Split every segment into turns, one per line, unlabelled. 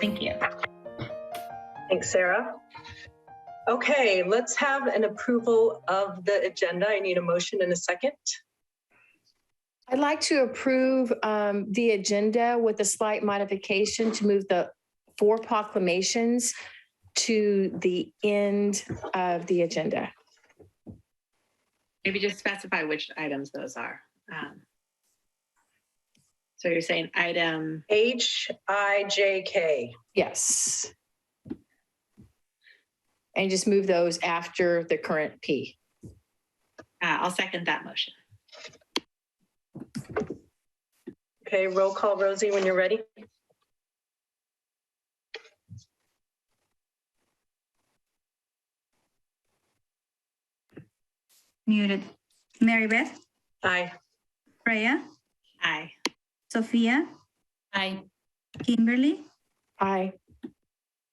Thank you.
Thanks, Sarah. Okay, let's have an approval of the agenda. I need a motion and a second.
I'd like to approve the agenda with a slight modification to move the 4 proclamations to the end of the agenda.
Maybe just specify which items those are. So you're saying item
HIJK.
Yes. And just move those after the current P.
I'll second that motion.
Okay, roll call, Rosie, when you're ready.
Muted. Mary Beth,
Aye.
Freya,
Aye.
Sophia,
Aye.
Kimberly,
Aye.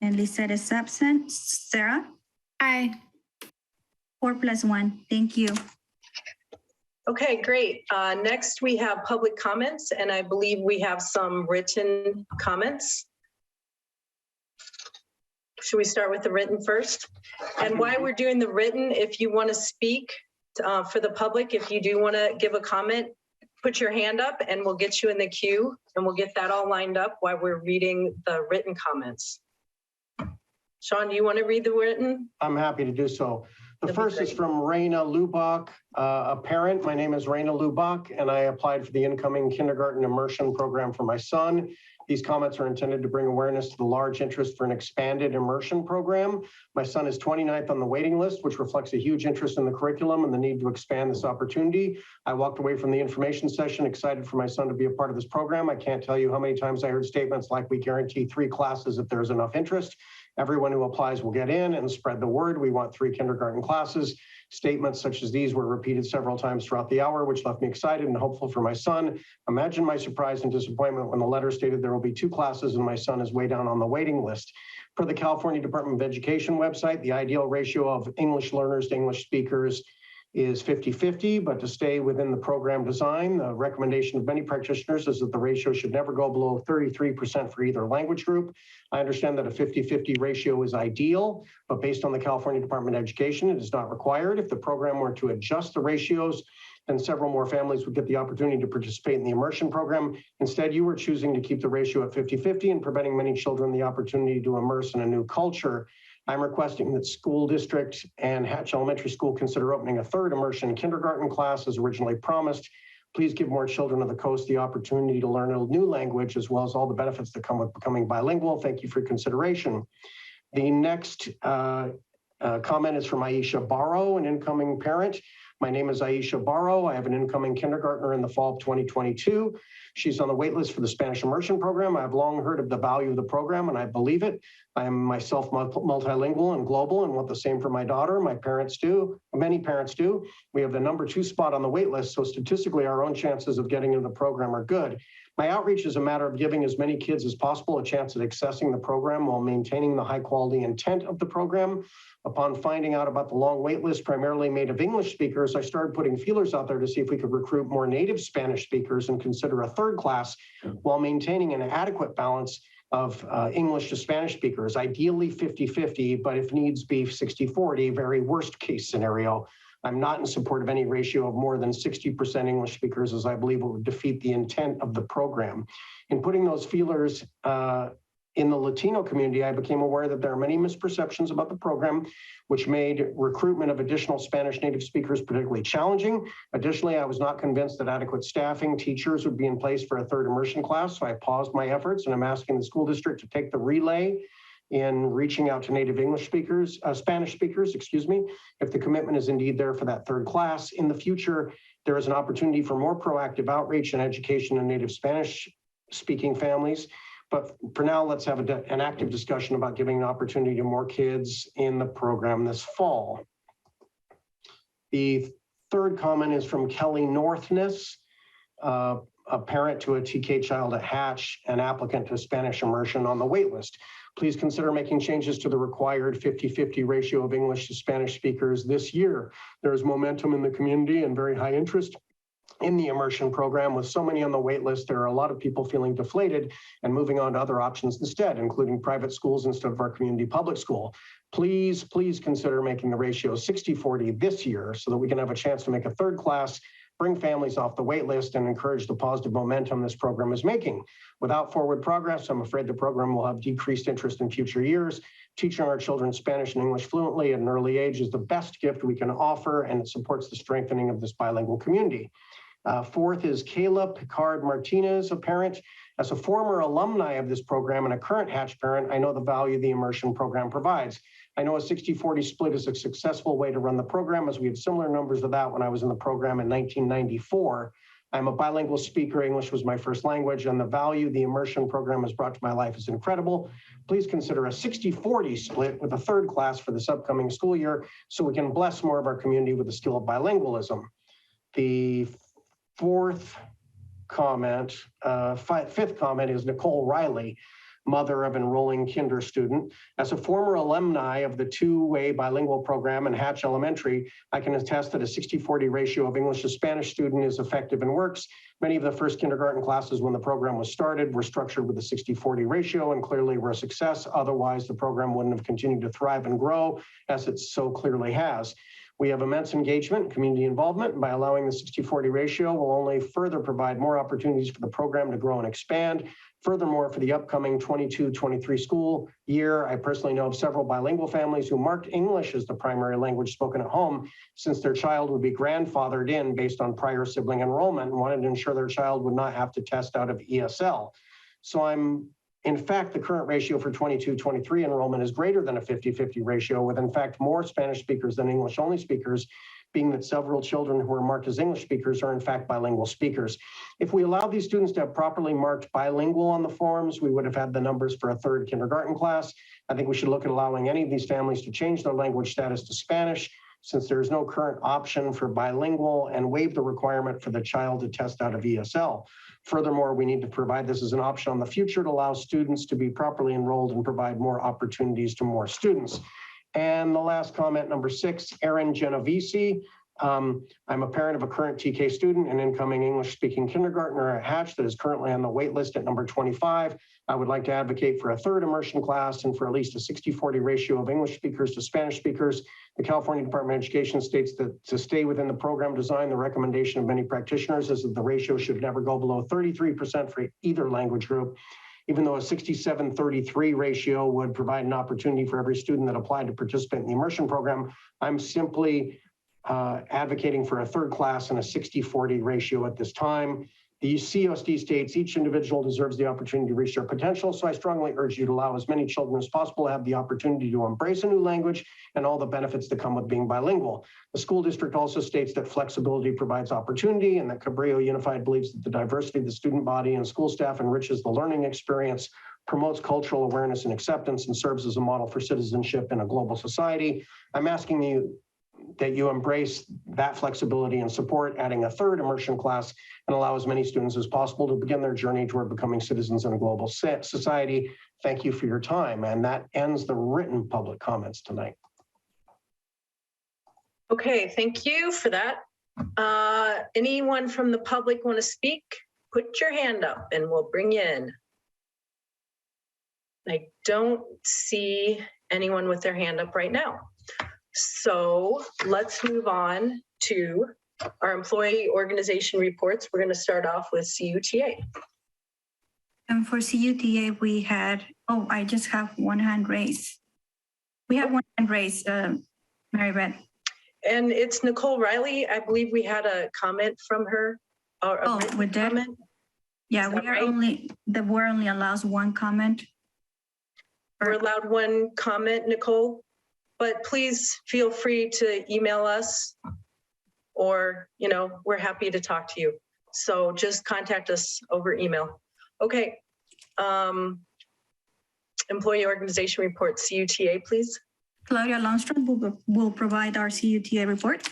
and Lisette is absent. Sarah,
Aye.
4+1. Thank you.
Okay, great. Next, we have public comments, and I believe we have some written comments. Should we start with the written first? And while we're doing the written, if you want to speak for the public, if you do want to give a comment, put your hand up and we'll get you in the queue and we'll get that all lined up while we're reading the written comments. Sean, do you want to read the written?
I'm happy to do so. The first is from Raina Lubach, a parent. My name is Raina Lubach, and I applied for the incoming kindergarten immersion program for my son. These comments are intended to bring awareness to the large interest for an expanded immersion program. My son is 29th on the waiting list, which reflects a huge interest in the curriculum and the need to expand this opportunity. I walked away from the information session excited for my son to be a part of this program. I can't tell you how many times I heard statements like, we guarantee 3 classes if there's enough interest. Everyone who applies will get in and spread the word. We want 3 kindergarten classes. Statements such as these were repeated several times throughout the hour, which left me excited and hopeful for my son. Imagine my surprise and disappointment when the letter stated there will be 2 classes and my son is way down on the waiting list. Per the California Department of Education website, the ideal ratio of English learners to English speakers is 50-50, but to stay within the program design, the recommendation of many practitioners is that the ratio should never go below 33% for either language group. I understand that a 50-50 ratio is ideal, but based on the California Department of Education, it is not required. If the program were to adjust the ratios, then several more families would get the opportunity to participate in the immersion program. Instead, you are choosing to keep the ratio at 50-50 and preventing many children the opportunity to immerse in a new culture. I'm requesting that school district and Hatch Elementary School consider opening a 3rd immersion kindergarten class as originally promised. Please give more children of the coast the opportunity to learn a new language, as well as all the benefits that come with becoming bilingual. Thank you for your consideration. The next comment is from Aisha Barrow, an incoming parent. My name is Aisha Barrow. I have an incoming kindergartner in the fall of 2022. She's on the wait list for the Spanish immersion program. I've long heard of the value of the program and I believe it. I am myself multilingual and global and want the same for my daughter. My parents do, many parents do. We have the number 2 spot on the wait list, so statistically our own chances of getting into the program are good. My outreach is a matter of giving as many kids as possible a chance at accessing the program while maintaining the high quality intent of the program. Upon finding out about the long wait list, primarily made of English speakers, I started putting feelers out there to see if we could recruit more native Spanish speakers and consider a 3rd class while maintaining an adequate balance of English to Spanish speakers, ideally 50-50, but if needs be 60-40, very worst case scenario. I'm not in support of any ratio of more than 60% English speakers, as I believe it would defeat the intent of the program. In putting those feelers in the Latino community, I became aware that there are many misperceptions about the program, which made recruitment of additional Spanish native speakers particularly challenging. Additionally, I was not convinced that adequate staffing, teachers would be in place for a 3rd immersion class, so I paused my efforts, and I'm asking the school district to take the relay in reaching out to native English speakers, Spanish speakers, if the commitment is indeed there for that 3rd class. In the future, there is an opportunity for more proactive outreach and education in native Spanish speaking families. But for now, let's have an active discussion about giving an opportunity to more kids in the program this fall. The 3rd comment is from Kelly Northness, a parent to a TK child at Hatch, an applicant to Spanish immersion on the wait list. Please consider making changes to the required 50-50 ratio of English to Spanish speakers this year. There is momentum in the community and very high interest in the immersion program. With so many on the wait list, there are a lot of people feeling deflated and moving on to other options instead, including private schools instead of our community public school. Please consider making the ratio 60-40 this year so that we can have a chance to make a third class, bring families off the wait list, and encourage the positive momentum this program is making. Without forward progress, I'm afraid the program will have decreased interest in future years. Teaching our children Spanish and English fluently at an early age is the best gift we can offer, and it supports the strengthening of this bilingual community. Fourth is Kayla Picard Martinez, a parent. As a former alumni of this program and a current Hatch parent, I know the value the immersion program provides. I know a 60-40 split is a successful way to run the program, as we had similar numbers of that when I was in the program in 1994. I'm a bilingual speaker. English was my first language, and the value the immersion program has brought to my life is incredible. Please consider a 60-40 split with a third class for this upcoming school year so we can bless more of our community with the skill of bilingualism. The fifth comment is Nicole Riley, mother of enrolling kinder student. As a former alumni of the two-way bilingual program in Hatch Elementary, I can attest that a 60-40 ratio of English to Spanish student is effective and works. Many of the first kindergarten classes when the program was started were structured with a 60-40 ratio and clearly were a success. Otherwise, the program wouldn't have continued to thrive and grow as it so clearly has. We have immense engagement and community involvement, and by allowing the 60-40 ratio will only further provide more opportunities for the program to grow and expand. Furthermore, for the upcoming 22-23 school year, I personally know of several bilingual families who marked English as the primary language spoken at home, since their child would be grandfathered in based on prior sibling enrollment, and wanted to ensure their child would not have to test out of ESL. So in fact, the current ratio for 22-23 enrollment is greater than a 50-50 ratio, with in fact more Spanish speakers than English only speakers, being that several children who are marked as English speakers are in fact bilingual speakers. If we allowed these students to have properly marked bilingual on the forms, we would have had the numbers for a third kindergarten class. I think we should look at allowing any of these families to change their language status to Spanish, since there is no current option for bilingual, and waive the requirement for the child to test out of ESL. Furthermore, we need to provide this as an option on the future to allow students to be properly enrolled and provide more opportunities to more students. And the last comment, number 6, Erin Genovese. I'm a parent of a current TK student and incoming English-speaking kindergartner at Hatch that is currently on the wait list at number 25. I would like to advocate for a third immersion class and for at least a 60-40 ratio of English speakers to Spanish speakers. The California Department of Education states that to stay within the program design, the recommendation of many practitioners is that the ratio should never go below 33% for either language group. Even though a 67-33 ratio would provide an opportunity for every student that applied to participate in the immersion program, I'm simply advocating for a third class and a 60-40 ratio at this time. The CUSD states each individual deserves the opportunity to reach their potential, so I strongly urge you to allow as many children as possible to have the opportunity to embrace a new language and all the benefits that come with being bilingual. The school district also states that flexibility provides opportunity, and that Cabrillo Unified believes that the diversity of the student body and school staff enriches the learning experience, promotes cultural awareness and acceptance, and serves as a model for citizenship in a global society. I'm asking you that you embrace that flexibility and support adding a third immersion class and allow as many students as possible to begin their journey toward becoming citizens in a global society. Thank you for your time. And that ends the written public comments tonight.
Okay, thank you for that. Anyone from the public want to speak? Put your hand up and we'll bring you in. I don't see anyone with their hand up right now. So let's move on to our employee organization reports. We're going to start off with CUTA.
And for CUTA, we had, I just have one hand raised. We have one hand raised, Mary Beth.
And it's Nicole Riley. I believe we had a comment from her.
With that? Comment? Yeah, we are right? The board only allows one comment.
We're allowed one comment, Nicole. But please feel free to email us or, we're happy to talk to you. So just contact us over email. Okay. Employee organization report, CUTA, please.
Claudia Lundstrom will provide our CUTA report.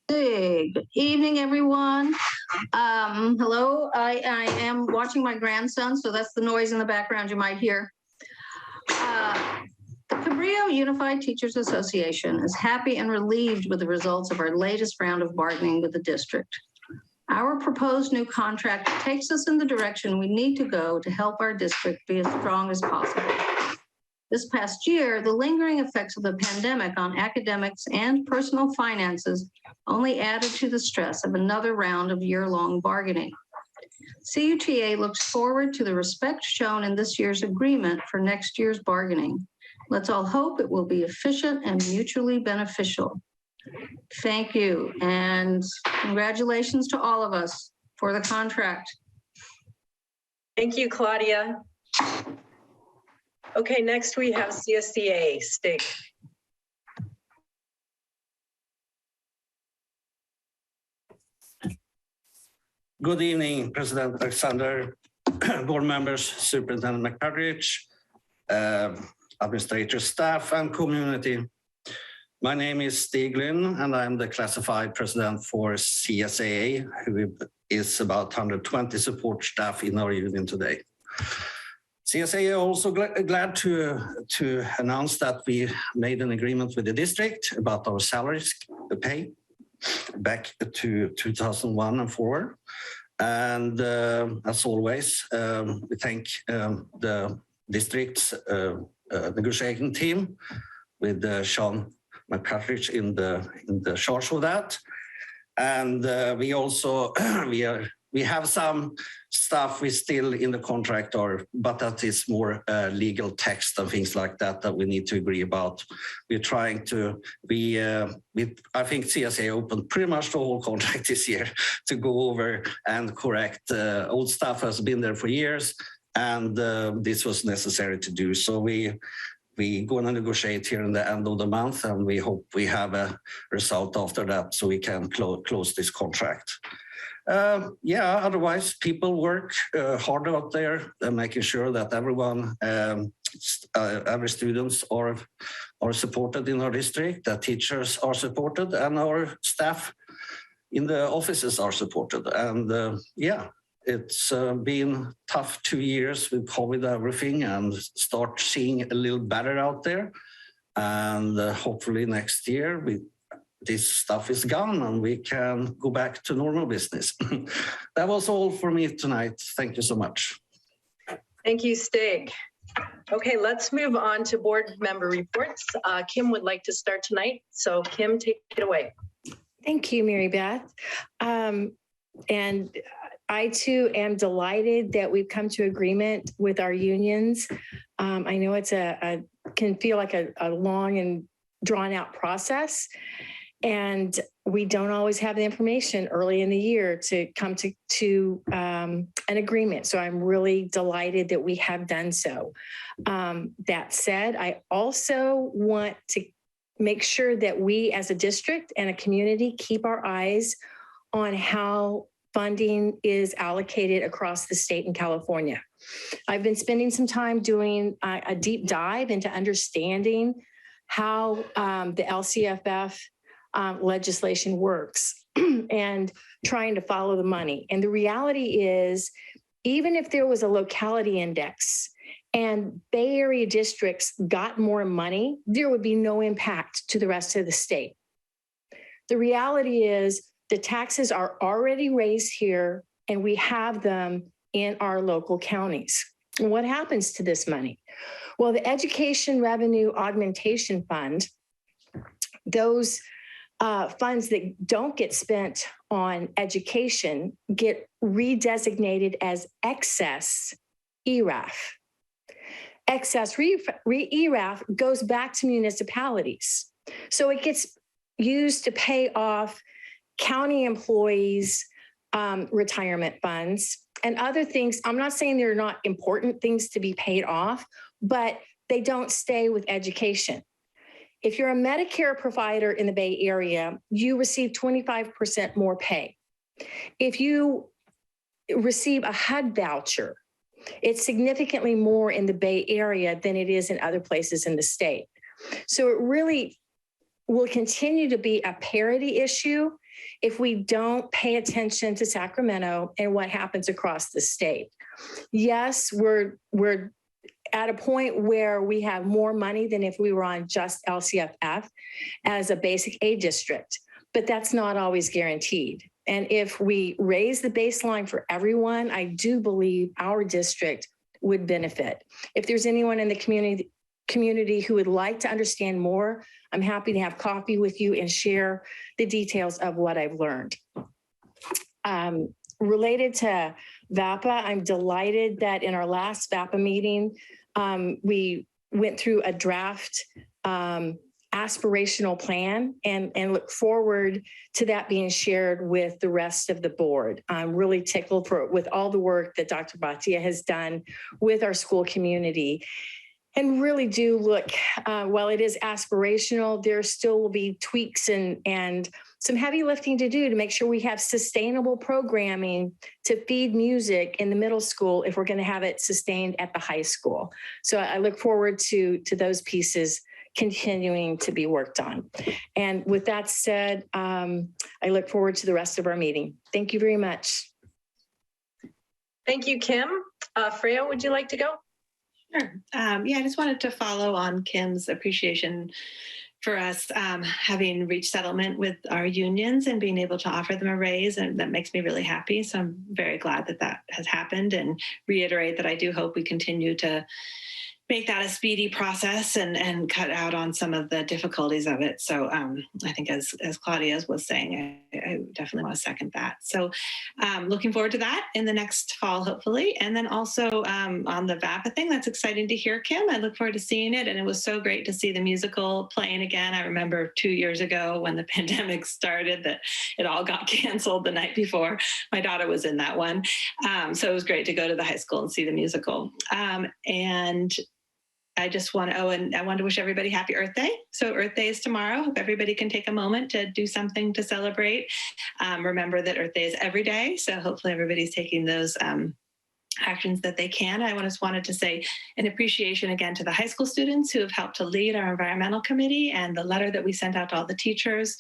Good evening, everyone. Hello, I am watching my grandson, so that's the noise in the background you might hear. Cabrillo Unified Teachers Association is happy and relieved with the results of our latest round of bargaining with the district. Our proposed new contract takes us in the direction we need to go to help our district be as strong as possible. This past year, the lingering effects of the pandemic on academics and personal finances only added to the stress of another round of year-long bargaining. CUTA looks forward to the respect shown in this year's agreement for next year's bargaining. Let's all hope it will be efficient and mutually beneficial. Thank you, and congratulations to all of us for the contract.
Thank you, Claudia. Okay, next we have CSDA, Stig.
Good evening, President Alexander, board members, Superintendent McPatridge, administrator, staff, and community. My name is Stig Lynn, and I'm the classified president for CSAA, who is about 120 support staff in our union today. CSAA are also glad to announce that we made an agreement with the district about our salaries pay back to 2001 and forward. And as always, we thank the district's negotiating team with Sean McPatridge in the charge of that. And we also we have some stuff we still in the contract, but that is more legal text and things like that that we need to agree about. We're trying to I think CSA opened pretty much the whole contract this year to go over and correct old stuff has been there for years, and this was necessary to do. So we going to negotiate here in the end of the month, and we hope we have a result after that so we can close this contract. Yeah, otherwise people work hard out there, making sure that everyone, every students are supported in our district, that teachers are supported, and our staff in the offices are supported. And yeah, it's been tough 2 years with COVID everything, and start seeing a little better out there. And hopefully next year this stuff is gone and we can go back to normal business. That was all for me tonight. Thank you so much.
Thank you, Stig. Okay, let's move on to board member reports. Kim would like to start tonight. So Kim, take it away.
Thank you, Mary Beth. And I too am delighted that we've come to agreement with our unions. I know it's can feel like a long and drawn out process, and we don't always have the information early in the year to come to an agreement. So I'm really delighted that we have done so. That said, I also want to make sure that we as a district and a community keep our eyes on how funding is allocated across the state in California. I've been spending some time doing a deep dive into understanding how the LCFF legislation works and trying to follow the money. And the reality is, even if there was a locality index and Bay Area districts got more money, there would be no impact to the rest of the state. The reality is the taxes are already raised here and we have them in our local counties. And what happens to this money? Well, the Education Revenue Augmentation Fund, those funds that don't get spent on education get redesignated as excess ERAF. Excess ERAF goes back to municipalities. So it gets used to pay off county employees' retirement funds and other things. I'm not saying they're not important things to be paid off, but they don't stay with education. If you're a Medicare provider in the Bay Area, you receive 25% more pay. If you receive a HUD voucher, it's significantly more in the Bay Area than it is in other places in the state. So it really will continue to be a parity issue if we don't pay attention to Sacramento and what happens across the state. Yes, we're at a point where we have more money than if we were on just LCFF as a basic aid district, but that's not always guaranteed. And if we raise the baseline for everyone, I do believe our district would benefit. If there's anyone in the community who would like to understand more, I'm happy to have coffee with you and share the details of what I've learned. Related to VAPA, I'm delighted that in our last VAPA meeting, we went through a draft aspirational plan and look forward to that being shared with the rest of the board. I'm really tickled with all the work that Dr. Bhatia has done with our school community. And really do look, while it is aspirational, there still will be tweaks and some heavy lifting to do to make sure we have sustainable programming to feed music in the middle school if we're going to have it sustained at the high school. So I look forward to those pieces continuing to be worked on. And with that said, I look forward to the rest of our meeting. Thank you very much.
Thank you, Kim. Freya, would you like to go?
Sure. Yeah, I just wanted to follow on Kim's appreciation for us having reached settlement with our unions and being able to offer them a raise. And that makes me really happy. So I'm very glad that that has happened, and reiterate that I do hope we continue to make that a speedy process and cut out on some of the difficulties of it. So I think as Claudia was saying, I definitely want to second that. So looking forward to that in the next fall, hopefully. And then also on the VAPA thing, that's exciting to hear, Kim. I look forward to seeing it. And it was so great to see the musical playing again. I remember 2 years ago when the pandemic started that it all got canceled the night before. My daughter was in that one. So it was great to go to the high school and see the musical. And I just want to, and I want to wish everybody happy Earth Day. So Earth Day is tomorrow. Hope everybody can take a moment to do something to celebrate. Remember that Earth Day is every day. So hopefully everybody's taking those actions that they can. I just wanted to say an appreciation again to the high school students who have helped to lead our environmental committee, and the letter that we sent out to all the teachers,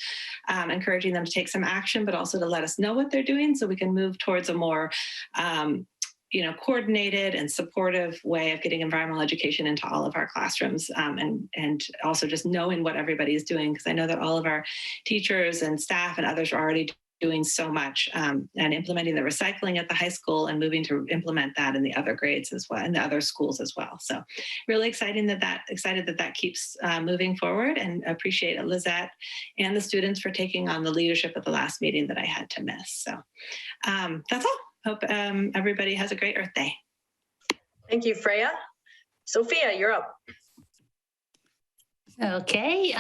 encouraging them to take some action, but also to let us know what they're doing so we can move towards a more coordinated and supportive way of getting environmental education into all of our classrooms, and also just knowing what everybody is doing, because I know that all of our teachers and staff and others are already doing so much, and implementing the recycling at the high school and moving to implement that in the other grades as well, and the other schools as well. So really excited that keeps moving forward, and appreciate Lizette and the students for taking on the leadership at the last meeting that I had to miss. So that's all. Hope everybody has a great Earth Day.
Thank you, Freya. Sophia, you're up.
Okay,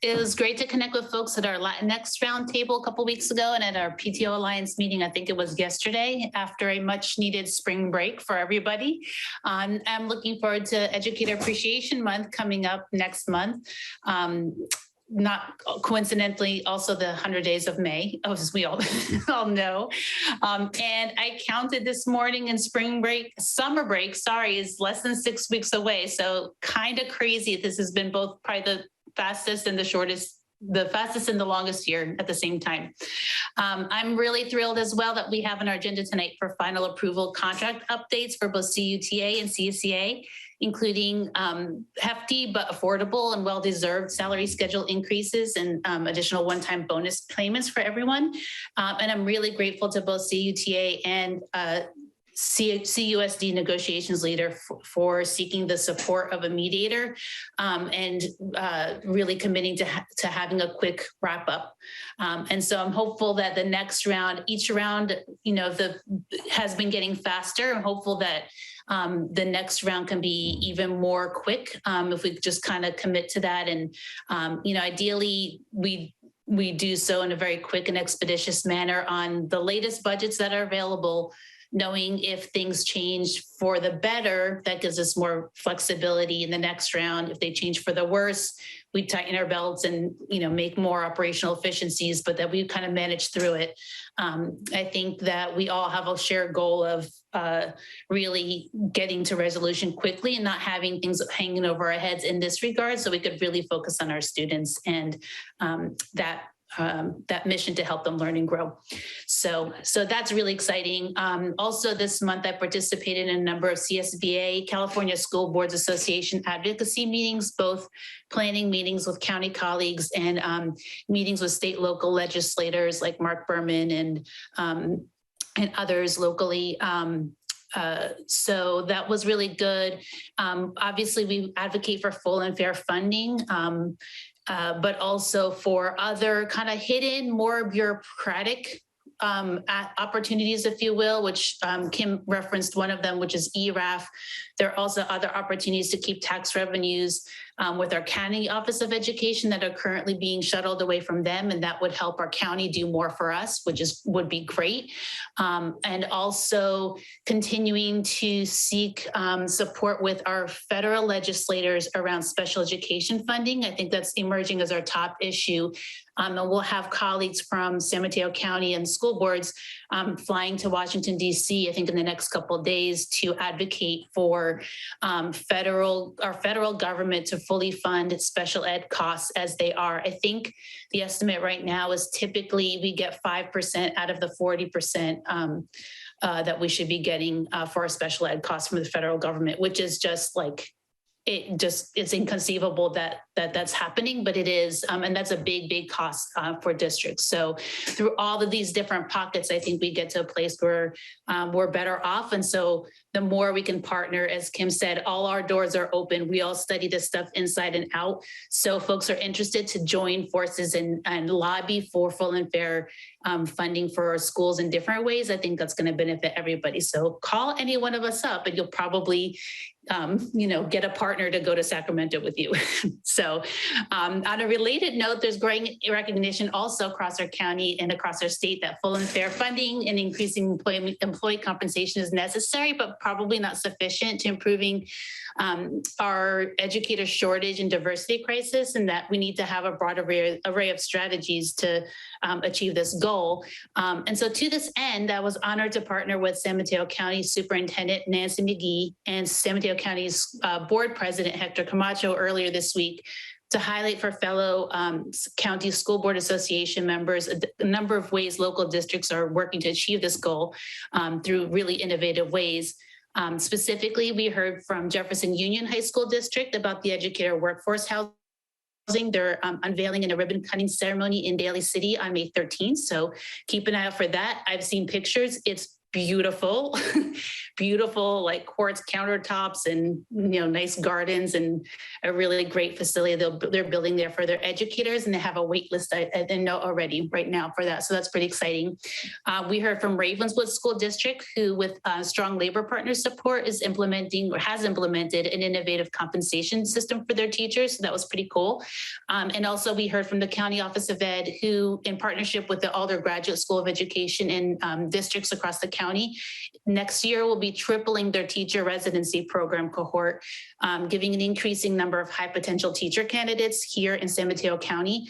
it was great to connect with folks at our Latinx roundtable a couple weeks ago, and at our PTO Alliance meeting, I think it was yesterday, after a much needed spring break for everybody. I'm looking forward to Educator Appreciation Month coming up next month. Not coincidentally, also the 100 days of May, as we all know. And I counted this morning, and summer break, is less than 6 weeks away. So kind of crazy. This has been both probably the fastest and the fastest and the longest year at the same time. I'm really thrilled as well that we have on our agenda tonight for final approval contract updates for both CUTA and CSEA, including hefty but affordable and well-deserved salary schedule increases and additional one-time bonus payments for everyone. And I'm really grateful to both CUTA and CUSD negotiations leader for seeking the support of a mediator, and really committing to having a quick wrap up. And so I'm hopeful that the next round, each round, has been getting faster. I'm hopeful that the next round can be even more quick if we just kind of commit to that. And, ideally we do so in a very quick and expeditious manner on the latest budgets that are available, knowing if things change for the better, that gives us more flexibility in the next round. If they change for the worse, we tighten our belts and, make more operational efficiencies, but that we kind of manage through it. I think that we all have a shared goal of really getting to resolution quickly and not having things hanging over our heads in this regard, so we could really focus on our students. And that that mission to help them learn and grow. So that's really exciting. Also this month, I participated in a number of CSBA, California School Boards Association advocacy meetings, both planning meetings with county colleagues and meetings with state local legislators like Mark Berman and others locally. So that was really good. Obviously, we advocate for full and fair funding, but also for other kind of hidden, more bureaucratic opportunities, if you will, which Kim referenced one of them, which is ERAF. There are also other opportunities to keep tax revenues with our county Office of Education that are currently being shuttled away from them, and that would help our county do more for us, which would be great. And also continuing to seek support with our federal legislators around special education funding. I think that's emerging as our top issue. And we'll have colleagues from San Mateo County and school boards flying to Washington, D.C., I think in the next couple of days to advocate for our federal government to fully fund special ed costs as they are. I think the estimate right now is typically we get 5% out of the 40% that we should be getting for our special ed costs from the federal government, which is just like, it's inconceivable that that's happening, but it is, and that's a big cost for districts. So through all of these different pockets, I think we get to a place where we're better off. And so the more we can partner, as Kim said, all our doors are open. We all study this stuff inside and out. So folks are interested to join forces and lobby for full and fair funding for our schools in different ways. I think that's going to benefit everybody. So call any one of us up and you'll probably get a partner to go to Sacramento with you. So on a related note, there's growing recognition also across our county and across our state that full and fair funding and increasing employee compensation is necessary, but probably not sufficient to improving our educator shortage and diversity crisis, and that we need to have a broad array of strategies to achieve this goal. And so to this end, I was honored to partner with San Mateo County Superintendent Nancy McGee and San Mateo County's board president, Hector Camacho, earlier this week to highlight for fellow county school board association members a number of ways local districts are working to achieve this goal through really innovative ways. Specifically, we heard from Jefferson Union High School District about the educator workforce housing. They're unveiling in a ribbon cutting ceremony in Daly City on May 13th. So keep an eye out for that. I've seen pictures. It's beautiful, beautiful, like quartz countertops and, nice gardens and a really great facility they're building there for their educators. And they have a wait list, I know already right now for that. So that's pretty exciting. We heard from Ravenswood School District, who with strong labor partner support is implementing or has implemented an innovative compensation system for their teachers. So that was pretty cool. And also we heard from the County Office of Ed, who in partnership with the Alder Graduate School of Education and districts across the county, next year will be tripling their teacher residency program cohort, giving an increasing number of high potential teacher candidates here in San Mateo County,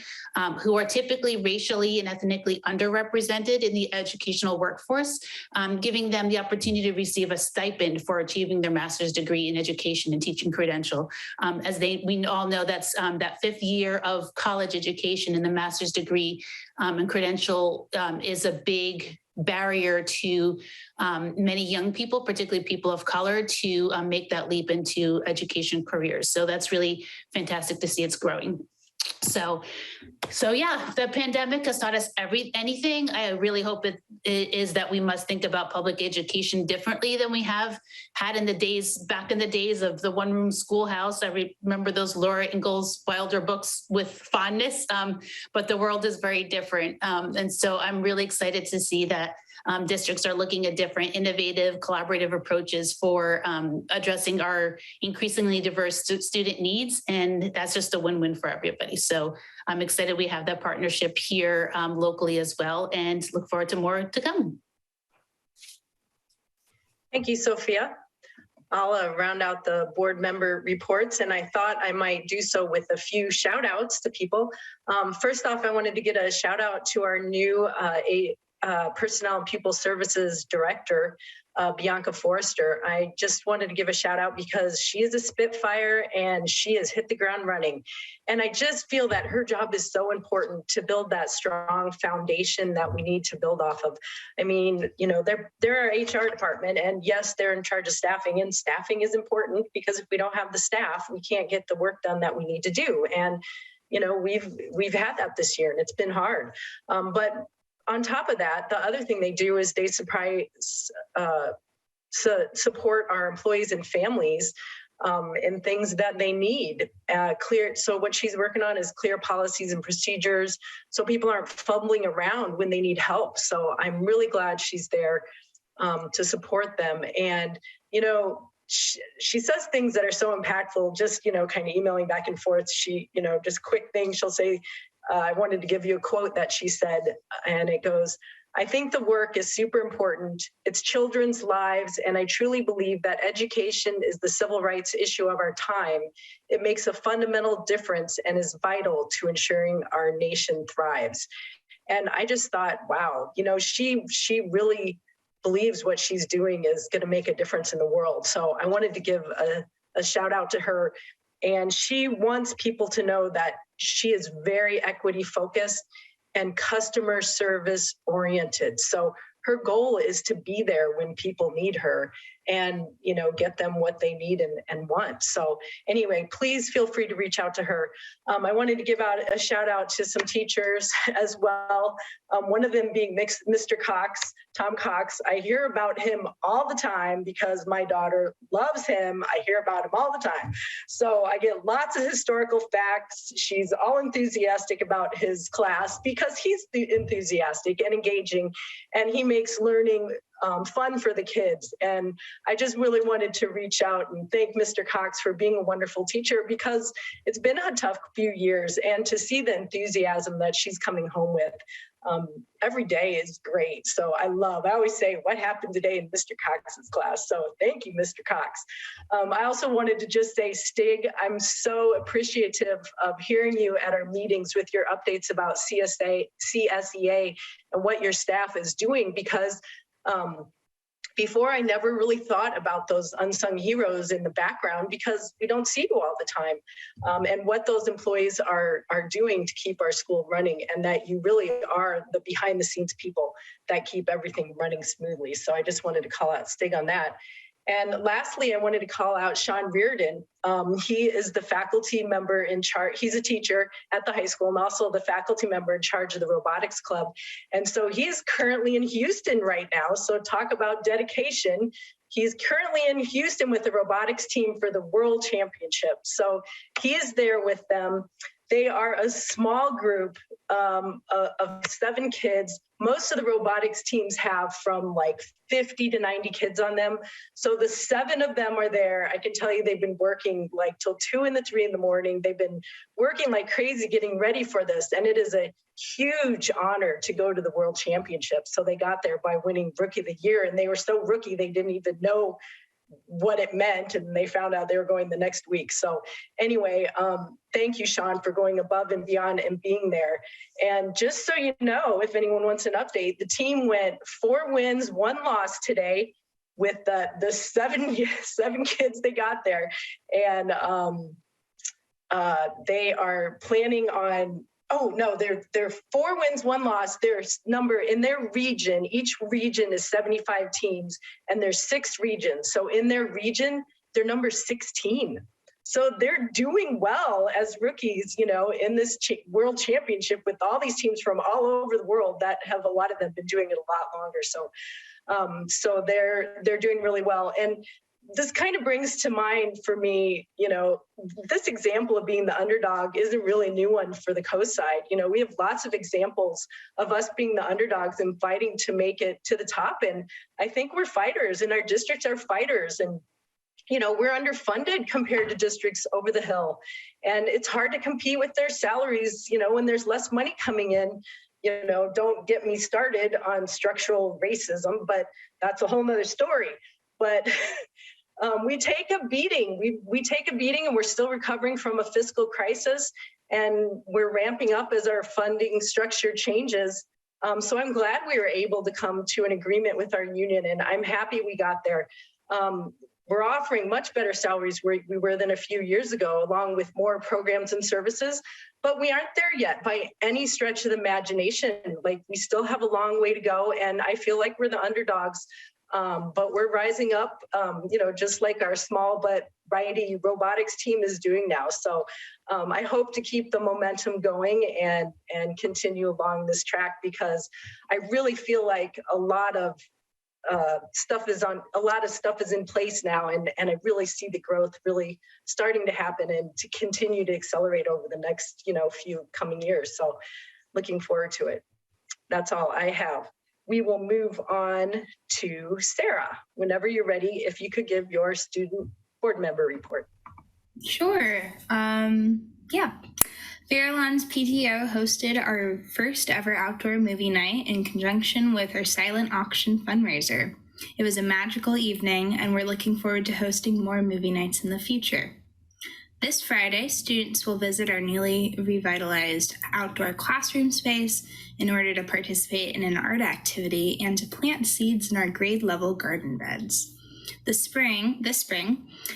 who are typically racially and ethnically underrepresented in the educational workforce, giving them the opportunity to receive a stipend for achieving their master's degree in education and teaching credential. We all know that's that fifth year of college education and the master's degree and credential is a big barrier to many young people, particularly people of color, to make that leap into education careers. So that's really fantastic to see it's growing. So yeah, the pandemic has taught us anything. I really hope it is that we must think about public education differently than we have had back in the days of the one-room schoolhouse. I remember those Laura Ingalls Wilder books with fondness, but the world is very different. And so I'm really excited to see that districts are looking at different innovative collaborative approaches for addressing our increasingly diverse student needs. And that's just a win-win for everybody. So I'm excited we have that partnership here locally as well, and look forward to more to come.
Thank you, Sophia. I'll round out the board member reports, and I thought I might do so with a few shout outs to people. First off, I wanted to get a shout out to our new Personnel and Pupil Services Director, Bianca Forrester. I just wanted to give a shout out because she is a Spitfire and she has hit the ground running. And I just feel that her job is so important to build that strong foundation that we need to build off of. I mean, you know, they're our HR department, and yes, they're in charge of staffing, and staffing is important because if we don't have the staff, we can't get the work done that we need to do. And you know, we've had that this year and it's been hard. But on top of that, the other thing they do is they support our employees and families in things that they need. So what she's working on is clear policies and procedures so people aren't fumbling around when they need help. So I'm really glad she's there to support them. And, you know, she says things that are so impactful, just, you know, kind of emailing back and forth. She, you know, just quick things. She'll say, I wanted to give you a quote that she said, and it goes, I think the work is super important. It's children's lives, and I truly believe that education is the civil rights issue of our time. It makes a fundamental difference and is vital to ensuring our nation thrives. And I just thought, wow, you know, she really believes what she's doing is going to make a difference in the world. So I wanted to give a shout out to her. And she wants people to know that she is very equity focused and customer service oriented. So her goal is to be there when people need her and, you know, get them what they need and want. So anyway, please feel free to reach out to her. I wanted to give out a shout out to some teachers as well. One of them being Mr. Cox, Tom Cox. I hear about him all the time because my daughter loves him. I hear about him all the time. So I get lots of historical facts. She's all enthusiastic about his class because he's enthusiastic and engaging, and he makes learning fun for the kids. And I just really wanted to reach out and thank Mr. Cox for being a wonderful teacher because it's been a tough few years, and to see the enthusiasm that she's coming home with every day is great. So I always say, what happened today in Mr. Cox's class? So thank you, Mr. Cox. I also wanted to just say, Stig, I'm so appreciative of hearing you at our meetings with your updates about CSEA and what your staff is doing, because before I never really thought about those unsung heroes in the background because we don't see you all the time, and what those employees are doing to keep our school running, and that you really are the behind the scenes people that keep everything running smoothly. So I just wanted to call out Stig on that. And lastly, I wanted to call out Sean Reardon. He is the faculty member in charge. He's a teacher at the high school and also the faculty member in charge of the robotics club. And so he's currently in Houston right now. So talk about dedication. He's currently in Houston with the robotics team for the World Championship. So he is there with them. They are a small group of 7 kids. Most of the robotics teams have from like 50 to 90 kids on them. So the 7 of them are there. I can tell you they've been working like till 2 and 3 in the morning. They've been working like crazy getting ready for this. And it is a huge honor to go to the World Championship. So they got there by winning Rookie of the Year, and they were so rookie they didn't even know what it meant, and they found out they were going the next week. So anyway, thank you, Sean, for going above and beyond and being there. And just so you know, if anyone wants an update, the team went 4 wins, 1 loss today with the 7 kids they got there. And they are planning on, they're 4 wins, 1 loss. Their number in their region, each region is 75 teams, and there's 6 regions. So in their region, they're number 16. So they're doing well as rookies, you know, in this World Championship with all these teams from all over the world that have a lot of them been doing it a lot longer. So they're doing really well. And this kind of brings to mind for me, you know, this example of being the underdog isn't really a new one for the coast side. You know, we have lots of examples of us being the underdogs and fighting to make it to the top. And I think we're fighters, and our districts are fighters. And, you know, we're underfunded compared to districts over the hill. And it's hard to compete with their salaries, you know, when there's less money coming in. You know, don't get me started on structural racism, but that's a whole nother story. But we take a beating. We take a beating, and we're still recovering from a fiscal crisis, and we're ramping up as our funding structure changes. So I'm glad we were able to come to an agreement with our union, and I'm happy we got there. We're offering much better salaries where we were than a few years ago, along with more programs and services, but we aren't there yet by any stretch of the imagination. Like, we still have a long way to go, and I feel like we're the underdogs, but we're rising up, just like our small but mighty robotics team is doing now. So I hope to keep the momentum going and continue along this track, because I really feel like a lot of stuff is in place now, and I really see the growth really starting to happen and to continue to accelerate over the next few coming years. So looking forward to it. That's all I have. We will move on to Sarah. Whenever you're ready, if you could give your student board member report.
Sure. Yeah. Fairlawn's PTO hosted our first ever outdoor movie night in conjunction with our silent auction fundraiser. It was a magical evening, and we're looking forward to hosting more movie nights in the future. This Friday, students will visit our newly revitalized outdoor classroom space in order to participate in an art activity and to plant seeds in our grade level garden beds. This spring,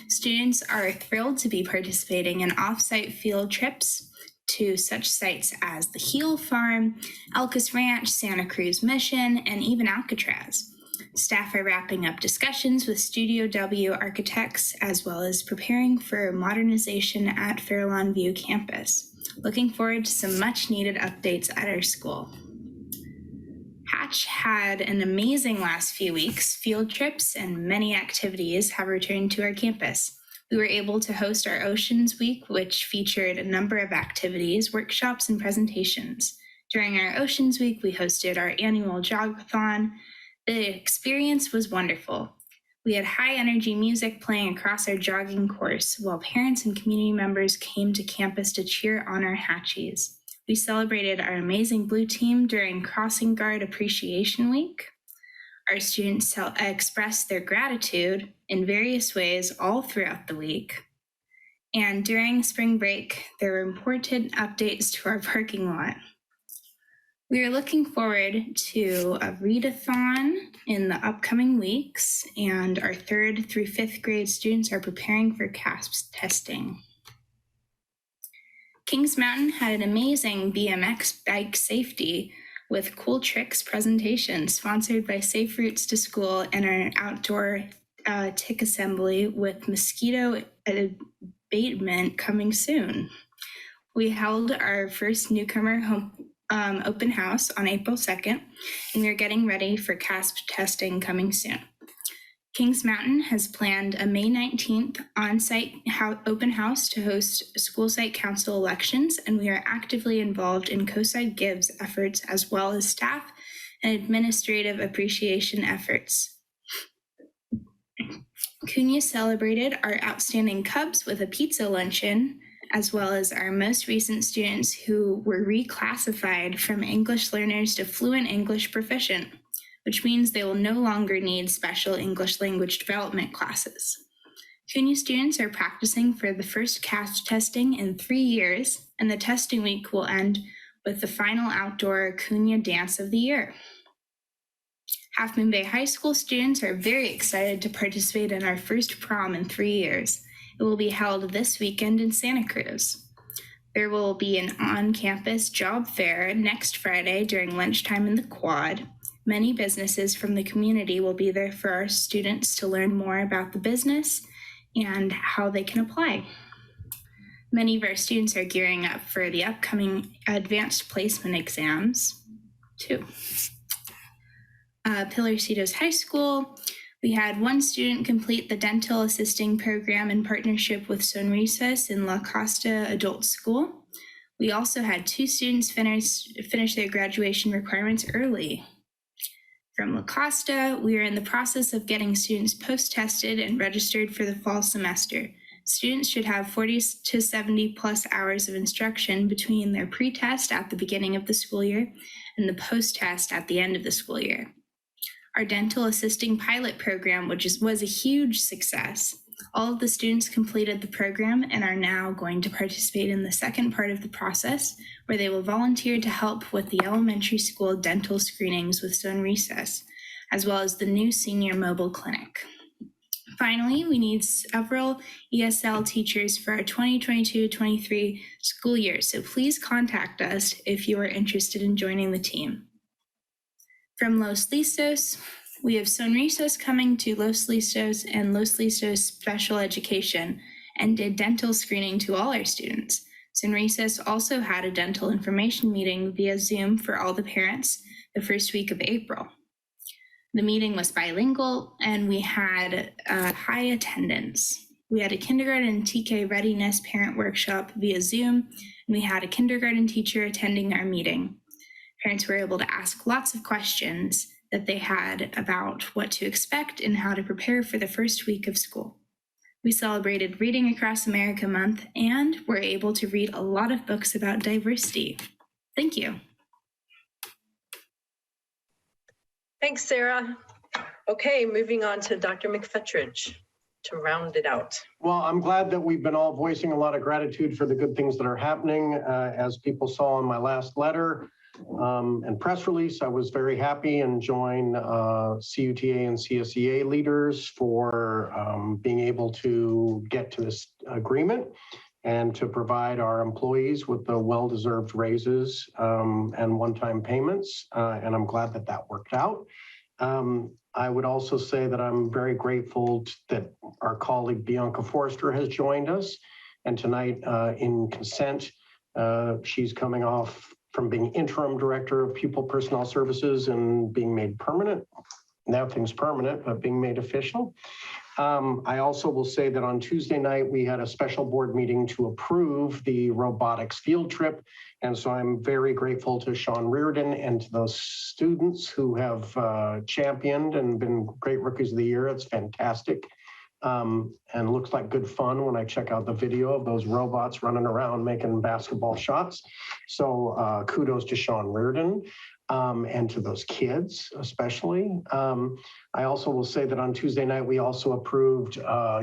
students are thrilled to be participating in off-site field trips to such sites as the Heel Farm, Elkis Ranch, Santa Cruz Mission, and even Alcatraz. Staff are wrapping up discussions with Studio W architects, as well as preparing for modernization at Fairlawn View campus. Looking forward to some much needed updates at our school. Hatch had an amazing last few weeks. Field trips and many activities have returned to our campus. We were able to host our Oceans Week, which featured a number of activities, workshops, and presentations. During our Oceans Week, we hosted our annual jogathon. The experience was wonderful. We had high energy music playing across our jogging course, while parents and community members came to campus to cheer on our Hatchies. We celebrated our amazing blue team during Crossing Guard Appreciation Week. Our students expressed their gratitude in various ways all throughout the week. And during spring break, there were important updates to our parking lot. We are looking forward to a readathon in the upcoming weeks, and our 3rd through 5th grade students are preparing for CASP testing. Kings Mountain had an amazing BMX bike safety with cool tricks presentation sponsored by Safe Routes to School and our outdoor tick assembly with mosquito abatement coming soon. We held our first newcomer open house on April 2nd, and we're getting ready for CASP testing coming soon. Kings Mountain has planned a May 19th on-site open house to host school site council elections, and we are actively involved in COSIDE Gives efforts as well as staff and administrative appreciation efforts. Cunha celebrated our outstanding Cubs with a pizza luncheon, as well as our most recent students who were reclassified from English learners to fluent English proficient, which means they will no longer need special English language development classes. CUNY students are practicing for the first CASP testing in 3 years, and the testing week will end with the final outdoor CUNY dance of the year. Half Moon Bay High School students are very excited to participate in our first prom in 3 years. It will be held this weekend in Santa Cruz. There will be an on-campus job fair next Friday during lunchtime in the quad. Many businesses from the community will be there for our students to learn more about the business and how they can apply. Many of our students are gearing up for the upcoming advanced placement exams, too. Pillarcitos High School, we had one student complete the dental assisting program in partnership with Sonrisas in La Costa Adult School. We also had 2 students finish their graduation requirements early. From La Costa, we are in the process of getting students post-tested and registered for the fall semester. Students should have 40 to 70 plus hours of instruction between their pre-test at the beginning of the school year and the post-test at the end of the school year. Our dental assisting pilot program, which was a huge success. All of the students completed the program and are now going to participate in the second part of the process, where they will volunteer to help with the elementary school dental screenings with Stone Recess, as well as the new senior mobile clinic. Finally, we need several ESL teachers for our 2022-23 school year, so please contact us if you are interested in joining the team. From Los Listos, we have Sonrisos coming to Los Listos and Los Listos Special Education and did dental screening to all our students. Sonrisos also had a dental information meeting via Zoom for all the parents the first week of April. The meeting was bilingual and we had high attendance. We had a kindergarten TK readiness parent workshop via Zoom, and we had a kindergarten teacher attending our meeting. Parents were able to ask lots of questions that they had about what to expect and how to prepare for the first week of school. We celebrated Reading Across America Month and were able to read a lot of books about diversity. Thank you.
Thanks, Sarah. Okay, moving on to Dr. McFetridge to round it out.
Well, I'm glad that we've been all voicing a lot of gratitude for the good things that are happening. As people saw in my last letter and press release, I was very happy and joined CUTA and CSEA leaders for being able to get to this agreement and to provide our employees with the well-deserved raises and one-time payments. And I'm glad that that worked out. I would also say that I'm very grateful that our colleague Bianca Forrester has joined us. And tonight in consent, she's coming off from being interim director of pupil personnel services and being made permanent. Now things permanent, but being made official. I also will say that on Tuesday night, we had a special board meeting to approve the robotics field trip. And so I'm very grateful to Sean Reardon and to those students who have championed and been great rookies of the year. It's fantastic. And looks like good fun when I check out the video of those robots running around making basketball shots. So kudos to Sean Reardon. And to those kids, especially. I also will say that on Tuesday night, we also approved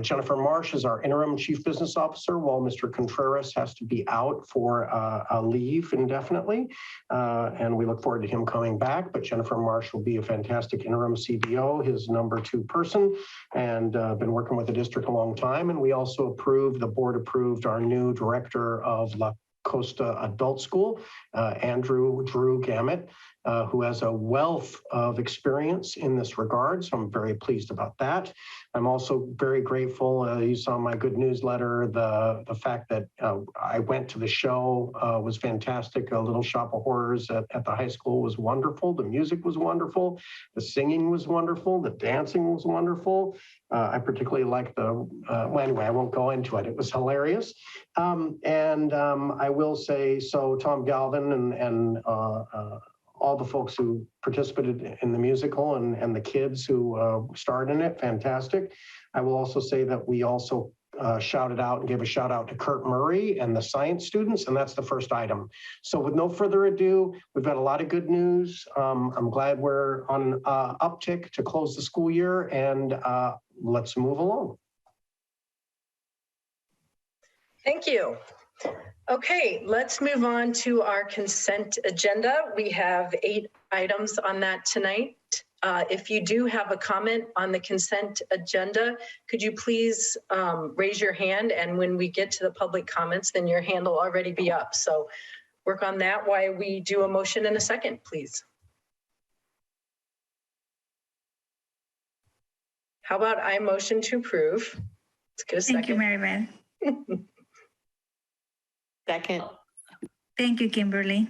Jennifer Marsh as our interim chief business officer, while Mr. Contreras has to be out for a leave indefinitely. And we look forward to him coming back, but Jennifer Marsh will be a fantastic interim CBO, his number 2 person, and been working with the district a long time. And we also approved, the board approved our new director of La Costa Adult School, Andrew Drew Gamet, who has a wealth of experience in this regard. So I'm very pleased about that. I'm also very grateful, you saw my good newsletter, the fact that I went to the show was fantastic. A Little Shop of Horrors at the high school was wonderful. The music was wonderful. The singing was wonderful. The dancing was wonderful. I particularly liked well, anyway, I won't go into it. It was hilarious. I will say, so Tom Galvin and all the folks who participated in the musical and the kids who starred in it, fantastic. I will also say that we also shouted out and gave a shout out to Kurt Murray and the science students, and that's the first item. So with no further ado, we've got a lot of good news. I'm glad we're on uptick to close the school year, and let's move along.
Thank you. Okay, let's move on to our consent agenda. We have 8 items on that tonight. If you do have a comment on the consent agenda, could you please raise your hand? And when we get to the public comments, then your hand will already be up. So work on that while we do a motion in a second, please. How about I motion to approve? Let's get a second.
Thank you, Mary Beth.
Second.
Thank you, Kimberly.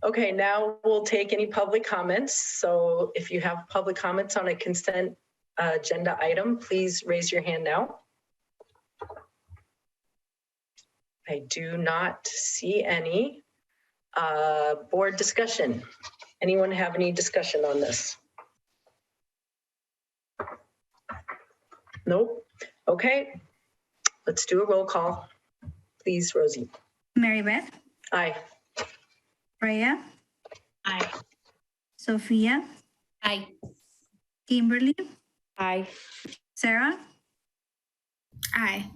Okay, now we'll take any public comments. So if you have public comments on a consent agenda item, please raise your hand now. I do not see any. Board discussion. Anyone have any discussion on this? Nope. Okay, let's do a roll call. Please, Rosie.
Mary Beth,
Aye.
Freya,
Aye.
Sophia,
Aye.
Kimberly,
Aye.
Sarah,
Aye.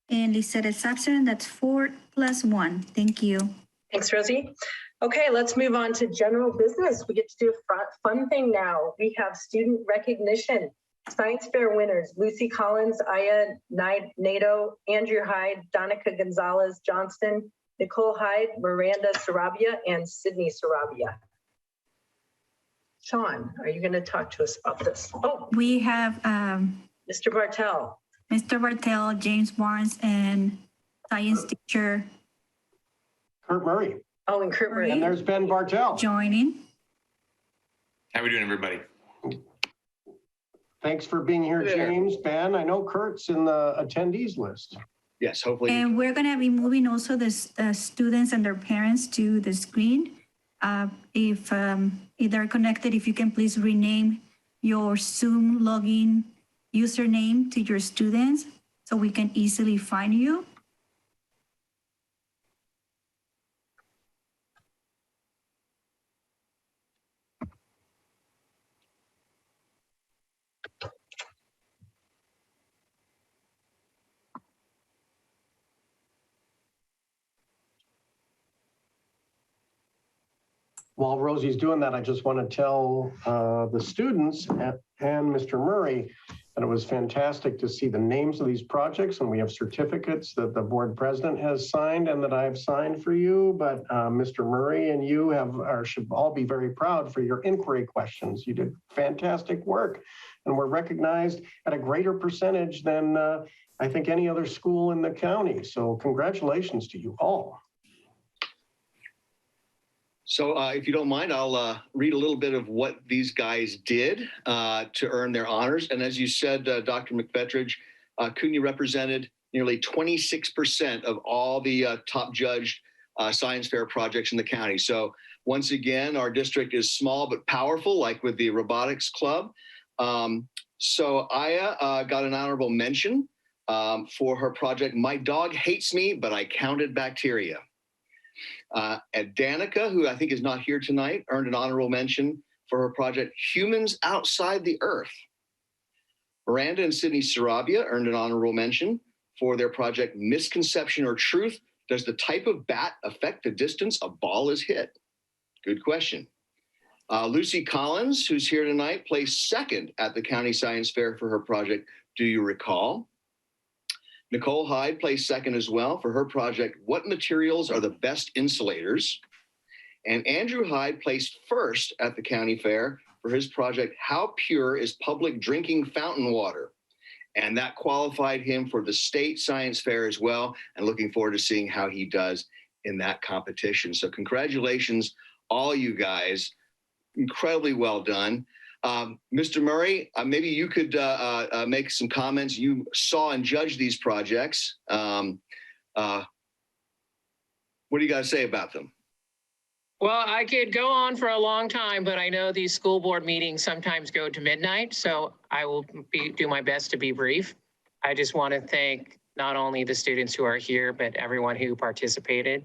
And Lisette is absent. That's 4+1. Thank you.
Thanks, Rosie. Okay, let's move on to general business. We get to do a fun thing now. We have student recognition. Science fair winners, Lucy Collins, Aya Nato, Andrew Hyde, Donica Gonzalez Johnston, Nicole Hyde, Miranda Sarabia, and Sydney Sarabia. Sean, are you going to talk to us about this? Oh,
We have
Mr. Bartel.
Mr. Bartel, James Barnes, and science teacher
Kurt Murray.
Oh, and Kurt Murray.
And there's Ben Bartel.
joining.
How we doing, everybody?
Thanks for being here,
Hey there.
James. Ben, I know Kurt's in the attendees list.
Yes, hopefully.
And we're going to be moving also the students and their parents to the screen. If they're connected, if you can please rename your Zoom login username to your students so we can easily find you.
While Rosie's doing that, I just want to tell the students and Mr. Murray that it was fantastic to see the names of these projects, and we have certificates that the board president has signed and that I've signed for you. But Mr. Murray and you should all be very proud for your inquiry questions. You did fantastic work and were recognized at a greater percentage than I think any other school in the county. So congratulations to you all.
So if you don't mind, I'll read a little bit of what these guys did to earn their honors. And as you said, Dr. McFetridge, CUNY represented nearly 26% of all the top judged science fair projects in the county. So once again, our district is small but powerful, like with the robotics club. So Aya got an honorable mention for her project, My Dog Hates Me, But I Counted Bacteria. And Danica, who I think is not here tonight, earned an honorable mention for her project, Humans Outside the Earth. Miranda and Sydney Sarabia earned an honorable mention for their project, Misconception or Truth, Does the Type of Bat Affect the Distance a Ball is Hit? Good question. Lucy Collins, who's here tonight, placed second at the County Science Fair for her project, Do You Recall? Nicole Hyde placed second as well for her project, What Materials Are the Best Insulators? And Andrew Hyde placed first at the county fair for his project, How Pure is Public Drinking Fountain Water? And that qualified him for the state science fair as well. And looking forward to seeing how he does in that competition. So congratulations, all you guys. Incredibly well done. Mr. Murray, maybe you could make some comments. You saw and judged these projects. What do you guys say about them?
Well, I could go on for a long time, but I know these school board meetings sometimes go to midnight, so I will do my best to be brief. I just want to thank not only the students who are here, but everyone who participated.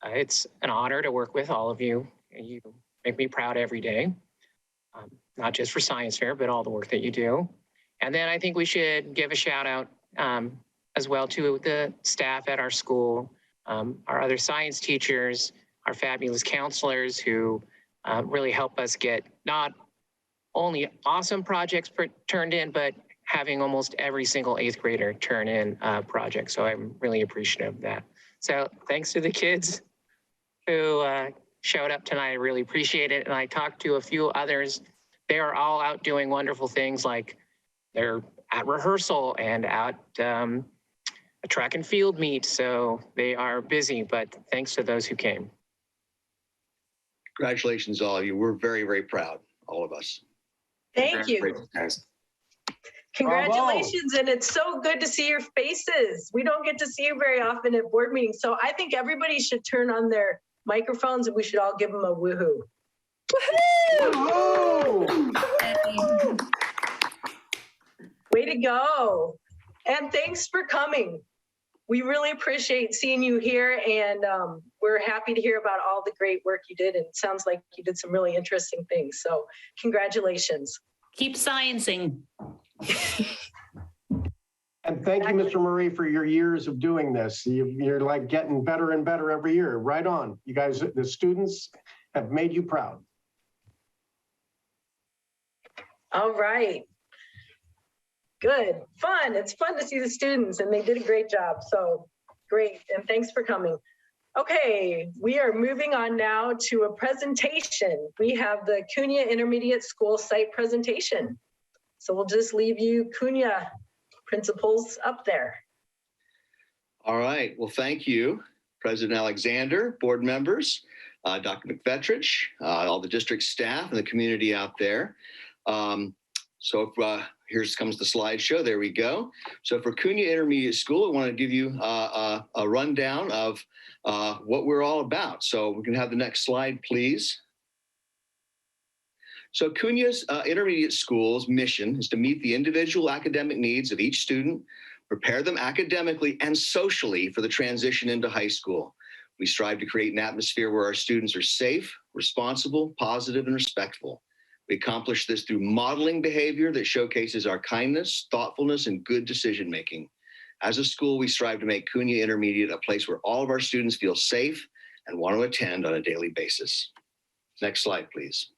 It's an honor to work with all of you. You make me proud every day. Not just for science fair, but all the work that you do. And then I think we should give a shout out as well to the staff at our school, our other science teachers, our fabulous counselors who really help us get not only awesome projects turned in, but having almost every single 8th grader turn in a project. So I'm really appreciative of that. So thanks to the kids who showed up tonight. I really appreciate it. And I talked to a few others. They are all out doing wonderful things, like they're at rehearsal and at a track and field meet. So they are busy, but thanks to those who came.
Congratulations, all of you. We're very, very proud, all of us.
Thank you.
Guys.
Congratulations. And it's so good to see your faces. We don't get to see you very often at board meetings. So I think everybody should turn on their microphones and we should all give them a woohoo.
Woohoo!
Way to go. And thanks for coming. We really appreciate seeing you here, and we're happy to hear about all the great work you did. And it sounds like you did some really interesting things. So congratulations.
Keep sciencing.
And thank you, Mr. Murray, for your years of doing this. You're like getting better and better every year. Right on. You guys, the students have made you proud.
All right. Good. Fun. It's fun to see the students, and they did a great job. So great. And thanks for coming. Okay, we are moving on now to a presentation. We have the Cunha Intermediate School site presentation. So we'll just leave you Cunha principals up there.
All right. Well, thank you, President Alexander, board members, Dr. McFetridge, all the district staff and the community out there. Here comes the slideshow. There we go. So for Cunha Intermediate School, I want to give you a rundown of what we're all about. So we can have the next slide, please. So Cunha's Intermediate School's mission is to meet the individual academic needs of each student, prepare them academically and socially for the transition into high school. We strive to create an atmosphere where our students are safe, responsible, positive, and respectful. We accomplish this through modeling behavior that showcases our kindness, thoughtfulness, and good decision-making. As a school, we strive to make Cunha Intermediate a place where all of our students feel safe and want to attend on a daily basis. Next slide, please.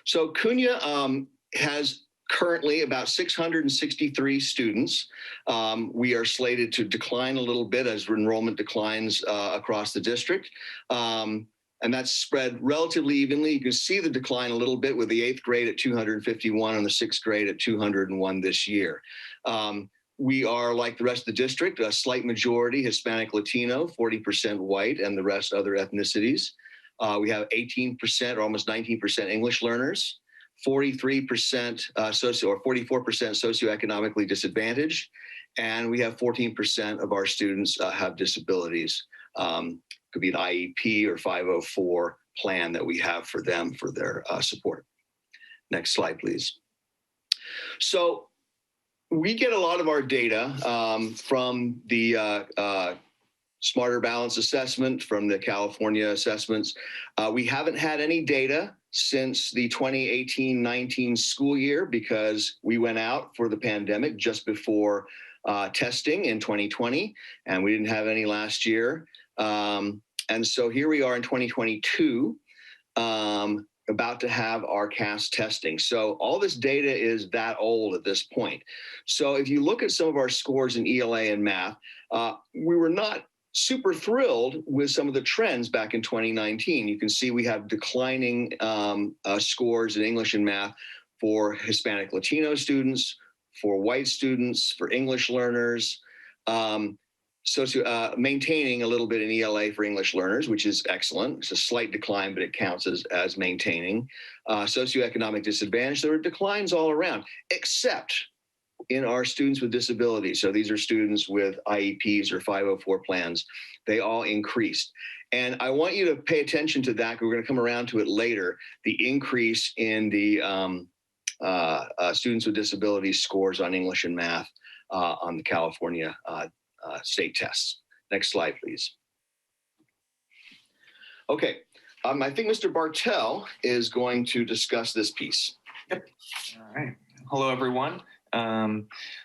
So Cunha has currently about 663 students. We are slated to decline a little bit as enrollment declines across the district. And that's spread relatively evenly. You can see the decline a little bit with the 8th grade at 251 and the 6th grade at 201 this year. We are, like the rest of the district, a slight majority Hispanic Latino, 40% white, and the rest other ethnicities. We have 18% or almost 19% English learners, 43% 44% socioeconomically disadvantaged, and we have 14% of our students have disabilities. Could be an IEP or 504 plan that we have for them for their support. Next slide, please. So we get a lot of our data from the Smarter Balance Assessment, from the California assessments. We haven't had any data since the 2018-19 school year because we went out for the pandemic just before testing in 2020, and we didn't have any last year. And so here we are in 2022, about to have our CAS testing. So all this data is that old at this point. So if you look at some of our scores in ELA and math, we were not super thrilled with some of the trends back in 2019. You can see we have declining scores in English and math for Hispanic Latino students, for white students, for English learners, maintaining a little bit in ELA for English learners, which is excellent. It's a slight decline, but it counts as maintaining. Socioeconomic disadvantage, there are declines all around, except in our students with disabilities. So these are students with IEPs or 504 plans. They all increased. And I want you to pay attention to that. We're going to come around to it later. The increase in the students with disabilities scores on English and math on the California state tests. Next slide, please. Okay, I think Mr. Bartel is going to discuss this piece.
Yep. All right. Hello, everyone.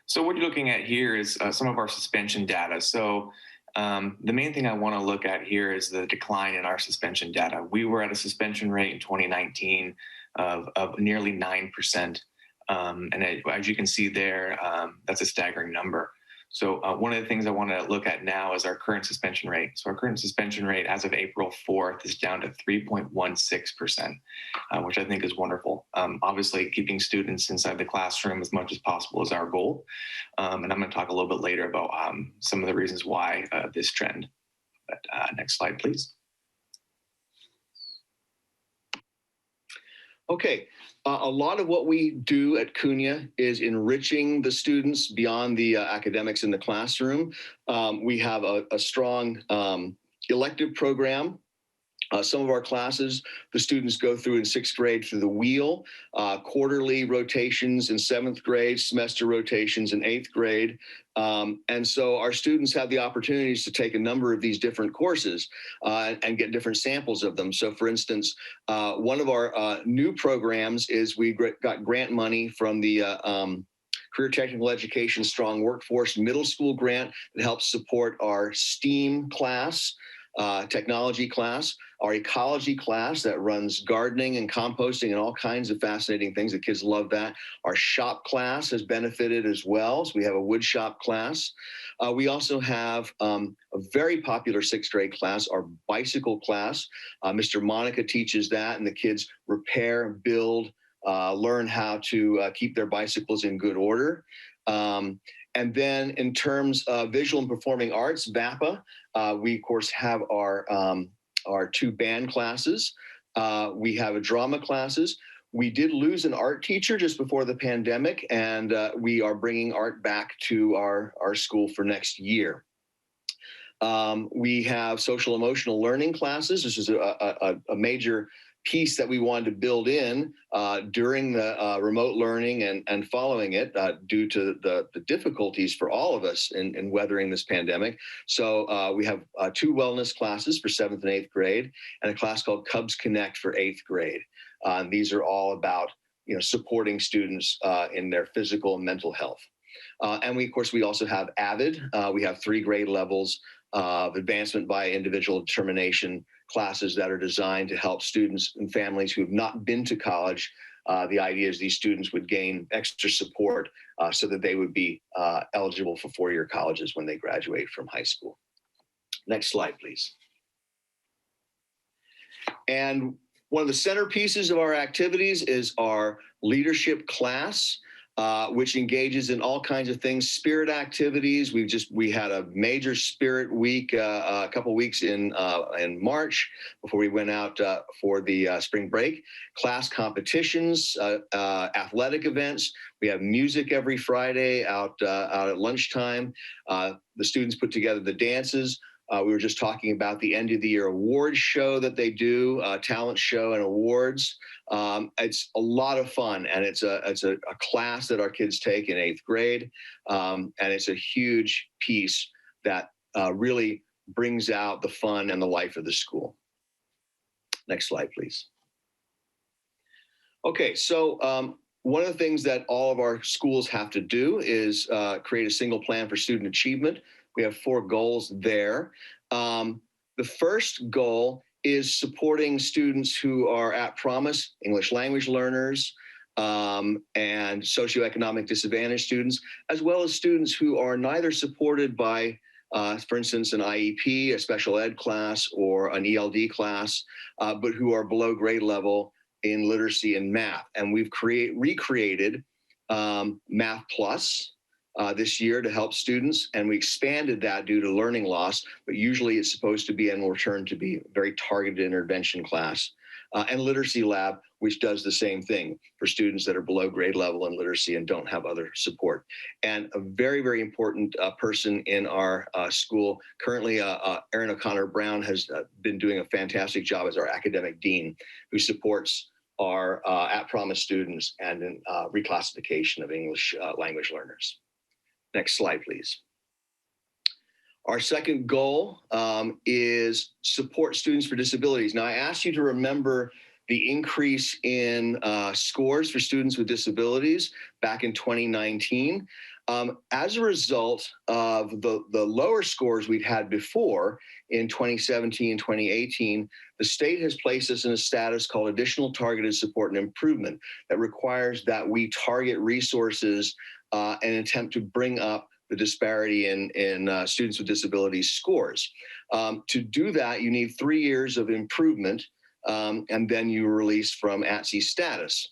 So what you're looking at here is some of our suspension data. So the main thing I want to look at here is the decline in our suspension data. We were at a suspension rate in 2019 of nearly 9%. As you can see there, that's a staggering number. So one of the things I want to look at now is our current suspension rate. So our current suspension rate as of April 4th is down to 3.16%, which I think is wonderful. Obviously, keeping students inside the classroom as much as possible is our goal. And I'm going to talk a little bit later about some of the reasons why this trend. But next slide, please.
Okay, a lot of what we do at Cunha is enriching the students beyond the academics in the classroom. We have a strong elective program. Some of our classes, the students go through in 6th grade through the wheel, quarterly rotations in 7th grade, semester rotations in 8th grade. And so our students have the opportunities to take a number of these different courses and get different samples of them. So for instance, one of our new programs is we got grant money from the Career Technical Education Strong Workforce middle school grant that helps support our STEAM class, technology class, our ecology class that runs gardening and composting and all kinds of fascinating things. The kids love that. Our shop class has benefited as well. So we have a wood shop class. We also have a very popular sixth grade class, our bicycle class. Mr. Monica teaches that, and the kids repair, build, learn how to keep their bicycles in good order. And then in terms of visual and performing arts, VAPA, we of course have our two band classes. We have a drama classes. We did lose an art teacher just before the pandemic, and we are bringing art back to our school for next year. We have social emotional learning classes. This is a major piece that we wanted to build in during the remote learning and following it due to the difficulties for all of us in weathering this pandemic. So we have two wellness classes for 7th and 8th grade and a class called Cubs Connect for 8th grade. These are all about supporting students in their physical and mental health. And we, of course, we also have AVID. We have 3 grade levels of advancement by individual determination classes that are designed to help students and families who have not been to college. The idea is these students would gain extra support so that they would be eligible for 4-year colleges when they graduate from high school. Next slide, please. And one of the centerpieces of our activities is our leadership class, which engages in all kinds of things, spirit activities. We had a major spirit week a couple weeks in March before we went out for the spring break. Class competitions, athletic events. We have music every Friday out at lunchtime. The students put together the dances. We were just talking about the end of the year awards show that they do, talent show and awards. It's a lot of fun, and it's a class that our kids take in 8th grade, and it's a huge piece that really brings out the fun and the life of the school. Next slide, please. Okay, so one of the things that all of our schools have to do is create a single plan for student achievement. We have 4 goals there. The first goal is supporting students who are at promise, English language learners, and socioeconomic disadvantaged students, as well as students who are neither supported by, for instance, an IEP, a special ed class, or an ELD class, but who are below grade level in literacy and math. And we've recreated Math Plus this year to help students, and we expanded that due to learning loss, but usually it's supposed to be and will return to be a very targeted intervention class. And Literacy Lab, which does the same thing for students that are below grade level in literacy and don't have other support. And a very, very important person in our school, currently Erin O'Connor Brown has been doing a fantastic job as our academic dean, who supports our at-promise students and in reclassification of English language learners. Next slide, please. Our second goal is support students for disabilities. Now, I asked you to remember the increase in scores for students with disabilities back in 2019. As a result of the lower scores we'd had before in 2017 and 2018, the state has placed us in a status called additional targeted support and improvement that requires that we target resources and attempt to bring up the disparity in students with disabilities scores. To do that, you need 3 years of improvement, and then you are released from at-sea status.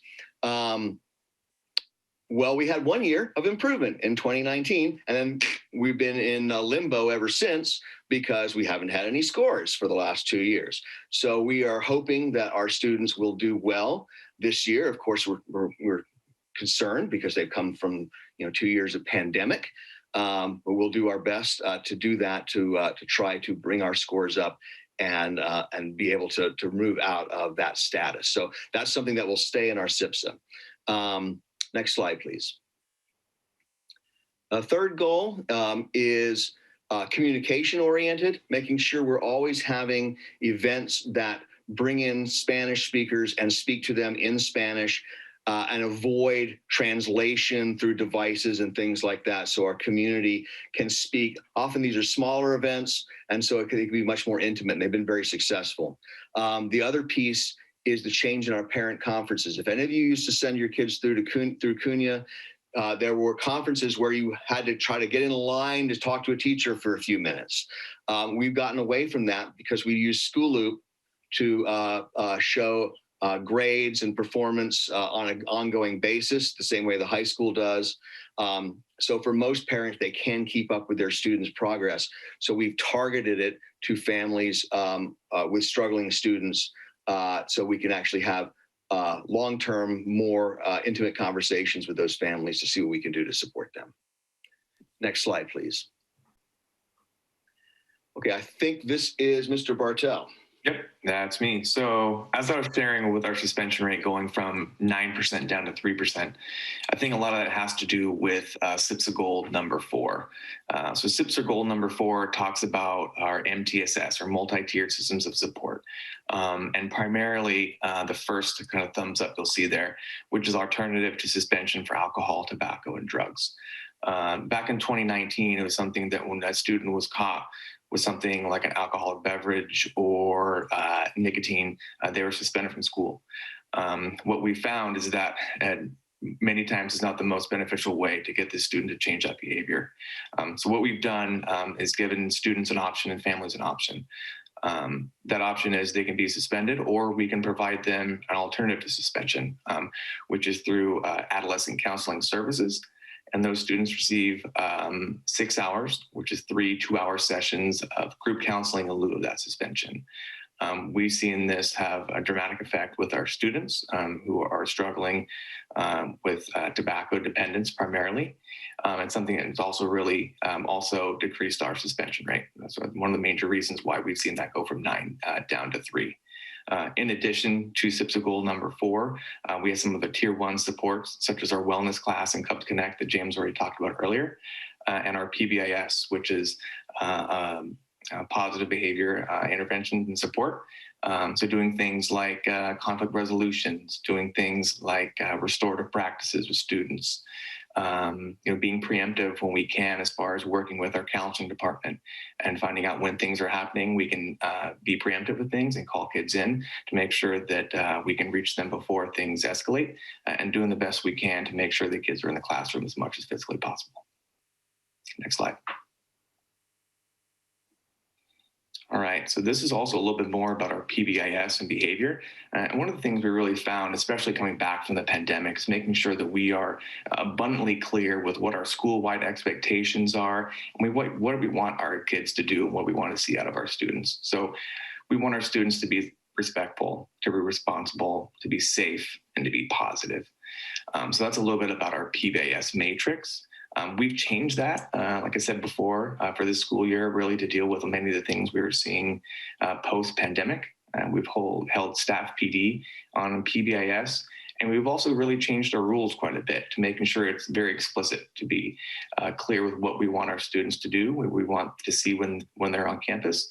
Well, we had 1 year of improvement in 2019, and then we've been in limbo ever since because we haven't had any scores for the last 2 years. So we are hoping that our students will do well this year. Of course, we're concerned because they've come from 2 years of pandemic, but we'll do our best to do that to try to bring our scores up and be able to move out of that status. So that's something that will stay in our SIPSA. Next slide, please. A third goal is communication oriented, making sure we're always having events that bring in Spanish speakers and speak to them in Spanish. and avoid translation through devices and things like that, so our community can speak. Often these are smaller events, and so it can be much more intimate, and they've been very successful. The other piece is the change in our parent conferences. If any of you used to send your kids through CUNY, there were conferences where you had to try to get in line to talk to a teacher for a few minutes. We've gotten away from that because we use School Loop to show grades and performance on an ongoing basis, the same way the high school does. So for most parents, they can keep up with their students' progress. So we've targeted it to families with struggling students, so we can actually have long-term, more intimate conversations with those families to see what we can do to support them. Next slide, please. Okay, I think this is Mr. Bartel.
Yep, that's me. So as I was sharing with our suspension rate going from 9% down to 3%, I think a lot of that has to do with SIPSA goal number 4. So SIPSA goal number 4 talks about our MTSS, or multi-tiered systems of support. And primarily the first kind of thumbs up you'll see there, which is alternative to suspension for alcohol, tobacco, and drugs. Back in 2019, it was something that when a student was caught with something like an alcoholic beverage or nicotine, they were suspended from school. What we found is that many times is not the most beneficial way to get the student to change that behavior. So what we've done is given students an option and families an option. That option is they can be suspended, or we can provide them an alternative to suspension, which is through adolescent counseling services. And those students receive 6 hours, which is 3 2-hour sessions of group counseling in lieu of that suspension. We've seen this have a dramatic effect with our students who are struggling with tobacco dependence primarily. And something that's also really also decreased our suspension rate. That's one of the major reasons why we've seen that go from 9 down to 3. In addition to SIPSA goal number 4, we have some of the tier 1 supports, such as our wellness class and Cubs Connect that James already talked about earlier, and our PBIS, which is positive behavior intervention and support. So doing things like conflict resolutions, doing things like restorative practices with students, being preemptive when we can as far as working with our counseling department and finding out when things are happening. We can be preemptive with things and call kids in to make sure that we can reach them before things escalate, and doing the best we can to make sure the kids are in the classroom as much as physically possible. Next slide. All right, so this is also a little bit more about our PBIS and behavior. And one of the things we really found, especially coming back from the pandemic, is making sure that we are abundantly clear with what our school-wide expectations are, and what do we want our kids to do and what we want to see out of our students. So we want our students to be respectful, to be responsible, to be safe, and to be positive. So that's a little bit about our PBIS matrix. We've changed that, like I said before, for this school year, really to deal with many of the things we were seeing post-pandemic. We've held staff PD on PBIS, and we've also really changed our rules quite a bit to making sure it's very explicit, to be clear with what we want our students to do, what we want to see when they're on campus,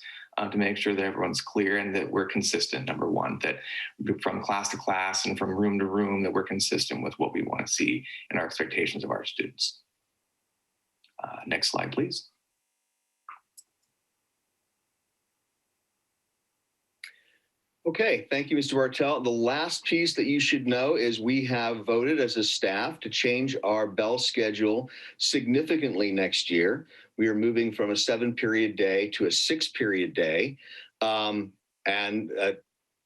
to make sure that everyone's clear and that we're consistent, number one, that from class to class and from room to room, that we're consistent with what we want to see and our expectations of our students. Next slide, please.
Okay, thank you, Mr. Bartel. The last piece that you should know is we have voted as a staff to change our bell schedule significantly next year. We are moving from a 7-period day to a 6-period day.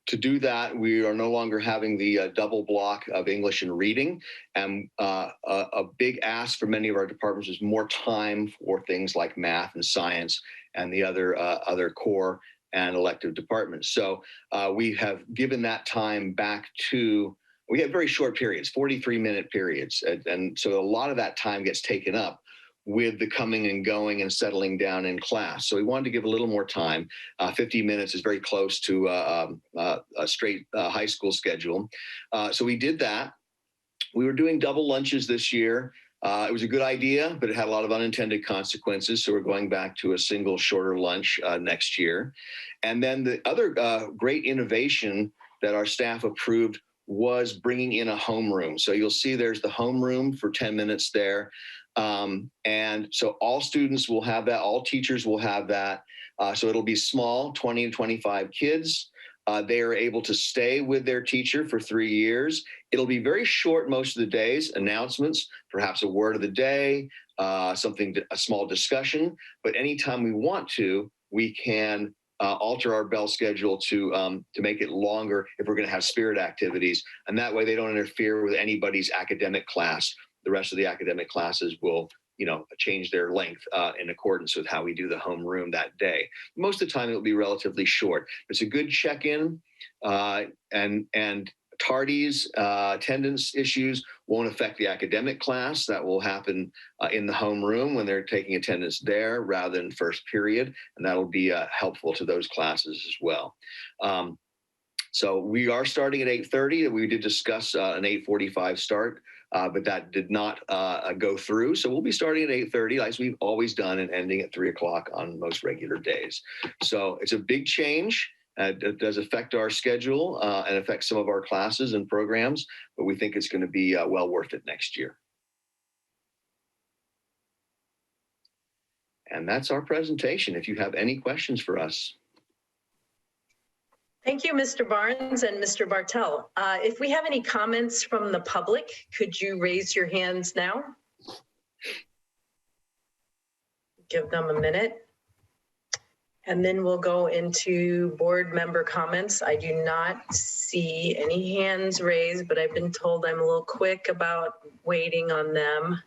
To do that, we are no longer having the double block of English and reading. And a big ask for many of our departments is more time for things like math and science and the other core and elective departments. So we have given that time back to, we have very short periods, 43-minute periods. And so a lot of that time gets taken up with the coming and going and settling down in class. So we wanted to give a little more time. 50 minutes is very close to a straight high school schedule. So we did that. We were doing double lunches this year. It was a good idea, but it had a lot of unintended consequences. So we're going back to a single shorter lunch next year. And then the other great innovation that our staff approved was bringing in a homeroom. So you'll see there's the homeroom for 10 minutes there. And so all students will have that, all teachers will have that. So it'll be small, 20 to 25 kids. They are able to stay with their teacher for 3 years. It'll be very short most of the days, announcements, perhaps a word of the day, a small discussion. But anytime we want to, we can alter our bell schedule to make it longer if we're going to have spirit activities. And that way they don't interfere with anybody's academic class. The rest of the academic classes will change their length in accordance with how we do the homeroom that day. Most of the time, it'll be relatively short. It's a good check-in, and tardies, attendance issues won't affect the academic class. That will happen in the homeroom when they're taking attendance there rather than first period, and that'll be helpful to those classes as well. So we are starting at 8:30. We did discuss an 8:45 start. But that did not go through. So we'll be starting at 8:30, as we've always done, and ending at 3 o'clock on most regular days. So it's a big change. It does affect our schedule and affect some of our classes and programs, but we think it's going to be well worth it next year. And that's our presentation. If you have any questions for us.
Thank you, Mr. Barnes and Mr. Bartel. If we have any comments from the public, could you raise your hands now? Give them a minute. And then we'll go into board member comments. I do not see any hands raised, but I've been told I'm a little quick about waiting on them.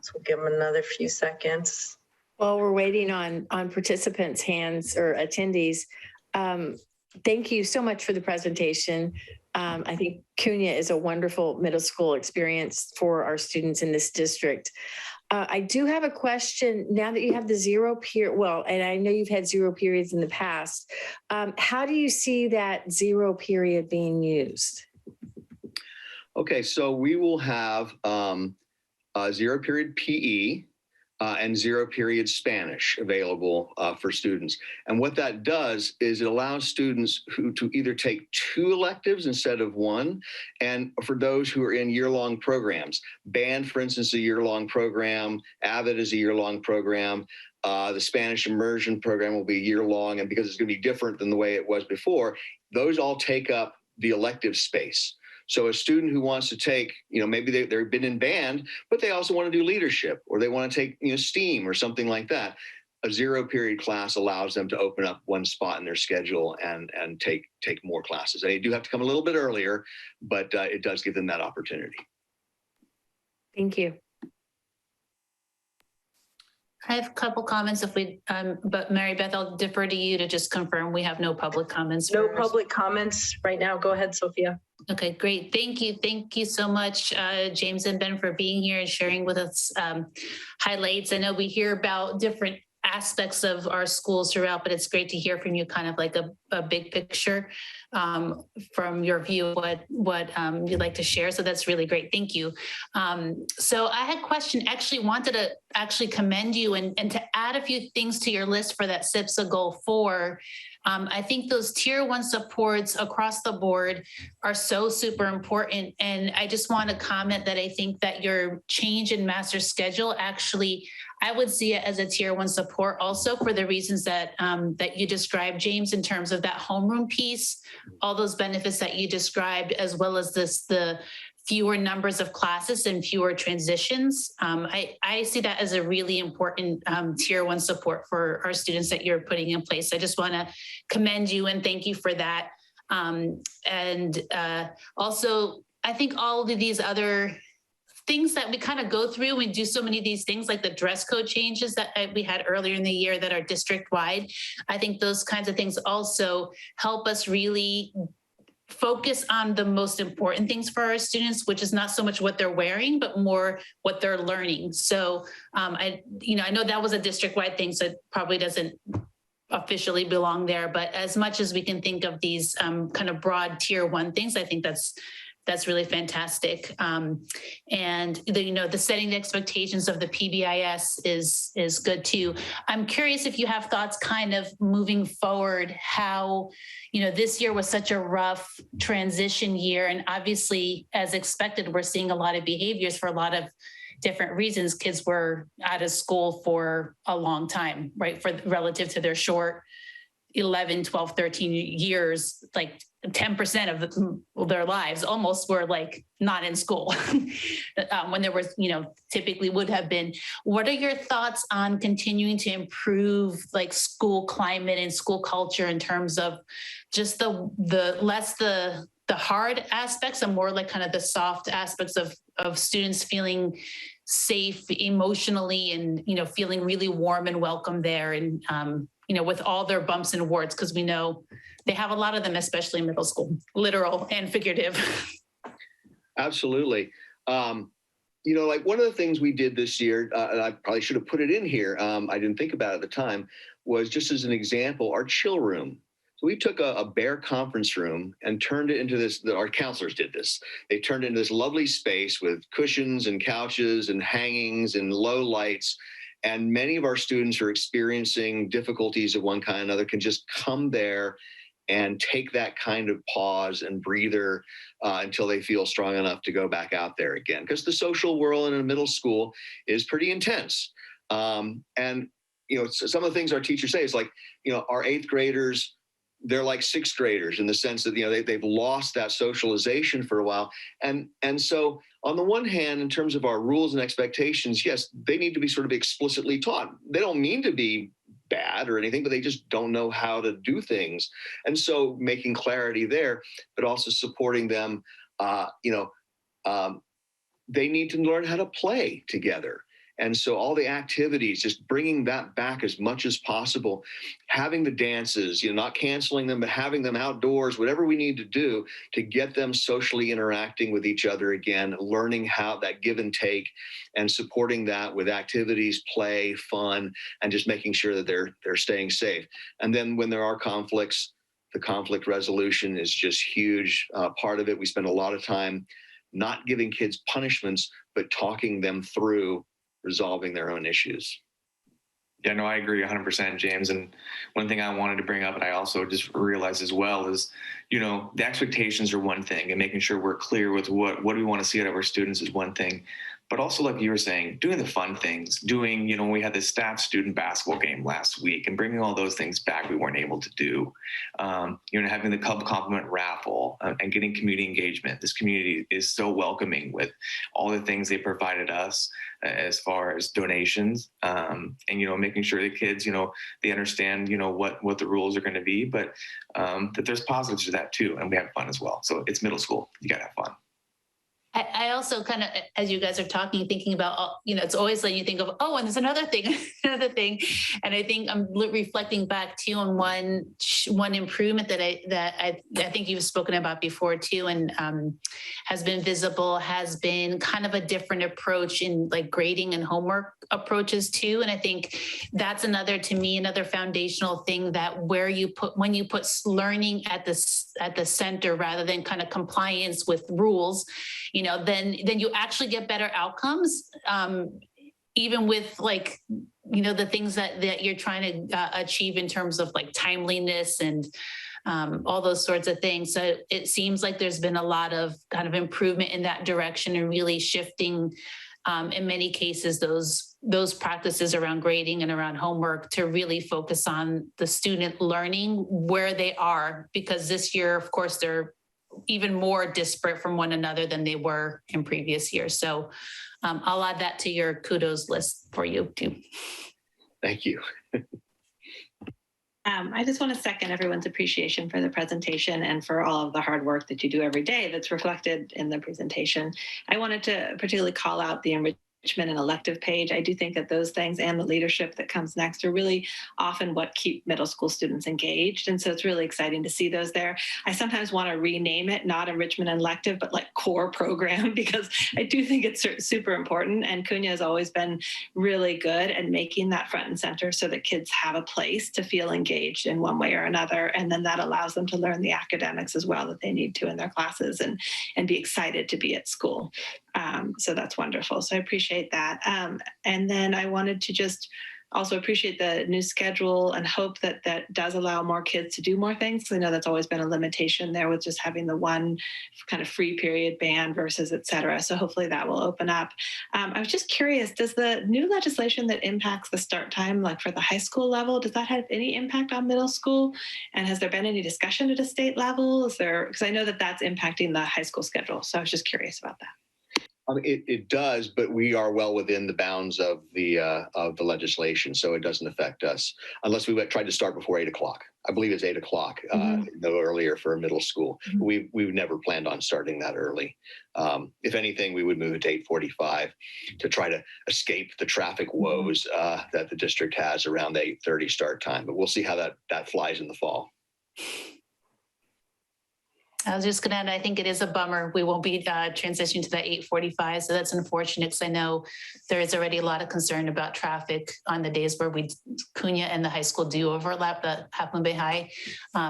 So we'll give them another few seconds.
While we're waiting on participants' hands or attendees, thank you so much for the presentation. I think CUNA is a wonderful middle school experience for our students in this district. I do have a question now that you have the 0 period, and I know you've had 0 periods in the past. How do you see that 0 period being used?
Okay, so we will have 0 period PE, and 0 period Spanish available for students. And what that does is it allows students to either take 2 electives instead of 1. And for those who are in year-long programs, band, for instance, a year-long program, AVID is a year-long program. The Spanish immersion program will be year-long. And because it's going to be different than the way it was before, those all take up the elective space. So a student who wants to take, maybe they've been in band, but they also want to do leadership, or they want to take, STEAM or something like that. A 0 period class allows them to open up 1 spot in their schedule and take more classes. They do have to come a little bit earlier, but it does give them that opportunity.
Thank you.
I have a couple comments but Mary Beth, I'll defer to you to just confirm we have no public comments.
No public comments right now. Go ahead, Sophia.
Okay, great. Thank you. Thank you so much, James and Ben, for being here and sharing with us highlights. I know we hear about different aspects of our schools throughout, but it's great to hear from you kind of like a big picture from your view of what you'd like to share. So that's really great. Thank you. So I had a question, wanted to commend you and to add a few things to your list for that SIPSA Goal 4. I think those tier 1 supports across the board are so super important. And I just want to comment that I think that your change in master schedule, actually, I would see it as a tier 1 support also for the reasons that that you described, James, in terms of that homeroom piece, all those benefits that you described, as well as the fewer numbers of classes and fewer transitions. I see that as a really important tier 1 support for our students that you're putting in place. I just want to commend you and thank you for that. Also, I think all of these other things that we kind of go through, we do so many of these things like the dress code changes that we had earlier in the year that are district wide. I think those kinds of things also help us really focus on the most important things for our students, which is not so much what they're wearing, but more what they're learning. So I know that was a district-wide thing, so it probably doesn't officially belong there, but as much as we can think of these kind of broad tier 1 things, I think that's That's really fantastic. And the setting the expectations of the PBIS is good too. I'm curious if you have thoughts kind of moving forward, how, this year was such a rough transition year. And obviously, as expected, we're seeing a lot of behaviors for a lot of different reasons. Kids were out of school for a long time, right? Relative to their short 11, 12, 13 years, like 10% of their lives almost were like not in school when there was, typically would have been. What are your thoughts on continuing to improve like school climate and school culture in terms of just the less the hard aspects and more like kind of the soft aspects of students feeling safe emotionally and, feeling really warm and welcome there and, with all their bumps and warts, because we know they have a lot of them, especially in middle school, literal and figurative.
Absolutely. Like one of the things we did this year, and I probably should have put it in here, I didn't think about it at the time, was just as an example, our chill room. So we took a bare conference room and turned it into this, our counselors did this. They turned it into this lovely space with cushions and couches and hangings and low lights. And many of our students who are experiencing difficulties of one kind or another can just come there and take that kind of pause and breather until they feel strong enough to go back out there again. Because the social world in a middle school is pretty intense. And, some of the things our teachers say is like, our 8th graders, they're like 6th graders in the sense that, they've lost that socialization for a while. And so on the one hand, in terms of our rules and expectations, yes, they need to be sort of explicitly taught. They don't mean to be bad or anything, but they just don't know how to do things. And so making clarity there, but also supporting them, they need to learn how to play together. And so all the activities, just bringing that back as much as possible, having the dances, not canceling them, but having them outdoors, whatever we need to do to get them socially interacting with each other again, learning how that give and take and supporting that with activities, play, fun, and just making sure that they're staying safe. And then when there are conflicts, the conflict resolution is just huge part of it. We spend a lot of time not giving kids punishments, but talking them through resolving their own issues.
Yeah, no, I agree 100%, James. And one thing I wanted to bring up, and I also just realized as well, is, the expectations are one thing, and making sure we're clear with what do we want to see out of our students is one thing. But also, like you were saying, doing the fun things, when we had the staff student basketball game last week and bringing all those things back we weren't able to do, having the Cub Compliment raffle and getting community engagement. This community is so welcoming with all the things they provided us as far as donations and, making sure the kids, they understand, what the rules are going to be, but that there's positives to that too. And we have fun as well. So it's middle school. You got to have fun.
I also kind of, as you guys are talking, thinking about, it's always letting you think of, and there's another thing. And I think I'm reflecting back too on one improvement that I think you've spoken about before too, and has been visible, has been kind of a different approach in like grading and homework approaches too. And I think that's another foundational thing that when you put learning at the center rather than kind of compliance with rules, then you actually get better outcomes, even with like, the things that you're trying to achieve in terms of like timeliness and all those sorts of things. So it seems like there's been a lot of kind of improvement in that direction and really shifting, in many cases, those practices around grading and around homework to really focus on the student learning where they are, because this year, of course, they're even more disparate from one another than they were in previous years. So I'll add that to your kudos list for you too.
Thank you.
I just want to second everyone's appreciation for the presentation and for all of the hard work that you do every day that's reflected in the presentation. I wanted to particularly call out the enrichment enrichment and elective page. I do think that those things and the leadership that comes next are really often what keep middle school students engaged. And so it's really exciting to see those there. I sometimes want to rename it, not enrichment and elective, but like core program, because I do think it's super important. And Cunha has always been really good at making that front and center so that kids have a place to feel engaged in one way or another. And then that allows them to learn the academics as well that they need to in their classes and be excited to be at school. So that's wonderful. So I appreciate that. And then I wanted to just also appreciate the new schedule and hope that that does allow more kids to do more things. Because I know that's always been a limitation there with just having the one kind of free period band versus et cetera. So hopefully that will open up. I was just curious, does the new legislation that impacts the start time, like for the high school level, does that have any impact on middle school? And has there been any discussion at a state level? Is there, because I know that that's impacting the high school schedule. So I was just curious about that.
It does, but we are well within the bounds of the legislation, so it doesn't affect us unless we tried to start before 8 o'clock. I believe it's 8 o'clock, no earlier for middle school. We've never planned on starting that early. If anything, we would move it to 8:45 to try to escape the traffic woes that the district has around the 8:30 start time. But we'll see how that flies in the fall.
I was just going to add, I think it is a bummer. We won't be transitioning to that 8:45. So that's unfortunate because I know there is already a lot of concern about traffic on the days where Cunha and the high school do overlap, the Half Moon Bay High.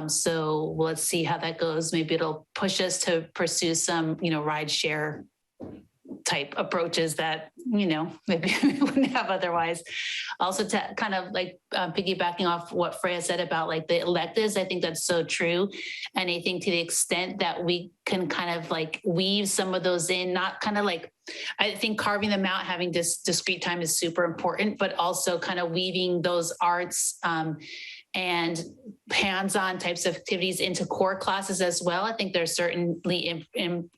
So let's see how that goes. Maybe it'll push us to pursue some, ride share type approaches that, maybe we wouldn't have otherwise. Also to kind of like piggybacking off what Freya said about like the electives, I think that's so true. And I think to the extent that we can kind of like weave some of those in, not kind of like, I think carving them out, having this discrete time is super important, but also kind of weaving those arts and hands-on types of activities into core classes as well. I think there's certainly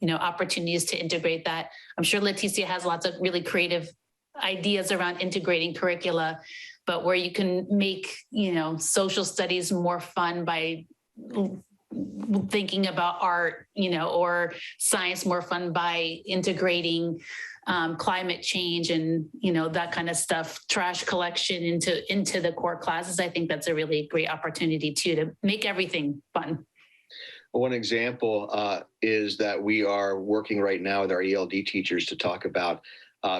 opportunities to integrate that. I'm sure Leticia has lots of really creative ideas around integrating curricula, but where you can make, social studies more fun by thinking about art, or science more fun by integrating climate change and, that kind of stuff, trash collection into the core classes. I think that's a really great opportunity too, to make everything fun.
One example is that we are working right now with our ELD teachers to talk about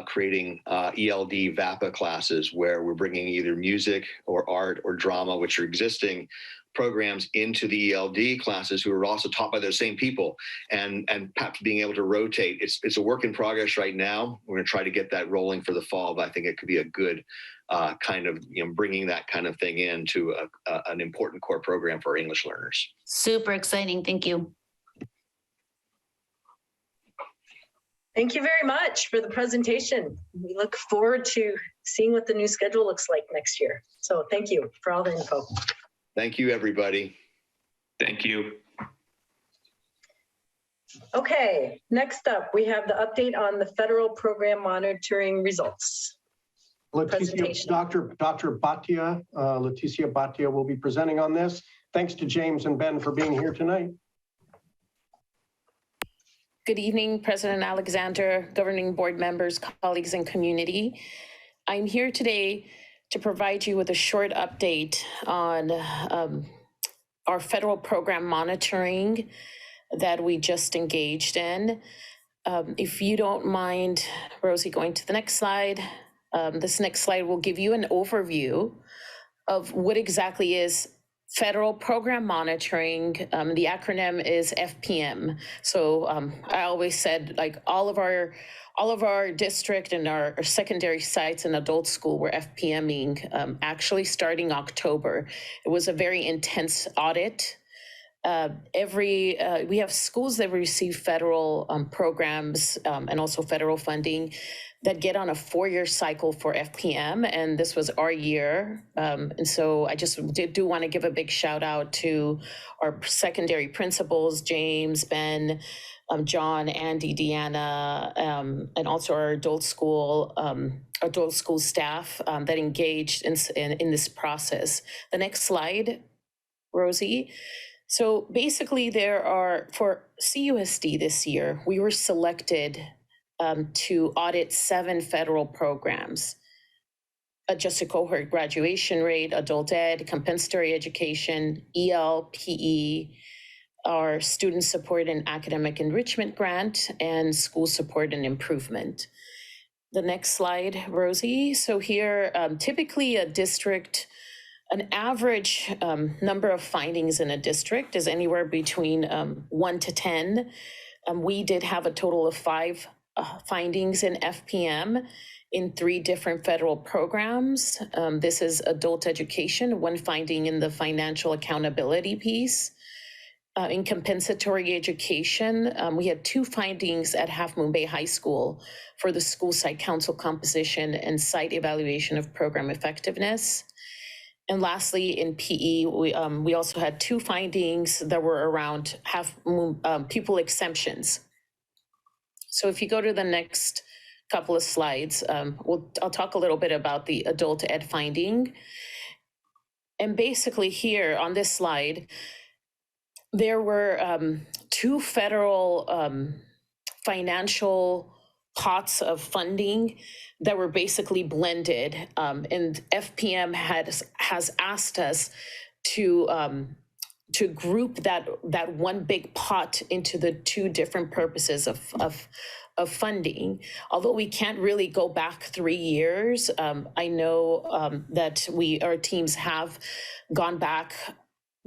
creating ELD VAPA classes where we're bringing either music or art or drama, which are existing programs, into the ELD classes who are also taught by those same people, and perhaps being able to rotate. It's a work in progress right now. We're going to try to get that rolling for the fall, but I think it could be a good kind of, bringing that kind of thing into an important core program for our English learners.
Super exciting. Thank you.
Thank you very much for the presentation. We look forward to seeing what the new schedule looks like next year. So thank you for all the info.
Thank you, everybody.
Thank you.
Okay, next up, we have the update on the federal program monitoring results.
Leticia, Dr. Bhatia, Leticia Bhatia will be presenting on this. Thanks to James and Ben for being here tonight.
Good evening, President Alexander, governing board members, colleagues, and community. I'm here today to provide you with a short update on our federal program monitoring that we just engaged in. If you don't mind, Rosie, going to the next slide. This next slide will give you an overview of what exactly is federal program monitoring. The acronym is FPM. So I always said, like, all of our district and our secondary sites in adult school were FPMing actually starting October. It was a very intense audit. We have schools that receive federal programs and also federal funding that get on a 4-year cycle for FPM, and this was our year. And so I just do want to give a big shout out to our secondary principals, James, Ben, John, Andy, Deanna, and also our adult school staff that engaged in this process. The next slide, Rosie. So basically for CUSD this year, we were selected
to audit 7 federal programs: adjusted cohort graduation rate, adult ed, compensatory education, EL, PE, our student support and academic enrichment grant, and school support and improvement. The next slide, Rosie. So here, typically a district, an average number of findings in a district is anywhere between 1 to 10. We did have a total of 5 findings in FPM in 3 different federal programs. This is adult education, 1 finding in the financial accountability piece. In compensatory education, we had 2 findings at Half Moon Bay High School for the school site council composition and site evaluation of program effectiveness. And lastly, in PE, we also had 2 findings that were around pupil exemptions. So if you go to the next couple of slides, I'll talk a little bit about the adult ed finding. And basically here on this slide, there were 2 federal financial pots of funding that were basically blended, and FPM has asked us to group that one big pot into the 2 different purposes of funding. Although we can't really go back 3 years, I know that our teams have gone back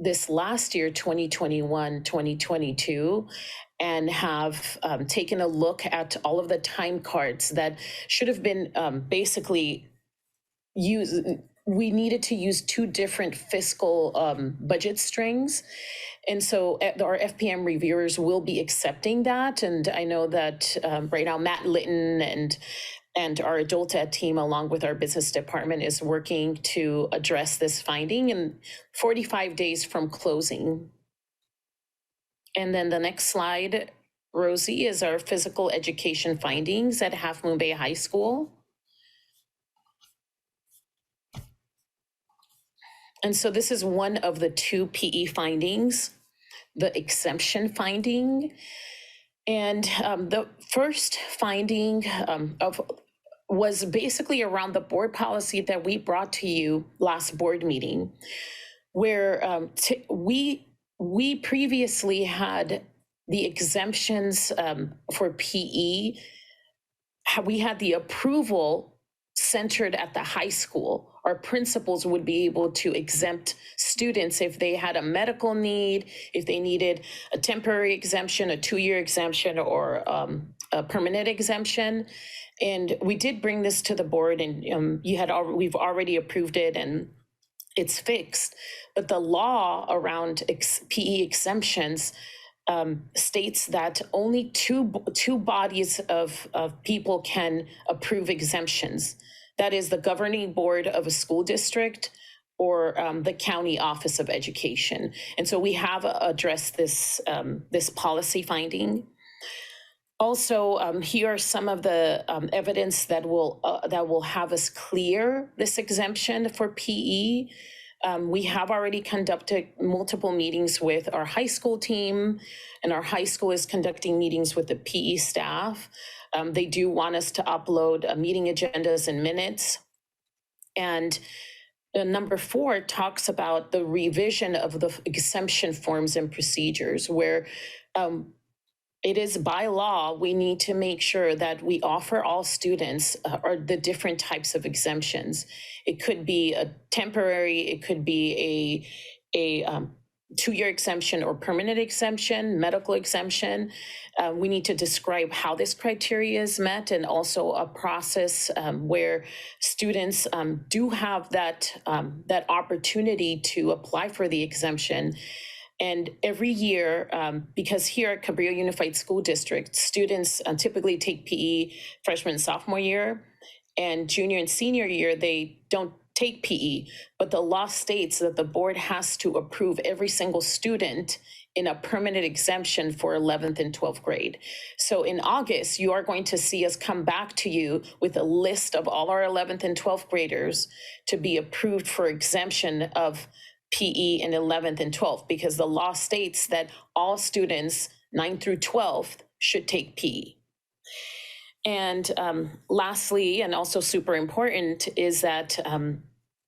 this last year, 2021, 2022, and have taken a look at all of the time cards that should have been basically used. We needed to use 2 different fiscal budget strings. And so our FPM reviewers will be accepting that. And I know that right now, Matt Litton and our adult ed team, along with our business department, is working to address this finding in 45 days from closing. And then the next slide, Rosie, is our physical education findings at Half Moon Bay High School. And so this is one of the 2 PE findings, the exemption finding. And the first finding was basically around the board policy that we brought to you last board meeting, where we previously had the exemptions for PE. We had the approval centered at the high school. Our principals would be able to exempt students if they had a medical need, if they needed a temporary exemption, a 2-year exemption, or a permanent exemption. And we did bring this to the board, and we've already approved it, and it's fixed. But the law around PE exemptions states that only two bodies of people can approve exemptions. That is the governing board of a school district or the county office of education. And so we have addressed this policy finding. Also, here are some of the evidence that will have us clear this exemption for PE. We have already conducted multiple meetings with our high school team, and our high school is conducting meetings with the PE staff. They do want us to upload meeting agendas and minutes. And number 4 talks about the revision of the exemption forms and procedures, where it is by law, we need to make sure that we offer all students the different types of exemptions. It could be a temporary, it could be a 2-year exemption or permanent exemption, medical exemption. We need to describe how this criteria is met, and also a process where students do have that opportunity to apply for the exemption. And every year, because here at Cabrillo Unified School District, students typically take PE freshman and sophomore year, and junior and senior year, they don't take PE. But the law states that the board has to approve every single student in a permanent exemption for 11th and 12th grade. So in August, you are going to see us come back to you with a list of all our 11th and 12th graders to be approved for exemption of PE in 11th and 12th, because the law states that all students 9 through 12th should take PE. And lastly, and also super important, is that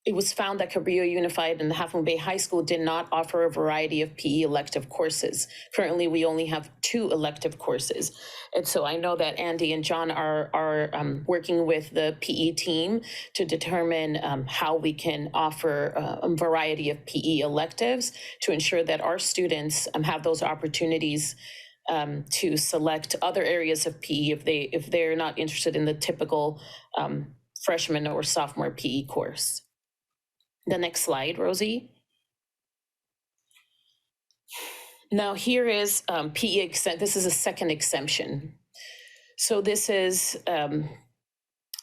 it was found that Cabrillo Unified and the Half Moon Bay High School did not offer a variety of PE elective courses. Currently, we only have 2 elective courses. And so I know that Andy and John are working with the PE team to determine how we can offer a variety of PE electives to ensure that our students have those opportunities to select other areas of PE if they're not interested in the typical freshman or sophomore PE course. The next slide, Rosie. Now here is PE, this is a second exemption. So this is,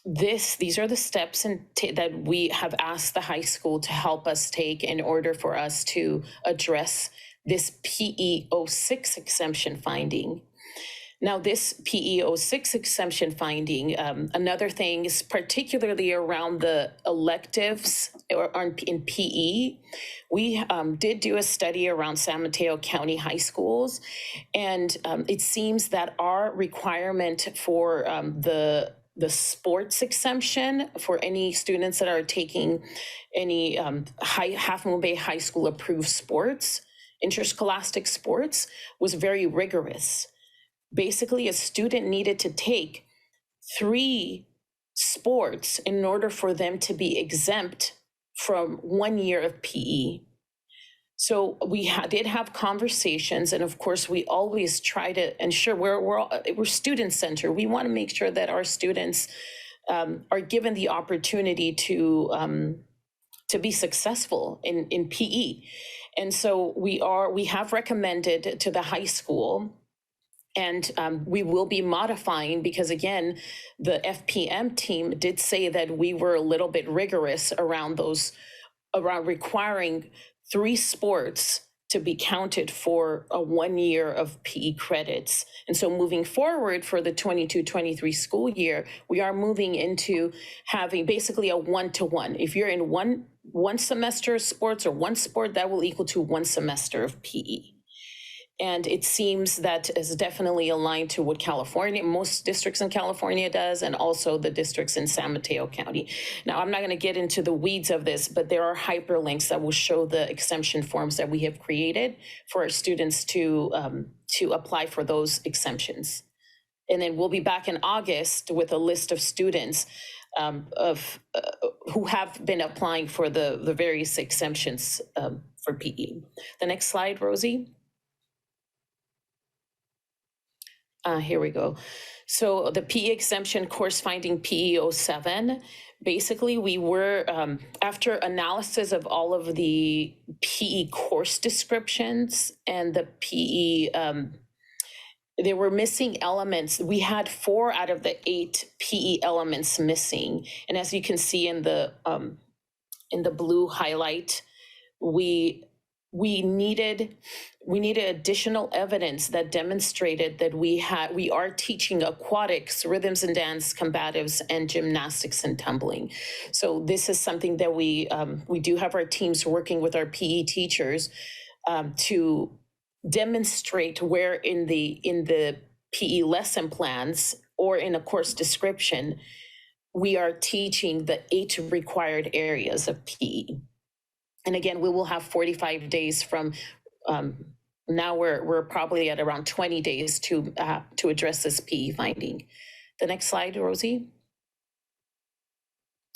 these are the steps that we have asked the high school to help us take in order for us to address this PE06 exemption finding. Now, this PE06 exemption finding, another thing is particularly around the electives in PE. We did do a study around San Mateo County high schools, and it seems that our requirement for the sports exemption for any students that are taking any Half Moon Bay High School approved sports, interscholastic sports, was very rigorous. Basically, a student needed to take 3 sports in order for them to be exempt from 1 year of PE. So we did have conversations, and of course, we always try to ensure we're student-centered. We want to make sure that our students are given the opportunity to be successful in PE. And so we have recommended to the high school. And we will be modifying because, again, the FPM team did say that we were a little bit rigorous around requiring 3 sports to be counted for a 1 year of PE credits. And so moving forward for the 22-23 school year, we are moving into having basically a 1-to-1. If you're in one semester of sports or 1 sport, that will equal to 1 semester of PE. And it seems that is definitely aligned to what most districts in California does, and also the districts in San Mateo County. Now, I'm not going to get into the weeds of this, but there are hyperlinks that will show the exemption forms that we have created for our students to apply for those exemptions. And then we'll be back in August with a list of students who have been applying for the various exemptions for PE. The next slide, Rosie. Here we go. So the PE exemption course finding PE07, basically we were, after analysis of all of the PE course descriptions and the PE, there were missing elements. We had 4 out of the 8 PE elements missing. And as you can see in the blue highlight, we needed additional evidence that demonstrated that we are teaching aquatics, rhythms and dance, combatives, and gymnastics and tumbling. So this is something that we do have our teams working with our PE teachers to demonstrate where in the PE lesson plans or in a course description we are teaching the 8 required areas of PE. And again, we will have 45 days from now. We're probably at around 20 days to address this PE finding. The next slide, Rosie.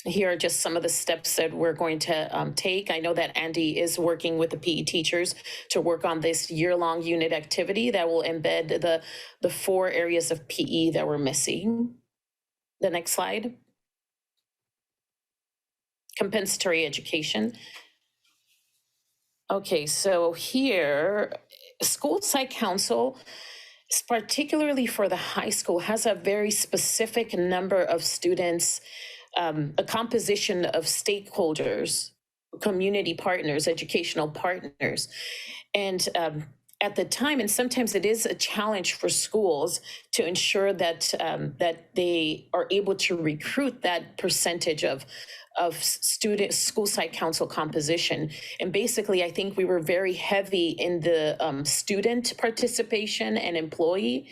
Here are just some of the steps that we're going to take. I know that Andy is working with the PE teachers to work on this year-long unit activity that will embed the 4 areas of PE that we're missing. The next slide. Compensatory education. Okay, so here, school psych council, particularly for the high school, has a very specific number of students, a composition of stakeholders, community partners, educational partners. And at the time, and sometimes it is a challenge for schools to ensure that they are able to recruit that percentage of student school site council composition. And basically, I think we were very heavy in the student participation and employee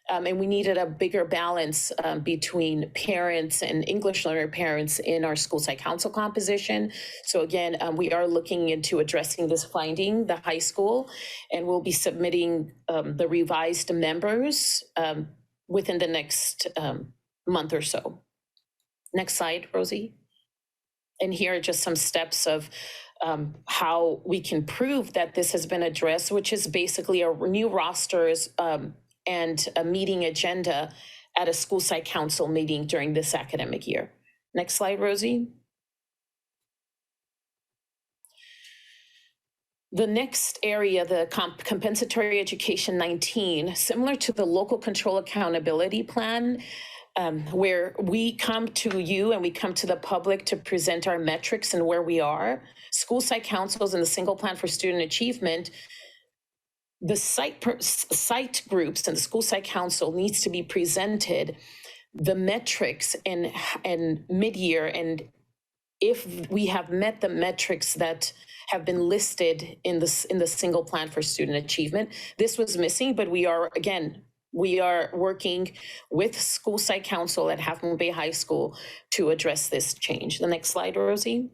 And we needed a bigger balance between parents and English learner parents in our school site council composition. So again, we are looking into addressing this finding, the high school, and we'll be submitting the revised members within the next month or so. Next slide, Rosie. And here are just some steps of how we can prove that this has been addressed, which is basically a new rosters and a meeting agenda at a school site council meeting during this academic year. Next slide, Rosie. The next area, the compensatory education 19, similar to the local control accountability plan, where we come to you and we come to the public to present our metrics and where we are. School site councils and the single plan for student achievement, the site groups and the school site council needs to be presented the metrics and mid-year, and if we have met the metrics that have been listed in the single plan for student achievement. This was missing, but we are working with school site council at Half Moon Bay High School to address this change. The next slide, Rosie.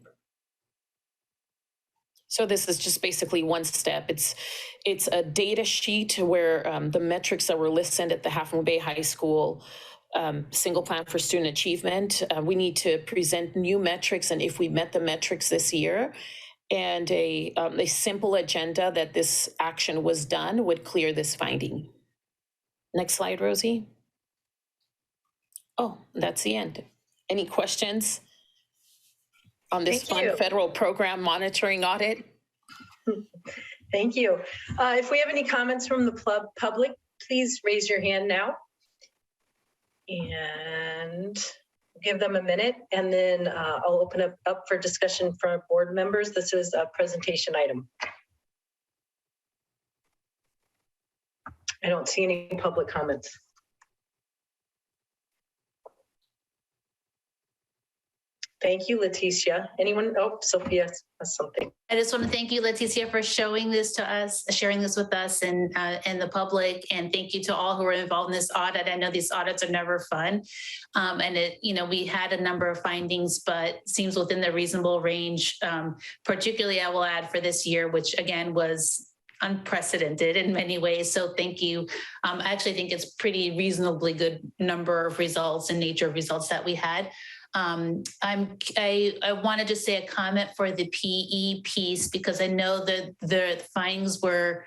So this is just basically one step. It's a data sheet where the metrics that were listed at the Half Moon Bay High School single plan for student achievement. We need to present new metrics, and if we met the metrics this year, and a simple agenda that this action was done would clear this finding. Next slide, Rosie. Oh, that's the end. Any questions on this fun federal program monitoring audit?
Thank you. If we have any comments from the public, please raise your hand now. And give them a minute, and then I'll open up for discussion from board members. This is a presentation item. I don't see any public comments. Thank you, Leticia. Anyone? Oh, Sophia has something.
I just want to thank you, Leticia, for showing this to us, sharing this with us and the public. And thank you to all who are involved in this audit. I know these audits are never fun. And we had a number of findings, but seems within the reasonable range, particularly I will add for this year, which again was unprecedented in many ways. So thank you. I actually think it's pretty reasonably good number of results and nature of results that we had. I wanted to say a comment for the PE piece, because I know that the findings were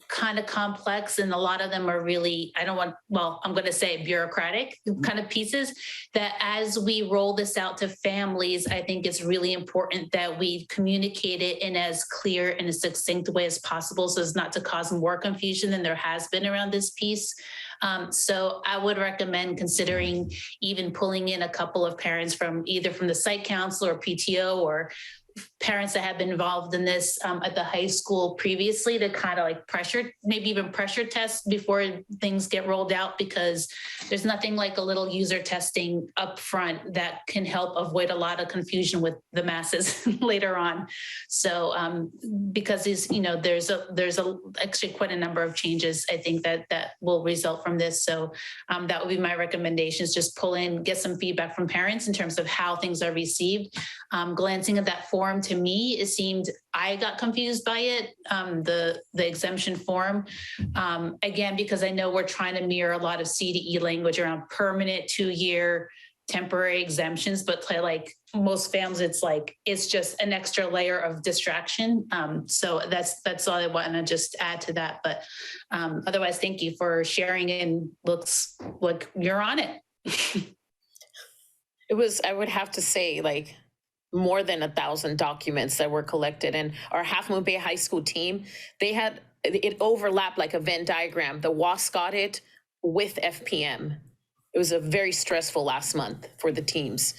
kind of complex and a lot of them are really, I'm going to say bureaucratic kind of pieces, that as we roll this out to families, I think it's really important that we communicate it in as clear and a succinct way as possible, so as not to cause more confusion than there has been around this piece. So I would recommend considering even pulling in a couple of parents from either from the site council or PTO or parents that have been involved in this at the high school previously to kind of like maybe even pressure test before things get rolled out, because there's nothing like a little user testing up front that can help avoid a lot of confusion with the masses later on. So because there's actually quite a number of changes, I think that will result from this. So that would be my recommendation, is just pull in, get some feedback from parents in terms of how things are received. Glancing at that form, to me, it seemed I got confused by it, the exemption form. Again, because I know we're trying to mirror a lot of CDE language around permanent 2-year temporary exemptions, but like most families, it's just an extra layer of distraction. So that's all I want to just add to that. But otherwise, thank you for sharing, and looks like you're on it.
It was, I would have to say, more than 1,000 documents that were collected, and our Half Moon Bay High School team, it overlapped like a Venn diagram. The WAS got it with FPM. It was a very stressful last month for the teams,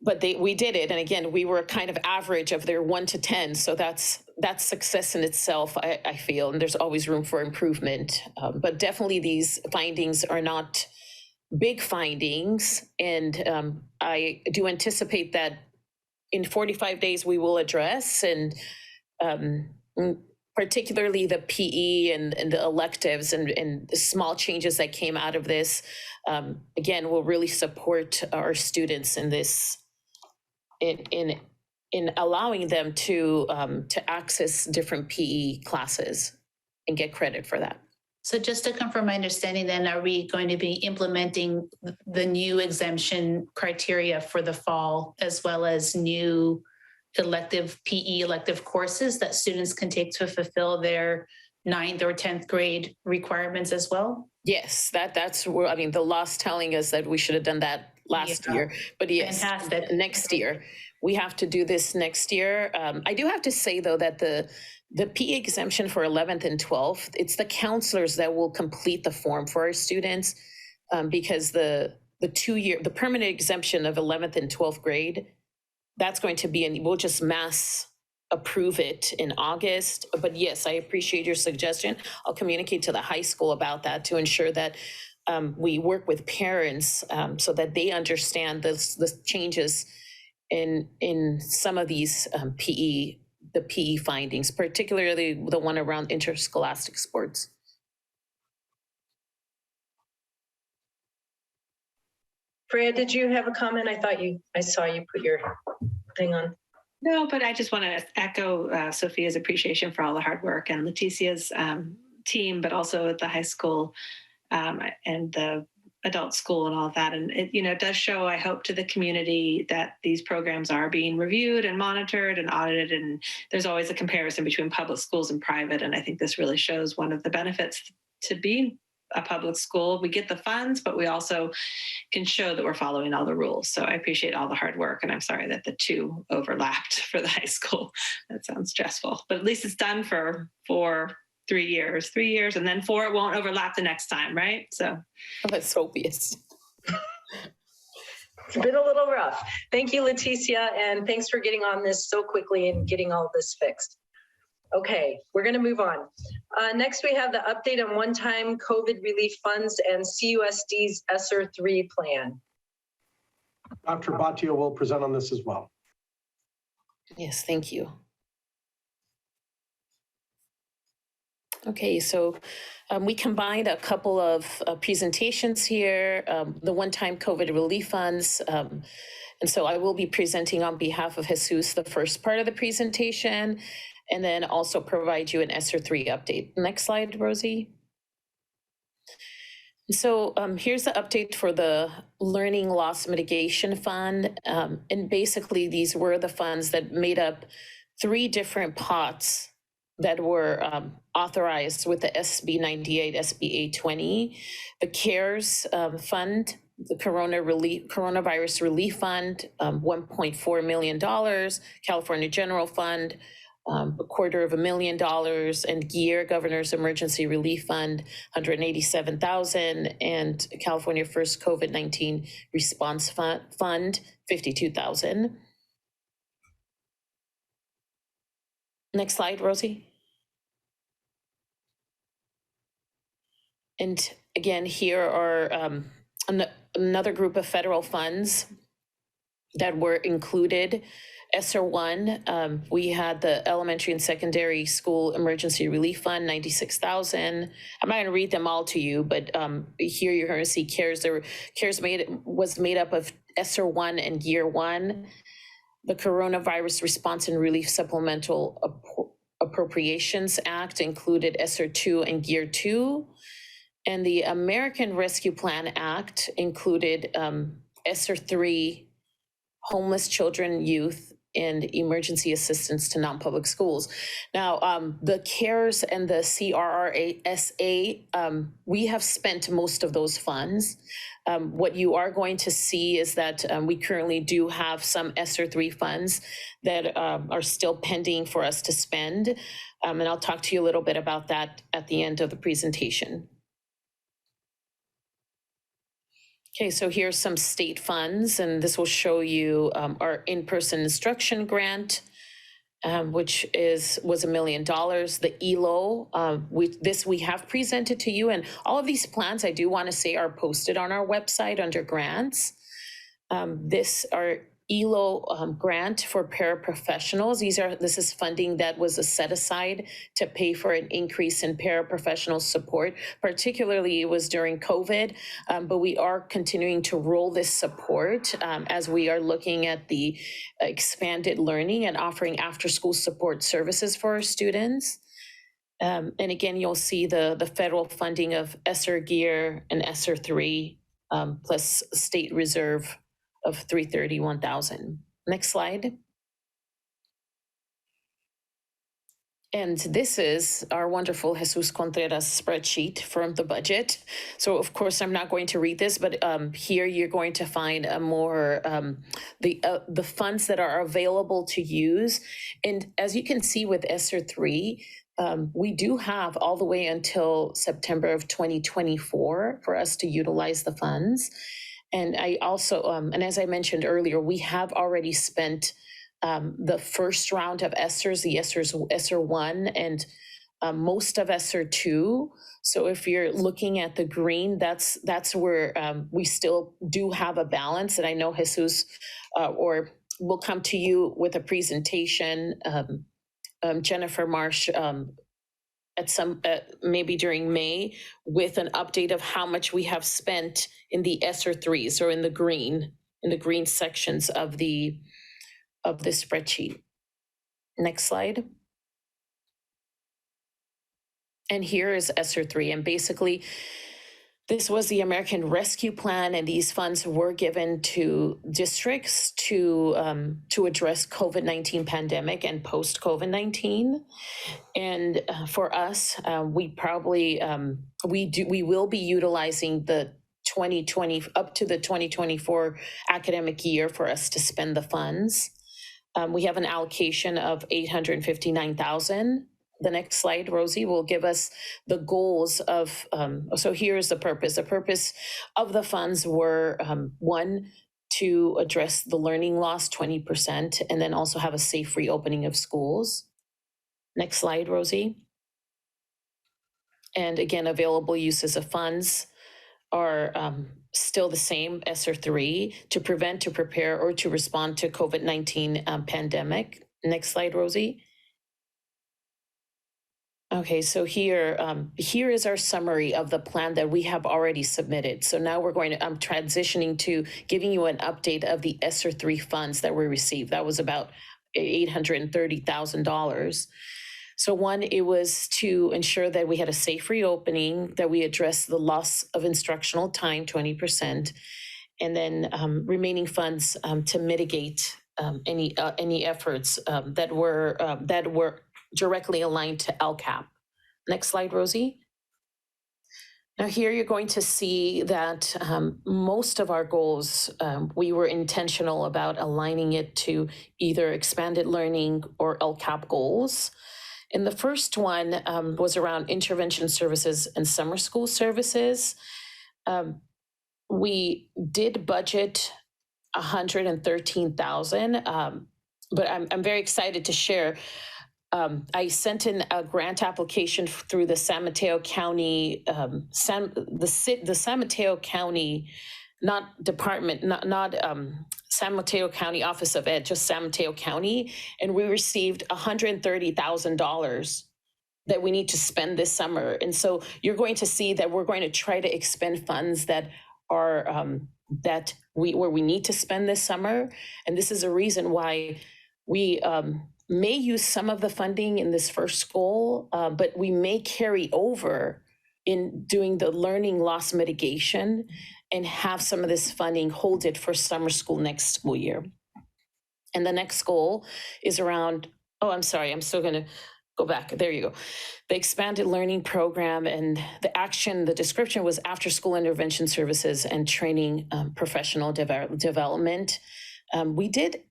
but we did it. And again, we were kind of average of their 1 to 10. So that's success in itself, I feel, and there's always room for improvement. But definitely these findings are not big findings. And I do anticipate that in 45 days we will address and particularly the PE and the electives and the small changes that came out of this, again, will really support our students in this, in allowing them to access different PE classes and get credit for that.
So just to confirm my understanding, then, are we going to be implementing the new exemption criteria for the fall, as well as new PE elective courses that students can take to fulfill their 9th or 10th grade requirements as well?
Yes, that's where, I mean, the law's telling us that we should have done that last year, but yes,
Fantastic.
next year. We have to do this next year. I do have to say, though, that the PE exemption for 11th and 12th, it's the counselors that will complete the form for our students, because the permanent exemption of 11th and 12th grade, that's going to be, and we'll just mass approve it in August. But yes, I appreciate your suggestion. I'll communicate to the high school about that to ensure that we work with parents so that they understand the changes in some of these the PE findings, particularly the one around interscholastic sports.
Freya, did you have a comment? I saw you put your thing on.
No, but I just want to echo Sophia's appreciation for all the hard work and Leticia's team, but also at the high school and the adult school and all of that. And it does show, I hope, to the community that these programs are being reviewed and monitored and audited. And there's always a comparison between public schools and private. And I think this really shows one of the benefits to being a public school. We get the funds, but we also can show that we're following all the rules. So I appreciate all the hard work. And I'm sorry that the two overlapped for the high school. That sounds stressful, but at least it's done for 3 years, and then 4, it won't overlap the next time, right? So
let's hope yes.
It's been a little rough. Thank you, Leticia, and thanks for getting on this so quickly and getting all this fixed. Okay, we're going to move on. Next, we have the update on one-time COVID relief funds and CUSD's ESSER 3 plan.
Dr. Batio will present on this as well.
Yes, thank you. Okay, so we combined a couple of presentations here, the one-time COVID relief funds. And so I will be presenting on behalf of Jesus the first part of the presentation, and then also provide you an ESSER 3 update. Next slide, Rosie. So here's the update for the Learning Loss Mitigation Fund. And basically, these were the funds that made up 3 different pots that were authorized with the SB 98, SB 820, the CARES Fund, the Coronavirus Relief Fund, $1.4 million, California General Fund, $250,000, and GEAR, Governor's Emergency Relief Fund, $187,000, and California First COVID-19 Response Fund, $52,000. Next slide, Rosie. And again, here are another group of federal funds that were included. ESSER 1, we had the Elementary and Secondary School Emergency Relief Fund, $96,000. I'm not going to read them all to you, but here you're going to see CARES. CARES was made up of ESSER 1 and GEAR 1. The Coronavirus Response and Relief Supplemental Appropriations Act included ESSER 2 and GEAR 2. And the American Rescue Plan Act included ESSER 3, homeless children, youth, and emergency assistance to non-public schools. Now, the CARES and the CRRSA, we have spent most of those funds. What you are going to see is that we currently do have some ESSER 3 funds that are still pending for us to spend. And I'll talk to you a little bit about that at the end of the presentation. Okay, so here's some state funds, and this will show you our in-person instruction grant, which was $1 million. The ELO, we have presented to you, and all of these plans, I do want to say, are posted on our website under grants. Our ELO grant for paraprofessionals. This is funding that was set aside to pay for an increase in paraprofessional support. Particularly, it was during COVID, but we are continuing to roll this support as we are looking at the expanded learning and offering after-school support services for our students. And again, you'll see the federal funding of ESSER Gear and ESSER 3 plus state reserve of $331,000. Next slide. And this is our wonderful Jesus Contreras spreadsheet from the budget. So of course, I'm not going to read this, but here you're going to find a more the funds that are available to use. And as you can see with ESSER 3, we do have all the way until September of 2024 for us to utilize the funds. And I also, and as I mentioned earlier, we have already spent the first round of ESSERs, the ESSER 1 and most of ESSER 2. So if you're looking at the green, that's where we still do have a balance. And I know Jesus or will come to you with a presentation, Jennifer Marsh, maybe during May, with an update of how much we have spent in the ESSER 3s or in the green sections of the spreadsheet. Next slide. And here is ESSER 3, and basically this was the American Rescue Plan, and these funds were given to districts to address COVID-19 pandemic and post-COVID-19. And for us, we will be utilizing the 2020 up to the 2024 academic year for us to spend the funds. We have an allocation of $859,000. The next slide, Rosie, will give us the goals of, so here's the purpose. The purpose of the funds were, one, to address the learning loss 20%, and then also have a safe reopening of schools. Next slide, Rosie. And again, available uses of funds are still the same, ESSER 3, to prevent, to prepare, or to respond to COVID-19 pandemic. Next slide, Rosie. Okay, so here is our summary of the plan that we have already submitted. So now we're going to, I'm transitioning to giving you an update of the ESSER 3 funds that we received. That was about $830,000. So one, it was to ensure that we had a safe reopening, that we addressed the loss of instructional time, 20%, and then remaining funds to mitigate any efforts that were directly aligned to LCAP. Next slide, Rosie. Now here you're going to see that most of our goals, we were intentional about aligning it to either expanded learning or LCAP goals. And the first one was around intervention services and summer school services. We did budget $113,000, but I'm very excited to share. I sent in a grant application through the San Mateo County, the San Mateo County, not department, not San Mateo County Office of Ed, just San Mateo County, and we received $130,000 that we need to spend this summer. And so you're going to see that we're going to try to expend funds that are where we need to spend this summer. And this is a reason why we may use some of the funding in this first goal, but we may carry over in doing the learning loss mitigation and have some of this funding hold it for summer school next school year. And the next goal is around, I'm sorry, I'm still gonna go back, there you go. The expanded learning program, and the description was after school intervention services and training professional development. We did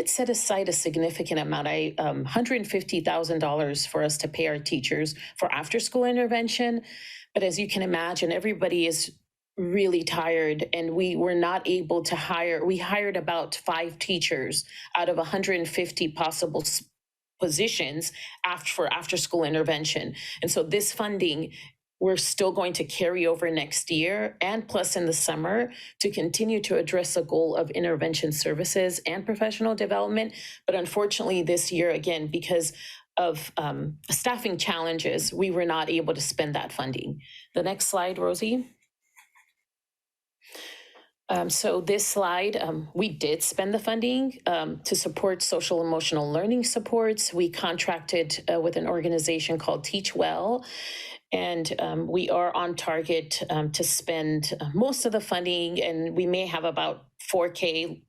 set aside a significant amount, $150,000 for us to pay our teachers for after school intervention. But as you can imagine, everybody is really tired, and we were not able to we hired about 5 teachers out of 150 possible positions for after school intervention. And so this funding we're still going to carry over next year and plus in the summer to continue to address the goal of intervention services and professional development. But unfortunately this year, again, because of staffing challenges, we were not able to spend that funding. The next slide, Rosie. So this slide, we did spend the funding to support social emotional learning supports. We contracted with an organization called Teach Well, and we are on target to spend most of the funding, and we may have about $4K,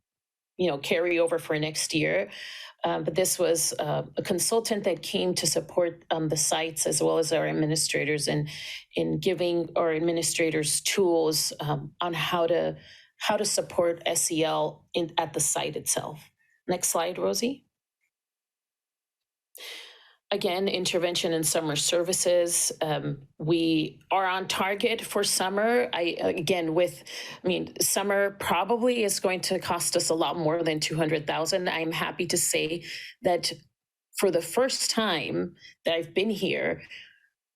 carry over for next year. But this was a consultant that came to support the sites as well as our administrators in giving our administrators tools on how to support SEL at the site itself. Next slide, Rosie. Again, intervention and summer services. We are on target for summer. Summer probably is going to cost us a lot more than $200,000. I'm happy to say that for the first time that I've been here,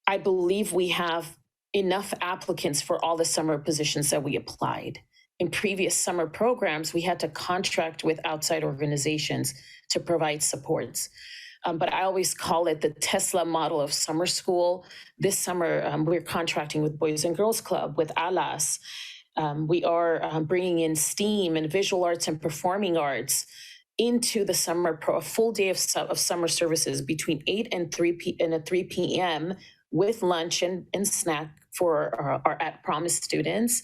I believe we have enough applicants for all the summer positions that we applied. In previous summer programs, we had to contract with outside organizations to provide supports. But I always call it the Tesla model of summer school. This summer, we're contracting with Boys and Girls Club, with ALAS. We are bringing in STEAM and visual arts and performing arts into the summer a full day of summer services between 8 and 3 p.m. with lunch and snack for our at Promise students.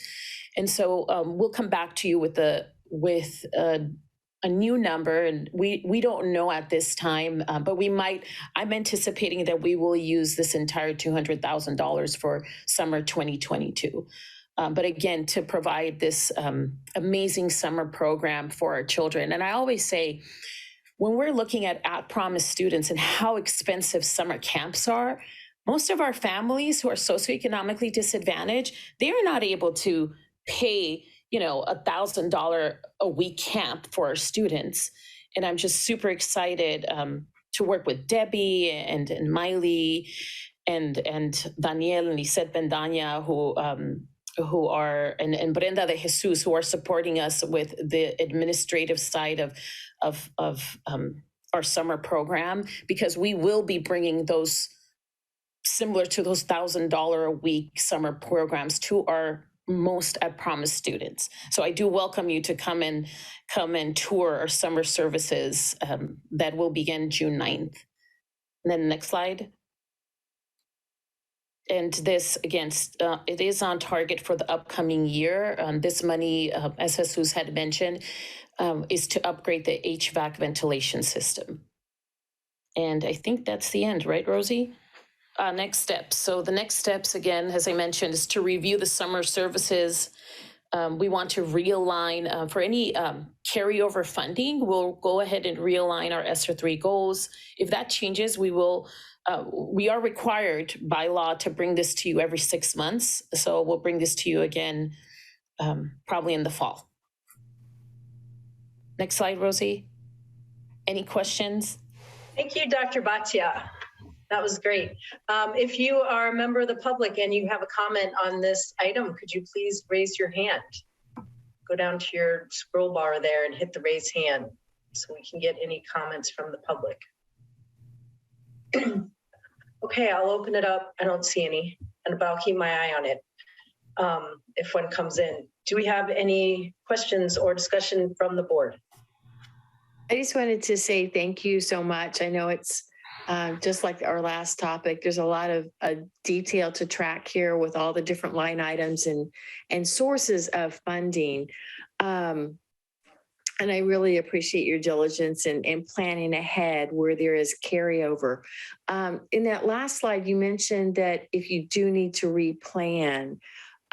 And so we'll come back to you with a new number, and we don't know at this time, but I'm anticipating that we will use this entire $200,000 for summer 2022. But again, to provide this amazing summer program for our children. And I always say, when we're looking at Promise students and how expensive summer camps are, most of our families who are socioeconomically disadvantaged, they are not able to pay $1,000 a week camp for our students. And I'm just super excited to work with Debbie and Miley and Daniel and Lisette Bendaña, who are, and Brenda de Jesus, who are supporting us with the administrative side of our summer program, because we will be bringing those similar to those $1,000 a week summer programs to our most at Promise students. So I do welcome you to come and tour our summer services that will begin June 9th. And then next slide. And this, again, it is on target for the upcoming year. This money, as Jesus had mentioned, is to upgrade the HVAC ventilation system. And I think that's the end, right, Rosie? Next steps. So the next steps, again, as I mentioned, is to review the summer services. We want to realign for any carryover funding. We'll go ahead and realign our ESSER 3 goals. If that changes, we are required by law to bring this to you every 6 months. So we'll bring this to you again, probably in the fall. Next slide, Rosie. Any questions?
Thank you, Dr. Bhatia. That was great. If you are a member of the public and you have a comment on this item, could you please raise your hand? Go down to your scroll bar there and hit the raise hand so we can get any comments from the public. Okay, I'll open it up. I don't see any, but I'll keep my eye on it if one comes in. Do we have any questions or discussion from the board?
I just wanted to say thank you so much. I know it's just like our last topic, there's a lot of detail to track here with all the different line items and sources of funding. And I really appreciate your diligence and planning ahead where there is carryover. In that last slide, you mentioned that if you do need to replan,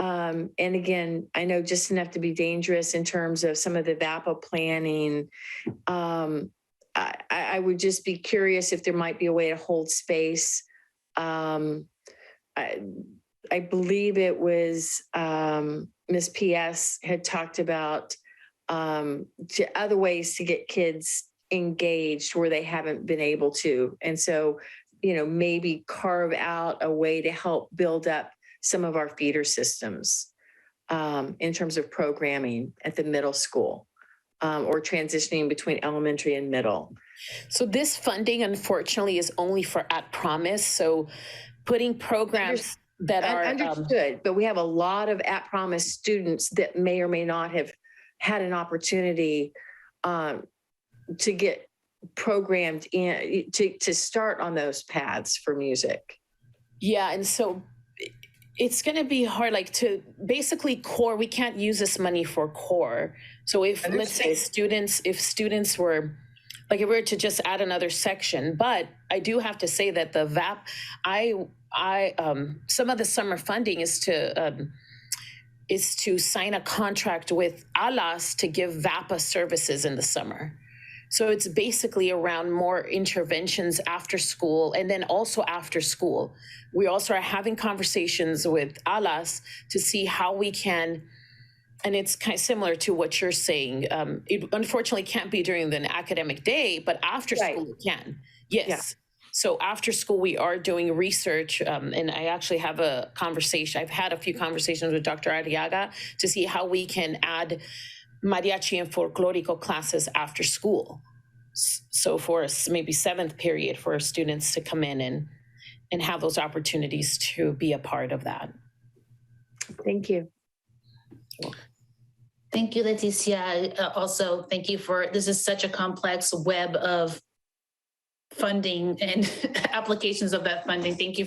and again, I know just enough to be dangerous in terms of some of the VAPA planning. I would just be curious if there might be a way to hold space. I believe it was Ms. PS had talked about other ways to get kids engaged where they haven't been able to. And so, maybe carve out a way to help build up some of our feeder systems in terms of programming at the middle school or transitioning between elementary and middle.
So this funding, unfortunately, is only for at promise. So putting programs that are
understood, but we have a lot of at promise students that may or may not have had an opportunity to get programmed in to start on those paths for music.
Yeah, and so it's going to be hard, like to basically core, we can't use this money for core. So if, let's say if students were, like if we were to just add another section, but I do have to say that the VAP, some of the summer funding is to sign a contract with ALAS to give VAPA services in the summer. So it's basically around more interventions after school and then also after school. We also are having conversations with ALAS to see how we can, and it's kind of similar to what you're saying. It unfortunately can't be during the academic day, but after school it can. Yes. Yeah. So after school, we are doing research, and I actually have a conversation. I've had a few conversations with Dr. Arriaga to see how we can add mariachi and folklorico classes after school. So for maybe 7th period for students to come in and have those opportunities to be a part of that.
Thank you.
Thank you, Leticia. Also, thank you for, this is such a complex web of funding and applications of that funding. Thank you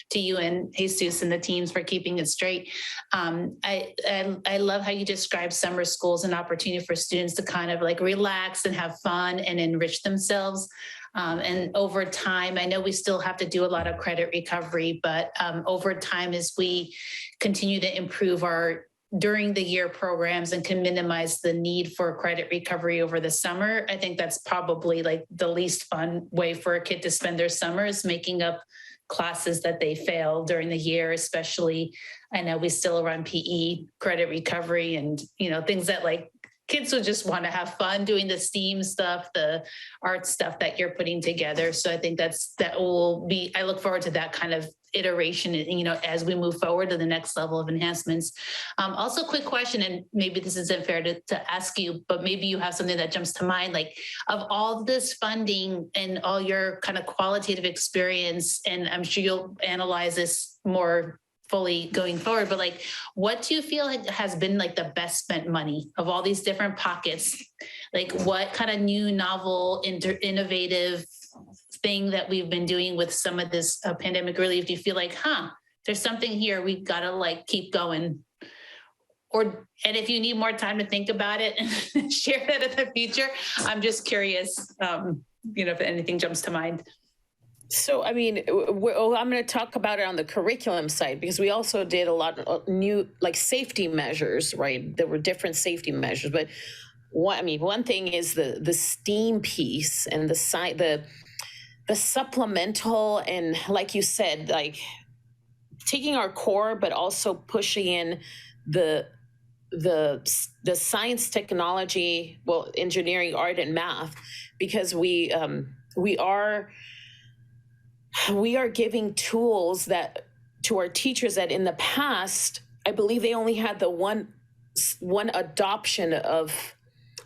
to you and Jesus and the teams for keeping it straight. I love how you describe summer school as an opportunity for students to kind of like relax and have fun and enrich themselves. And over time, I know we still have to do a lot of credit recovery, but over time, as we continue to improve our during the year programs and can minimize the need for credit recovery over the summer, I think that's probably like the least fun way for a kid to spend their summer is making up classes that they fail during the year, especially I know we still run PE credit recovery and, things that like kids would just want to have fun doing the STEAM stuff, the art stuff that you're putting together. So I think that will be, I look forward to that kind of iteration, as we move forward to the next level of enhancements. Also, quick question, and maybe this isn't fair to ask you, but maybe you have something that jumps to mind, like of all this funding and all your kind of qualitative experience, and I'm sure you'll analyze this more fully going forward, but like, what do you feel like has been like the best spent money of all these different pockets? Like what kind of new, novel, innovative thing that we've been doing with some of this pandemic relief? Do you feel like, there's something here, we gotta like keep going? And if you need more time to think about it and share that in the future, I'm just curious, if anything jumps to mind.
So, I mean, I'm going to talk about it on the curriculum side because we also did a lot of new, like safety measures, right? There were different safety measures, but one thing is the STEAM piece and the supplemental, and like you said, like taking our core, but also pushing in the science, technology, engineering, art, and math, because we are giving tools that to our teachers that in the past, I believe they only had the one adoption of,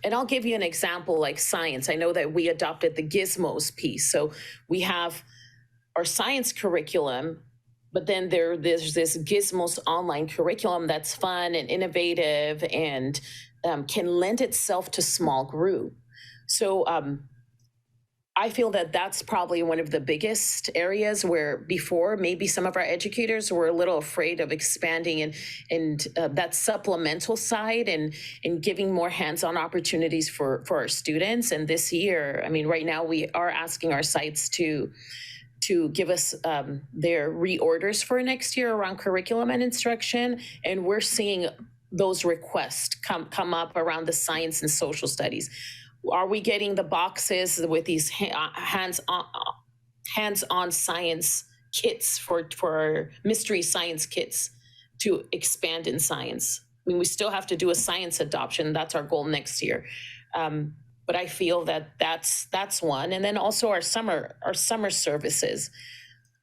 and I'll give you an example like science. I know that we adopted the gizmos piece. So we have our science curriculum, but then there's this gizmos online curriculum that's fun and innovative and can lend itself to small group. So I feel that that's probably one of the biggest areas where before maybe some of our educators were a little afraid of expanding and that supplemental side and giving more hands-on opportunities for our students. And this year, I mean, right now we are asking our sites to give us their reorders for next year around curriculum and instruction. And we're seeing those requests come up around the science and social studies. Are we getting the boxes with these hands-on science kits for mystery science kits to expand in science? I mean, we still have to do a science adoption. That's our goal next year. But I feel that that's one. And then also our summer services.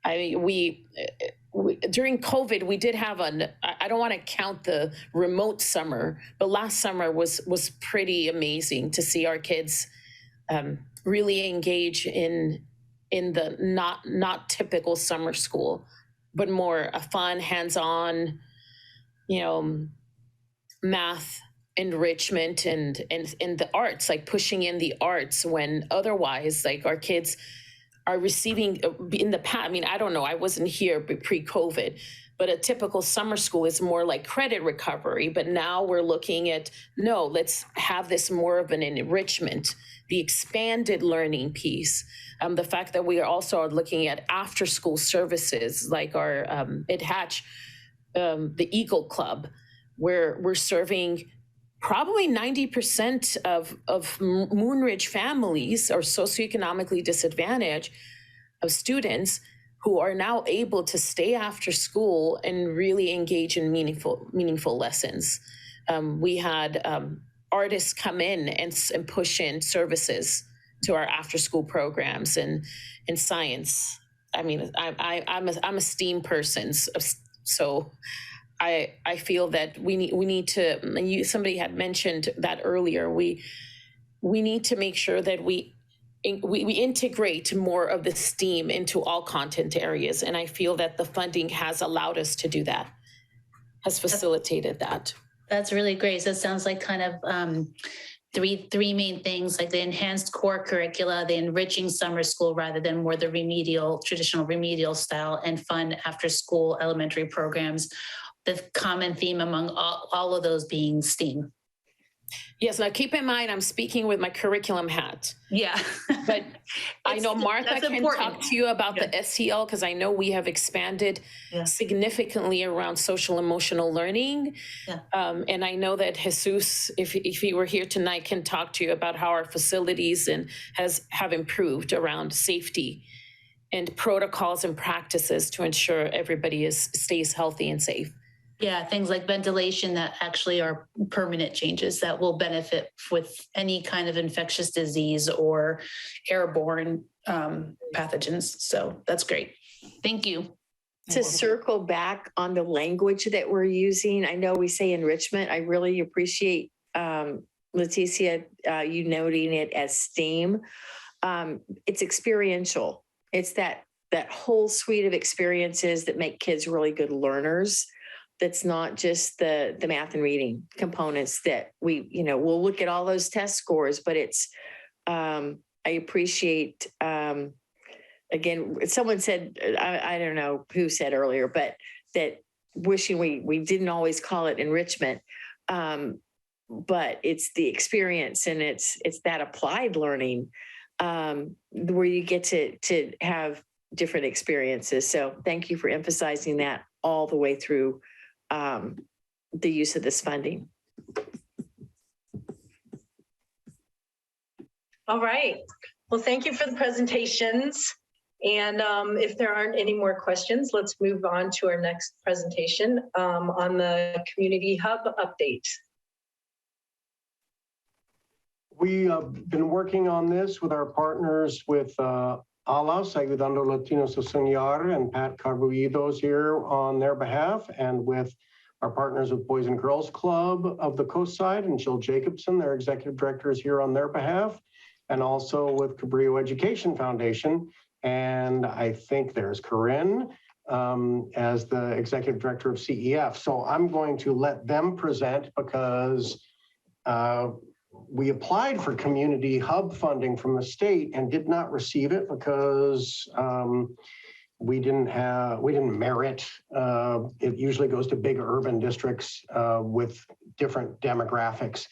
I mean, we during COVID, we did have I don't want to count the remote summer, but last summer was pretty amazing to see our kids really engage in the not typical summer school, but more a fun, hands-on, math enrichment and the arts, like pushing in the arts when otherwise, like our kids are receiving in the past. I mean, I don't know, I wasn't here pre-COVID, but a typical summer school is more like credit recovery. But now we're looking at, no, let's have this more of an enrichment, the expanded learning piece. The fact that we are also looking at after school services like our at Hatch, the Eagle Club, where we're serving probably 90% of Moonridge families or socioeconomically disadvantaged of students who are now able to stay after school and really engage in meaningful lessons. We had artists come in and push in services to our after school programs and science. I mean, I'm a STEAM person, so I feel that we need to, and somebody had mentioned that earlier, we need to make sure that we integrate more of the STEAM into all content areas. And I feel that the funding has allowed us to do that, has facilitated that.
That's really great. So it sounds like kind of three main things, like the enhanced core curricula, the enriching summer school rather than more the traditional remedial style, and fun after school elementary programs. The common theme among all of those being STEAM.
Yes, now keep in mind, I'm speaking with my curriculum hat.
Yeah.
But I know Martha can
important.
talk to you about the SEL, because I know we have expanded significantly around social emotional learning.
Yeah.
And I know that Jesus, if he were here tonight, can talk to you about how our facilities have improved around safety and protocols and practices to ensure everybody stays healthy and safe.
Yeah, things like ventilation that actually are permanent changes that will benefit with any kind of infectious disease or airborne pathogens. So that's great. Thank you.
To circle back on the language that we're using, I know we say enrichment. I really appreciate, Leticia, you noting it as STEAM. It's experiential. It's that whole suite of experiences that make kids really good learners. That's not just the math and reading components that we'll look at all those test scores, but it's, I appreciate, again, someone said, I don't know who said earlier, but that wishing we didn't always call it enrichment, but it's the experience and it's that applied learning where you get to have different experiences. So thank you for emphasizing that all the way through the use of this funding.
All right. Well, thank you for the presentations. And if there aren't any more questions, let's move on to our next presentation on the Community Hub update.
We have been working on this with our partners with ALAS, Ayudando Latinos a Soñar, and Pat Cabrillo here on their behalf, and with our partners with Boys and Girls Club of the Coast Side, and Jill Jacobson, their executive director, is here on their behalf, and also with Cabrillo Education Foundation. And I think there's Corinne as the executive director of CEF. So I'm going to let them present because we applied for Community Hub funding from the state and did not receive it because we didn't merit. It usually goes to big urban districts with different demographics,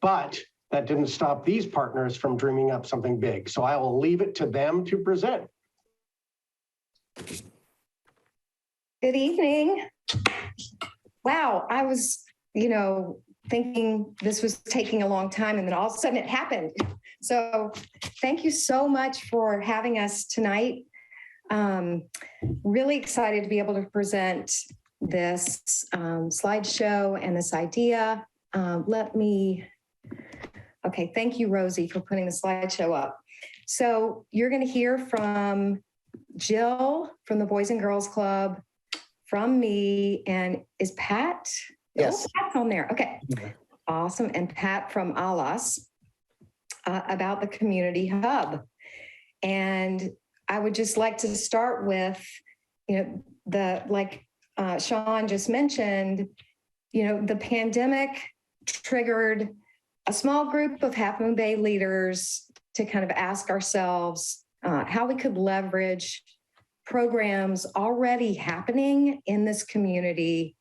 but that didn't stop these partners from dreaming up something big. So I will leave it to them to present.
Good evening. Wow, I was, thinking this was taking a long time, and then all of a sudden it happened. So thank you so much for having us tonight. Really excited to be able to present this slideshow and this idea. Okay, thank you, Rosie, for putting the slideshow up. So you're going to hear from Jill from the Boys and Girls Club, from me, and is Pat?
Yes.
Oh, Pat's on there. Okay. Awesome. And Pat from ALAS about the community hub. And I would just like to start with, like Sean just mentioned, the pandemic triggered a small group of Half Moon Bay leaders to kind of ask ourselves how we could leverage programs already happening in this community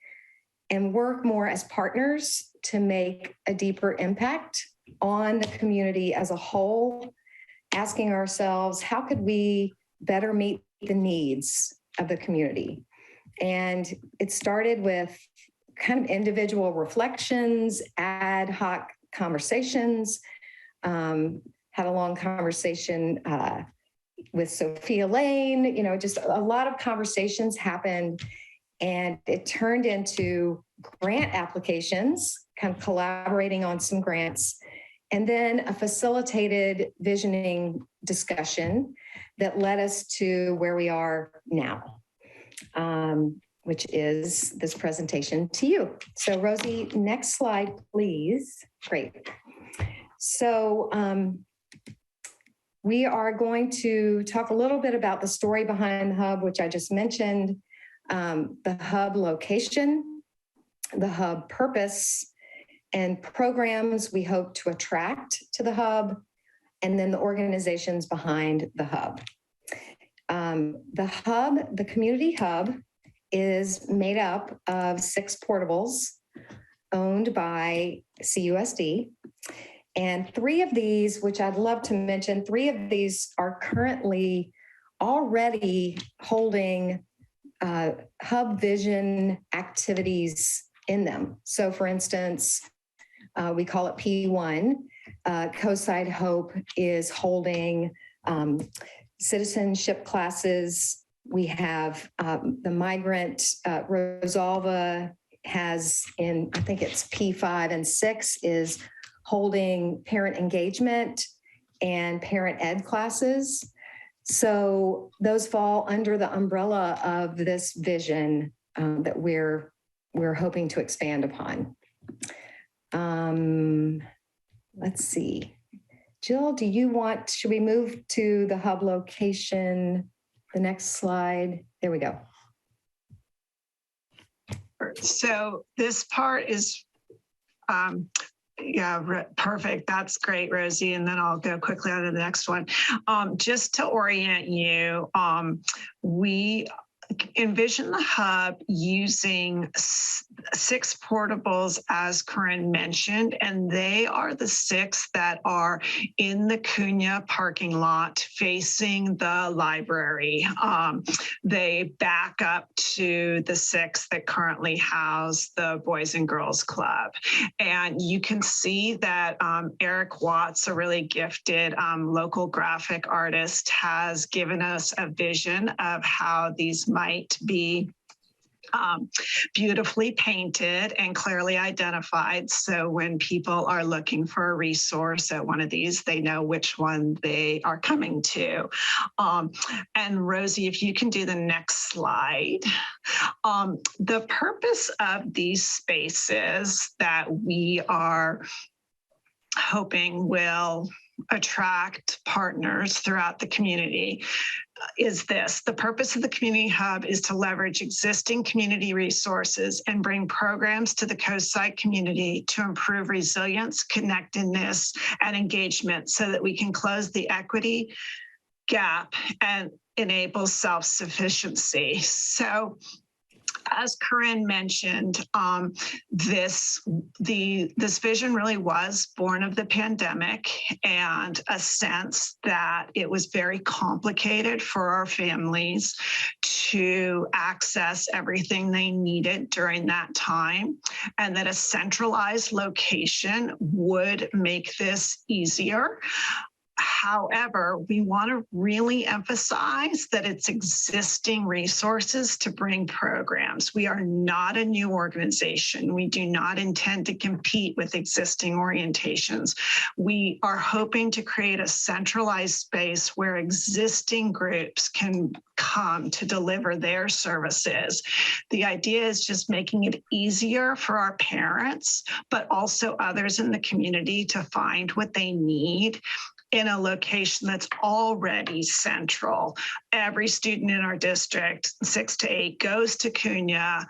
and work more as partners to make a deeper impact on the community as a whole, asking ourselves, how could we better meet the needs of the community? And it started with kind of individual reflections, ad hoc conversations, had a long conversation with Sophia Lane, just a lot of conversations happened, and it turned into grant applications, kind of collaborating on some grants, and then a facilitated visioning discussion that led us to where we are now, which is this presentation to you. So Rosie, next slide, please. Great. So we are going to talk a little bit about the story behind the hub, which I just mentioned, the hub location, the hub purpose, and programs we hope to attract to the hub, and then the organizations behind the hub. The community hub is made up of 6 portables owned by CUSD. And 3 of these, which I'd love to mention, 3 of these are currently already holding hub vision activities in them. So for instance, we call it P1. Coastside Hope is holding citizenship classes. We have the migrant Rosalva has in, I think it's P5 and 6 is holding parent engagement and parent ed classes. So those fall under the umbrella of this vision that we're hoping to expand upon. Let's see. Jill, should we move to the hub location? The next slide. There we go.
So this part is, perfect. That's great, Rosie. And then I'll go quickly on to the next one. Just to orient you, we envision the hub using 6 portables, as Corinne mentioned, and they are the 6 that are in the Cunha parking lot facing the library. They back up to the 6 that currently house the Boys and Girls Club. And you can see that Eric Watts, a really gifted local graphic artist, has given us a vision of how these might be beautifully painted and clearly identified. So when people are looking for a resource at one of these, they know which one they are coming to. And Rosie, if you can do the next slide. The purpose of these spaces that we are hoping will attract partners throughout the community is this. The purpose of the community hub is to leverage existing community resources and bring programs to the coastside community to improve resilience, connectedness, and engagement so that we can close the equity gap and enable self-sufficiency. So as Corinne mentioned, this vision really was born of the pandemic and a sense that it was very complicated for our families to access everything they needed during that time, and that a centralized location would make this easier. However, we want to really emphasize that it's existing resources to bring programs. We are not a new organization. We do not intend to compete with existing orientations. We are hoping to create a centralized space where existing groups can come to deliver their services. The idea is just making it easier for our parents, but also others in the community to find what they need in a location that's already central. Every student in our district, 6 to 8, goes to Cunha.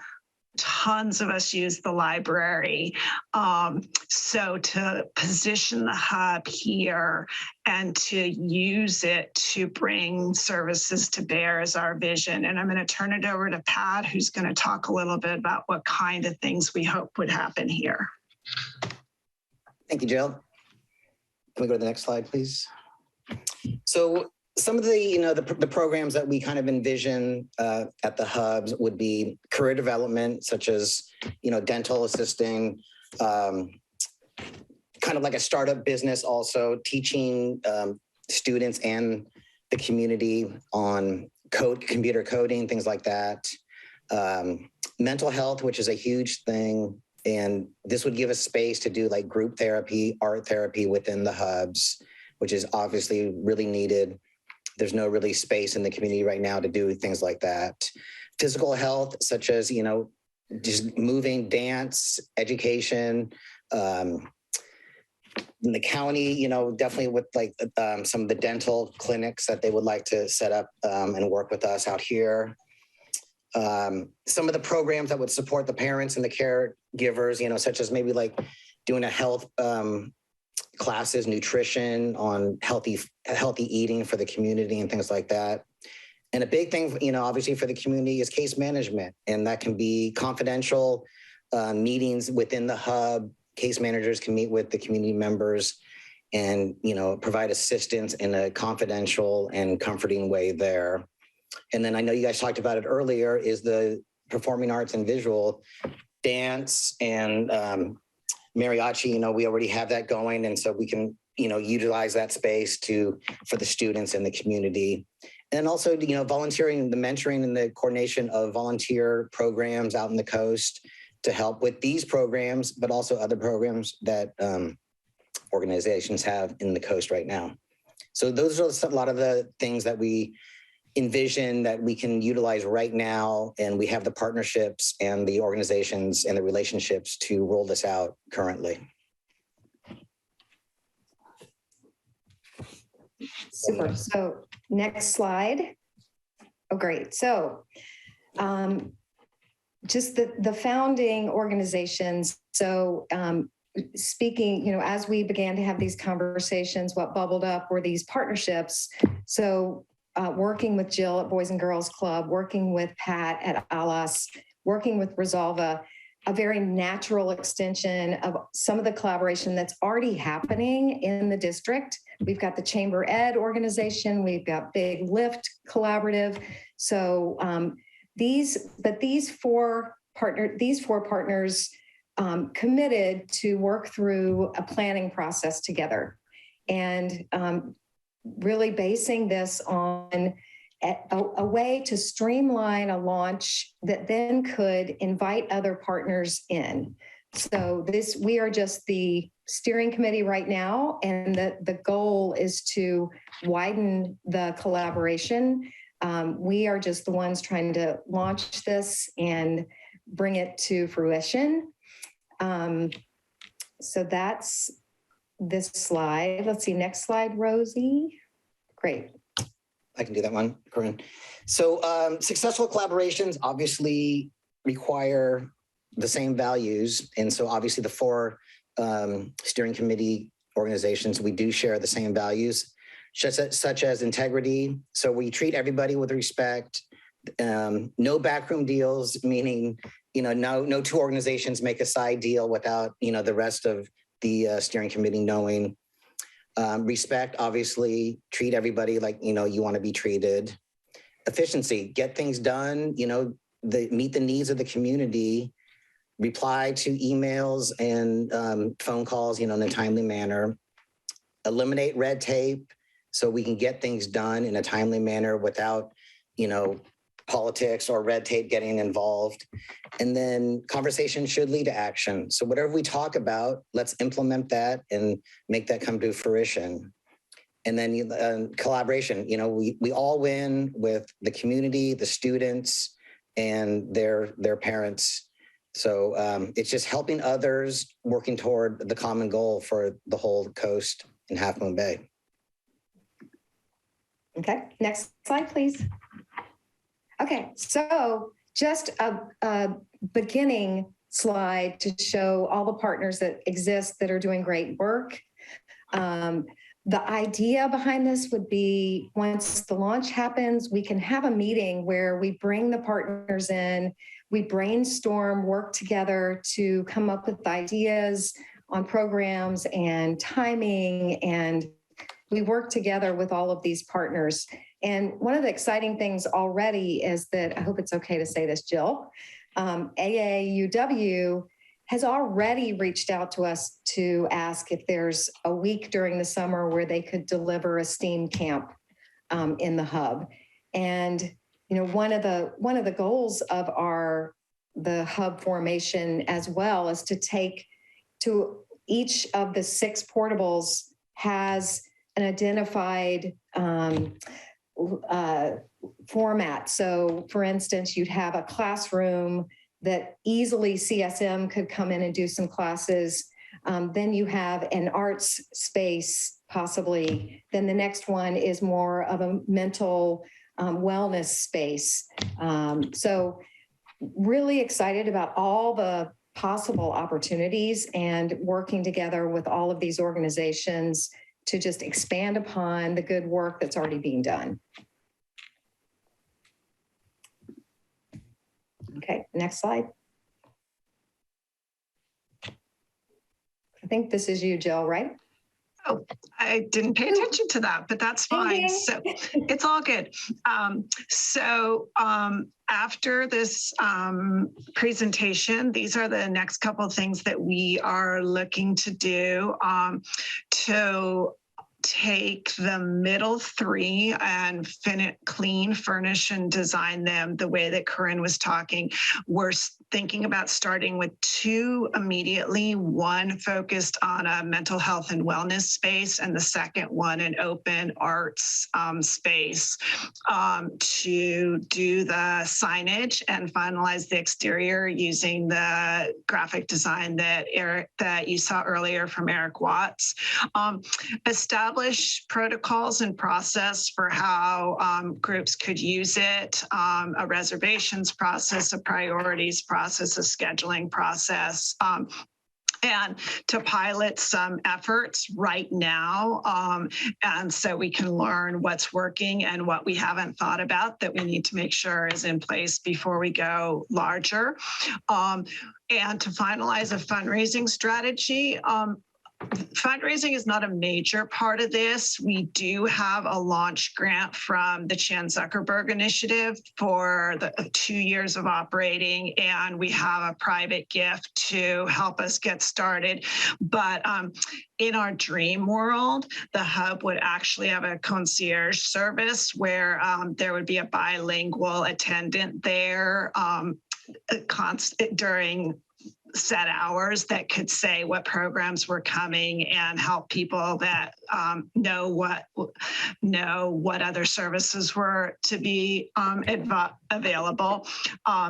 Tons of us use the library. So to position the hub here and to use it to bring services to bear is our vision. And I'm going to turn it over to Pat, who's going to talk a little bit about what kind of things we hope would happen here.
Thank you, Jill. Can we go to the next slide, please? So some of the, the programs that we kind of envision at the hubs would be career development, such as, dental assisting, kind of like a startup business, also teaching students and the community on computer coding, things like that. Mental health, which is a huge thing. And this would give us space to do like group therapy, art therapy within the hubs, which is obviously really needed. There's no really space in the community right now to do things like that. Physical health, such as, just moving, dance, education, in the county, definitely with like some of the dental clinics that they would like to set up and work with us out here. Some of the programs that would support the parents and the caregivers, such as maybe like doing a health classes, nutrition on healthy eating for the community and things like that. And a big thing, obviously for the community is case management, and that can be confidential meetings within the hub. Case managers can meet with the community members and, provide assistance in a confidential and comforting way there. And then I know you guys talked about it earlier, is the performing arts and visual dance and mariachi. We already have that going. And so we can, utilize that space for the students and the community. And also, volunteering, the mentoring and the coordination of volunteer programs out in the coast to help with these programs, but also other programs that organizations have in the coast right now. So those are a lot of the things that we envision that we can utilize right now, and we have the partnerships and the organizations and the relationships to roll this out currently.
Super. So next slide. Oh, great. So just the founding organizations. So speaking, as we began to have these conversations, what bubbled up were these partnerships. So working with Jill at Boys and Girls Club, working with Pat at ALAS, working with Resolva, a very natural extension of some of the collaboration that's already happening in the district. We've got the Chamber Ed organization, we've got Big Lift Collaborative. So these four partners committed to work through a planning process together, and really basing this on a way to streamline a launch that then could invite other partners in. So we are just the steering committee right now, and the goal is to widen the collaboration. We are just the ones trying to launch this and bring it to fruition. So that's this slide. Let's see, next slide, Rosie. Great.
I can do that one, Corinne. So successful collaborations obviously require the same values. And so obviously the four steering committee organizations, we do share the same values, such as integrity. So we treat everybody with respect, no backroom deals, meaning, no two organizations make a side deal without, the rest of the steering committee knowing. Respect, obviously, treat everybody like, you want to be treated. Efficiency, get things done, meet the needs of the community, reply to emails and phone calls, in a timely manner. Eliminate red tape, so we can get things done in a timely manner without, politics or red tape getting involved. And then conversation should lead to action. So whatever we talk about, let's implement that and make that come to fruition. And then collaboration, we all win with the community, the students, and their parents. So it's just helping others working toward the common goal for the whole coast in Half Moon Bay.
Okay, next slide, please. Okay, so just a beginning slide to show all the partners that exist that are doing great work. The idea behind this would be once the launch happens, we can have a meeting where we bring the partners in, we brainstorm, work together to come up with ideas on programs and timing, and we work together with all of these partners. And one of the exciting things already is that, I hope it's okay to say this, Jill, AAUW has already reached out to us to ask if there's a week during the summer where they could deliver a STEAM camp in the hub. And one of the goals of the hub formation as well is to take to each of the 6 portables has an identified format. So for instance, you'd have a classroom that easily CSM could come in and do some classes. Then you have an arts space, possibly. Then the next one is more of a mental wellness space. So really excited about all the possible opportunities and working together with all of these organizations to just expand upon the good work that's already being done. Okay, next slide. I think this is you, Jill, right?
Oh, I didn't pay attention to that, but that's fine. So it's all good. After this presentation, these are the next couple of things that we are looking to do to take the middle 3 and clean, furnish, and design them the way that Corinne was talking. We're thinking about starting with 2 immediately, one focused on a mental health and wellness space, and the second one an open arts space to do the signage and finalize the exterior using the graphic design that you saw earlier from Eric Watts. Establish protocols and process for how groups could use it, a reservations process, a priorities process, a scheduling process, and to pilot some efforts right now. And so we can learn what's working and what we haven't thought about that we need to make sure is in place before we go larger. And to finalize a fundraising strategy. Fundraising is not a major part of this. We do have a launch grant from the Chan Zuckerberg Initiative for the 2 years of operating, and we have a private gift to help us get started. But in our dream world, the hub would actually have a concierge service where there would be a bilingual attendant there during set hours that could say what programs were coming and help people that know what other services were to be available.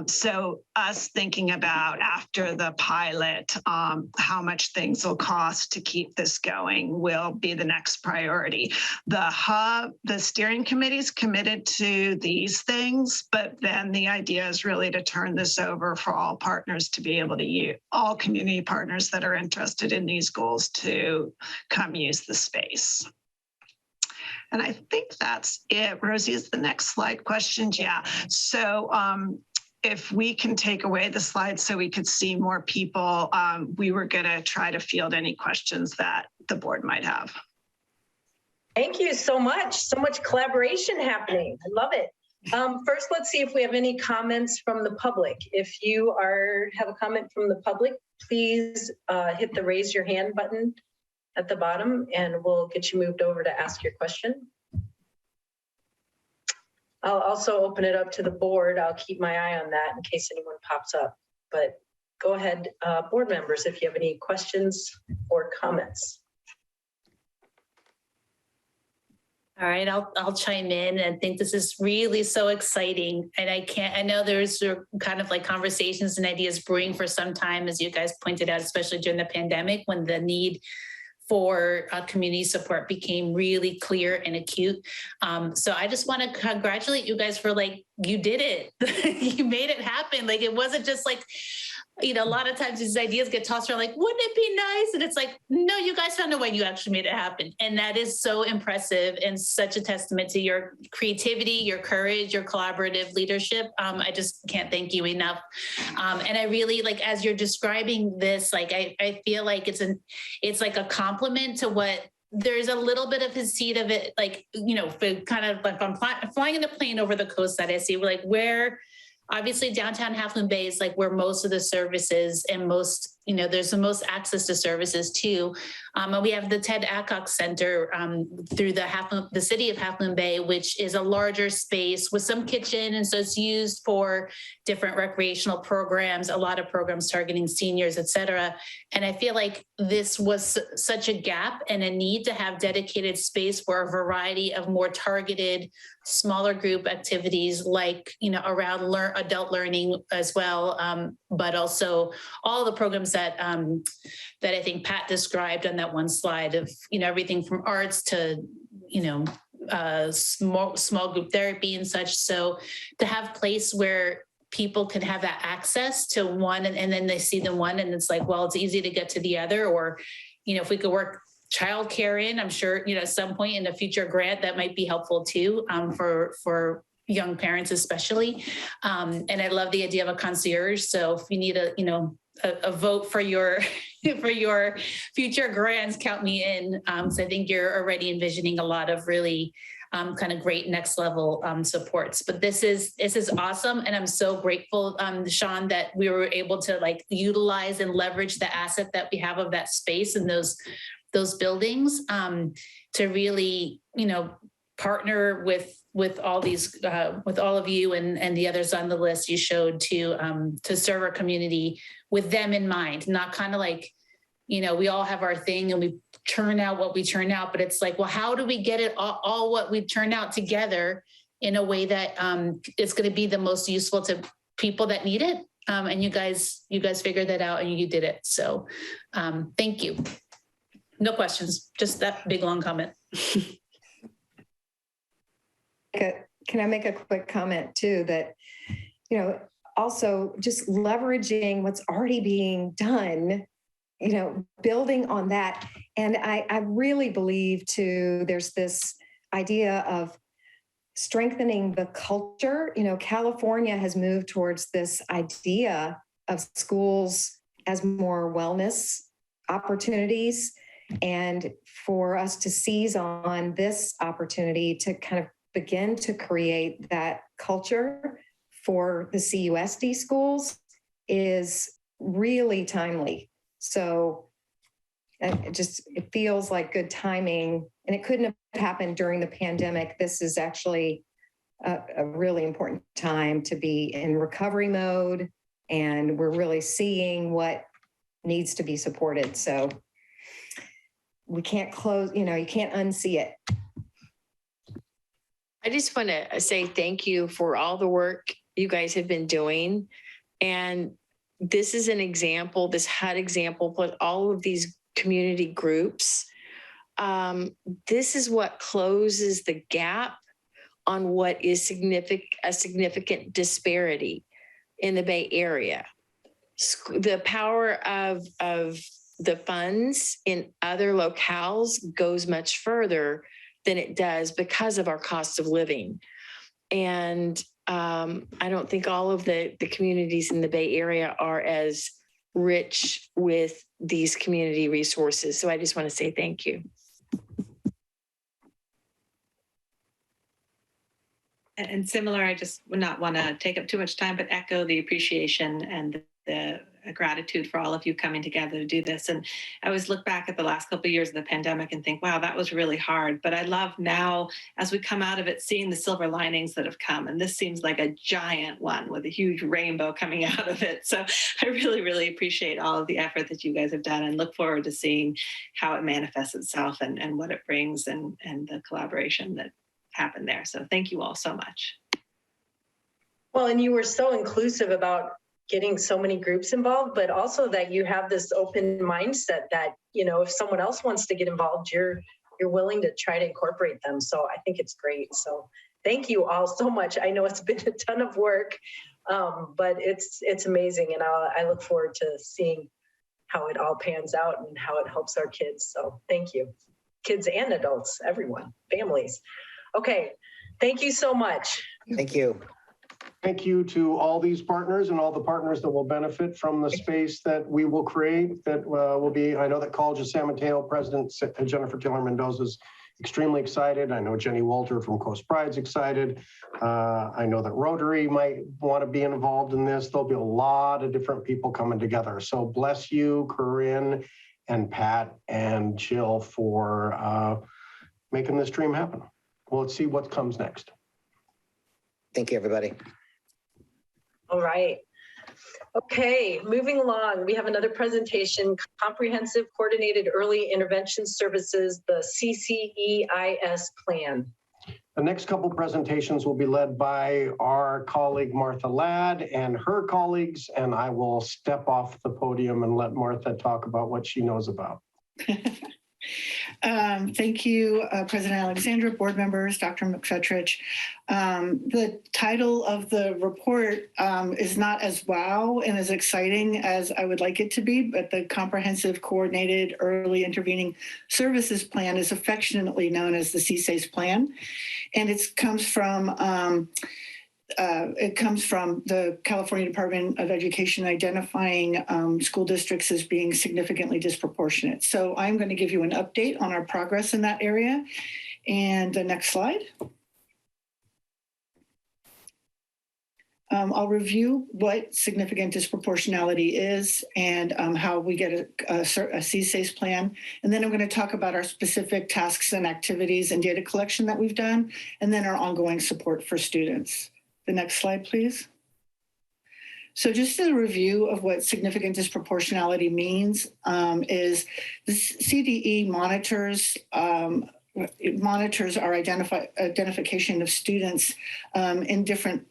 So us thinking about after the pilot, how much things will cost to keep this going will be the next priority. The hub, the steering committee is committed to these things, but then the idea is really to turn this over for all partners to be able to use, all community partners that are interested in these goals to come use the space. And I think that's it. Rosie, is the next slide questions? Yeah. So if we can take away the slides so we could see more people, we were going to try to field any questions that the board might have.
Thank you so much collaboration happening. I love it. First, let's see if we have any comments from the public. If you have a comment from the public, please hit the raise your hand button at the bottom, and we'll get you moved over to ask your question. I'll also open it up to the board. I'll keep my eye on that in case anyone pops up. But go ahead, board members, if you have any questions or comments.
All right, I'll chime in and think this is really so exciting. And I know there's kind of like conversations and ideas brewing for some time, as you guys pointed out, especially during the pandemic when the need for community support became really clear and acute. So I just want to congratulate you guys for like, you did it. You made it happen. Like, it wasn't just like, you know, a lot of times these ideas get tossed around like, wouldn't it be nice? And it's like, no, you guys found a way. You actually made it happen. And that is so impressive and such a testament to your creativity, your courage, your collaborative leadership. I just can't thank you enough. And I really, like, as you're describing this, like, I feel like it's like a compliment to what there's a little bit of his seed of it, like, you know, kind of like I'm flying in the plane over the coast that I see, like where obviously downtown Half Moon Bay is like where most of the services and most, you know, there's the most access to services too. And we have the Ted Adcock Center through the city of Half Moon Bay, which is a larger space with some kitchen. And so it's used for different recreational programs, a lot of programs targeting seniors, et cetera. And I feel like this was such a gap and a need to have dedicated space for a variety of more targeted, smaller group activities, like, you know, around adult learning as well, but also all the programs that I think Pat described on that one slide of, you know, everything from arts to, you know, small group therapy and such. So to have place where people can have that access to one and then they see the one and it's like, well, it's easy to get to the other. Or, you know, if we could work childcare in, I'm sure, you know, at some point in a future grant that might be helpful too, for young parents especially. And I love the idea of a concierge. So if you need a vote for your for your future grants, count me in. So I think you're already envisioning a lot of really kind of great next level supports. But this is awesome, and I'm so grateful, Sean, that we were able to like utilize and leverage the asset that we have of that space and those buildings to really, you know, partner with all these with all of you and the others on the list you showed to serve our community with them in mind, not kind of like, you know, we all have our thing and we turn out what we turn out, but it's like, well, how do we get it all what we turn out together in a way that it's going to be the most useful to people that need it? And you guys figured that out and you did it. So thank you. No questions, just that big, long comment.
Can I make a quick comment too, that, you know, also just leveraging what's already being done, you know, building on that. And I really believe too, there's this idea of strengthening the culture. You know, California has moved towards this idea of schools as more wellness opportunities. And for us to seize on this opportunity to kind of begin to create that culture for the CUSD schools is really timely. So it feels like good timing, and it couldn't have happened during the pandemic. This is actually a really important time to be in recovery mode, and we're really seeing what needs to be supported. So we can't close, you know, you can't unsee it.
I just want to say thank you for all the work you guys have been doing. And this is an example, this HUD example, but all of these community groups, this is what closes the gap on what is a significant disparity in the Bay Area. The power of the funds in other locales goes much further than it does because of our cost of living. And I don't think all of the communities in the Bay Area are as rich with these community resources. So I just want to say thank you.
And similar, I just would not want to take up too much time, but echo the appreciation and the a gratitude for all of you coming together to do this. And I always look back at the last couple of years of the pandemic and think, wow, that was really hard. But I love now, as we come out of it, seeing the silver linings that have come. And this seems like a giant one with a huge rainbow coming out of it. So I really, really appreciate all of the effort that you guys have done and look forward to seeing how it manifests itself and what it brings and the collaboration that happened there. So thank you all so much.
Well, and you were so inclusive about getting so many groups involved, but also that you have this open mindset that, you know, if someone else wants to get involved, you're willing to try to incorporate them. So I think it's great. So thank you all so much. I know it's been a ton of work, but it's amazing. And I look forward to seeing how it all pans out and how it helps our kids. So thank you, kids and adults, everyone, families. Okay, thank you so much.
Thank you.
Thank you to all these partners and all the partners that will benefit from the space that we will create that will be, I know that College of San Mateo President Jennifer Taylor Mendoza is extremely excited. I know Jenny Walter from Coast Pride's excited. I know that Rotary might want to be involved in this. There'll be a lot of different people coming together. So bless you, Corinne and Pat and Jill for making this dream happen. Well, let's see what comes next.
Thank you, everybody.
All right. Okay, moving along, we have another presentation, Comprehensive Coordinated Early Intervention Services, the CCEIS plan.
The next couple presentations will be led by our colleague Martha Ladd and her colleagues, and I will step off the podium and let Martha talk about what she knows about.
Thank you, President Alexandra, board members, Dr. McFetrich. The title of the report is not as wow and as exciting as I would like it to be, but the Comprehensive Coordinated Early Intervening Services Plan is affectionately known as the CSACE plan. And it comes from the California Department of Education identifying school districts as being significantly disproportionate. So I'm going to give you an update on our progress in that area. And the next slide. I'll review what significant disproportionality is and how we get a CSACE plan. And then I'm going to talk about our specific tasks and activities and data collection that we've done, and then our ongoing support for students. The next slide, please. So just a review of what significant disproportionality means is the CDE monitors our identification of students in different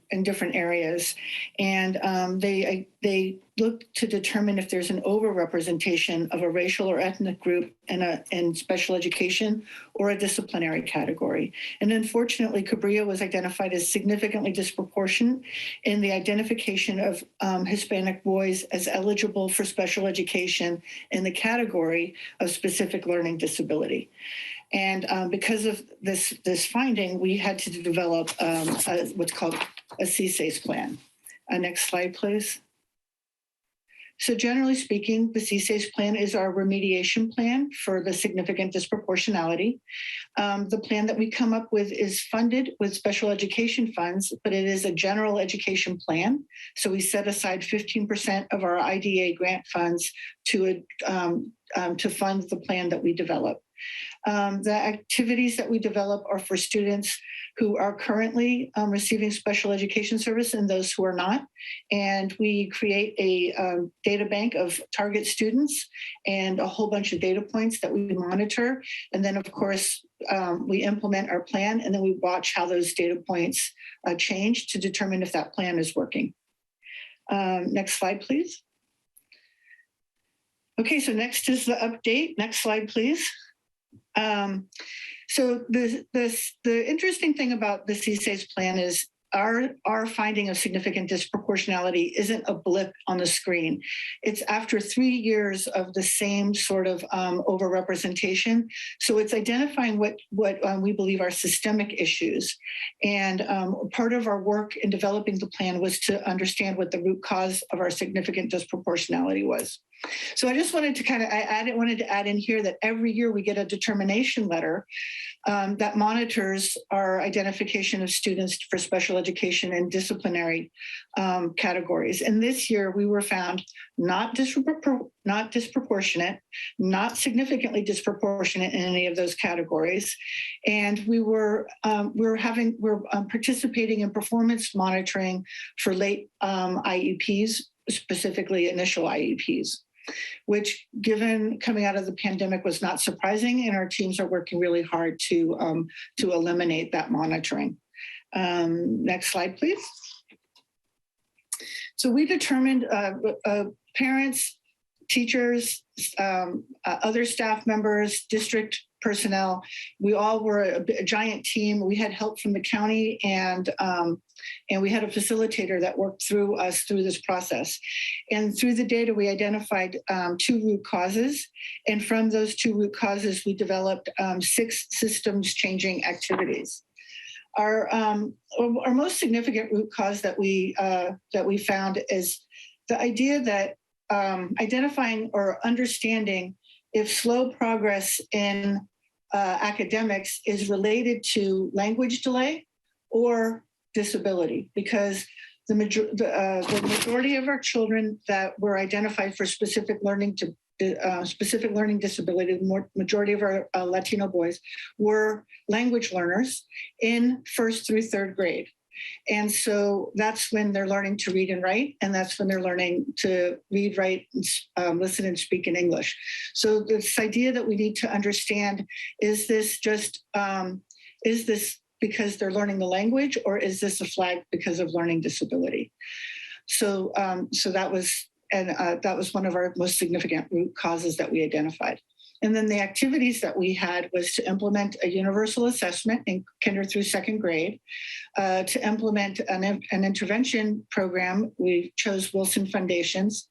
areas, and they look to determine if there's an overrepresentation of a racial or ethnic group in special education or a disciplinary category. And unfortunately, Cabrillo was identified as significantly disproportionate in the identification of Hispanic boys as eligible for special education in the category of specific learning disability. And because of this finding, we had to develop what's called a CSACE plan. Next slide, please. So generally speaking, the CSACE plan is our remediation plan for the significant disproportionality. The plan that we come up with is funded with special education funds, but it is a general education plan. So we set aside 15% of our IDA grant funds to fund the plan that we develop. The activities that we develop are for students who are currently receiving special education service and those who are not. And we create a data bank of target students and a whole bunch of data points that we monitor. And then, of course, we implement our plan, and then we watch how those data points change to determine if that plan is working. Next slide, please. Okay, so next is the update. Next slide, please. So the interesting thing about the CSACE plan is our finding of significant disproportionality isn't a blip on the screen. It's after 3 years of the same sort of overrepresentation. So it's identifying what we believe are systemic issues. And part of our work in developing the plan was to understand what the root cause of our significant disproportionality was. So I just wanted to wanted to add in here that every year we get a determination letter that monitors our identification of students for special education and disciplinary categories. And this year we were found not disproportionate, not significantly disproportionate in any of those categories. And we're participating in performance monitoring for late IEPs, specifically initial IEPs, which, given coming out of the pandemic, was not surprising, and our teams are working really hard to eliminate that monitoring. Next slide, please. So we determined parents, teachers, other staff members, district personnel, we all were a giant team. We had help from the county, and we had a facilitator that worked through us through this process. And through the data, we identified 2 root causes. And from those 2 root causes, we developed 6 systems changing activities. Our most significant root cause that we found is the idea that identifying or understanding if slow progress in academics is related to language delay or disability, because the majority of our children that were identified for specific learning disability, the majority of our Latino boys were language learners in 1st through 3rd grade. And so that's when they're learning to read and write, and that's when they're learning to read, write, listen, and speak in English. So this idea that we need to understand, is this because they're learning the language, or is this a flag because of learning disability? So that was one of our most significant root causes that we identified. And then the activities that we had was to implement a universal assessment in kinder through 2nd grade, to implement an intervention program. We chose Wilson Foundations.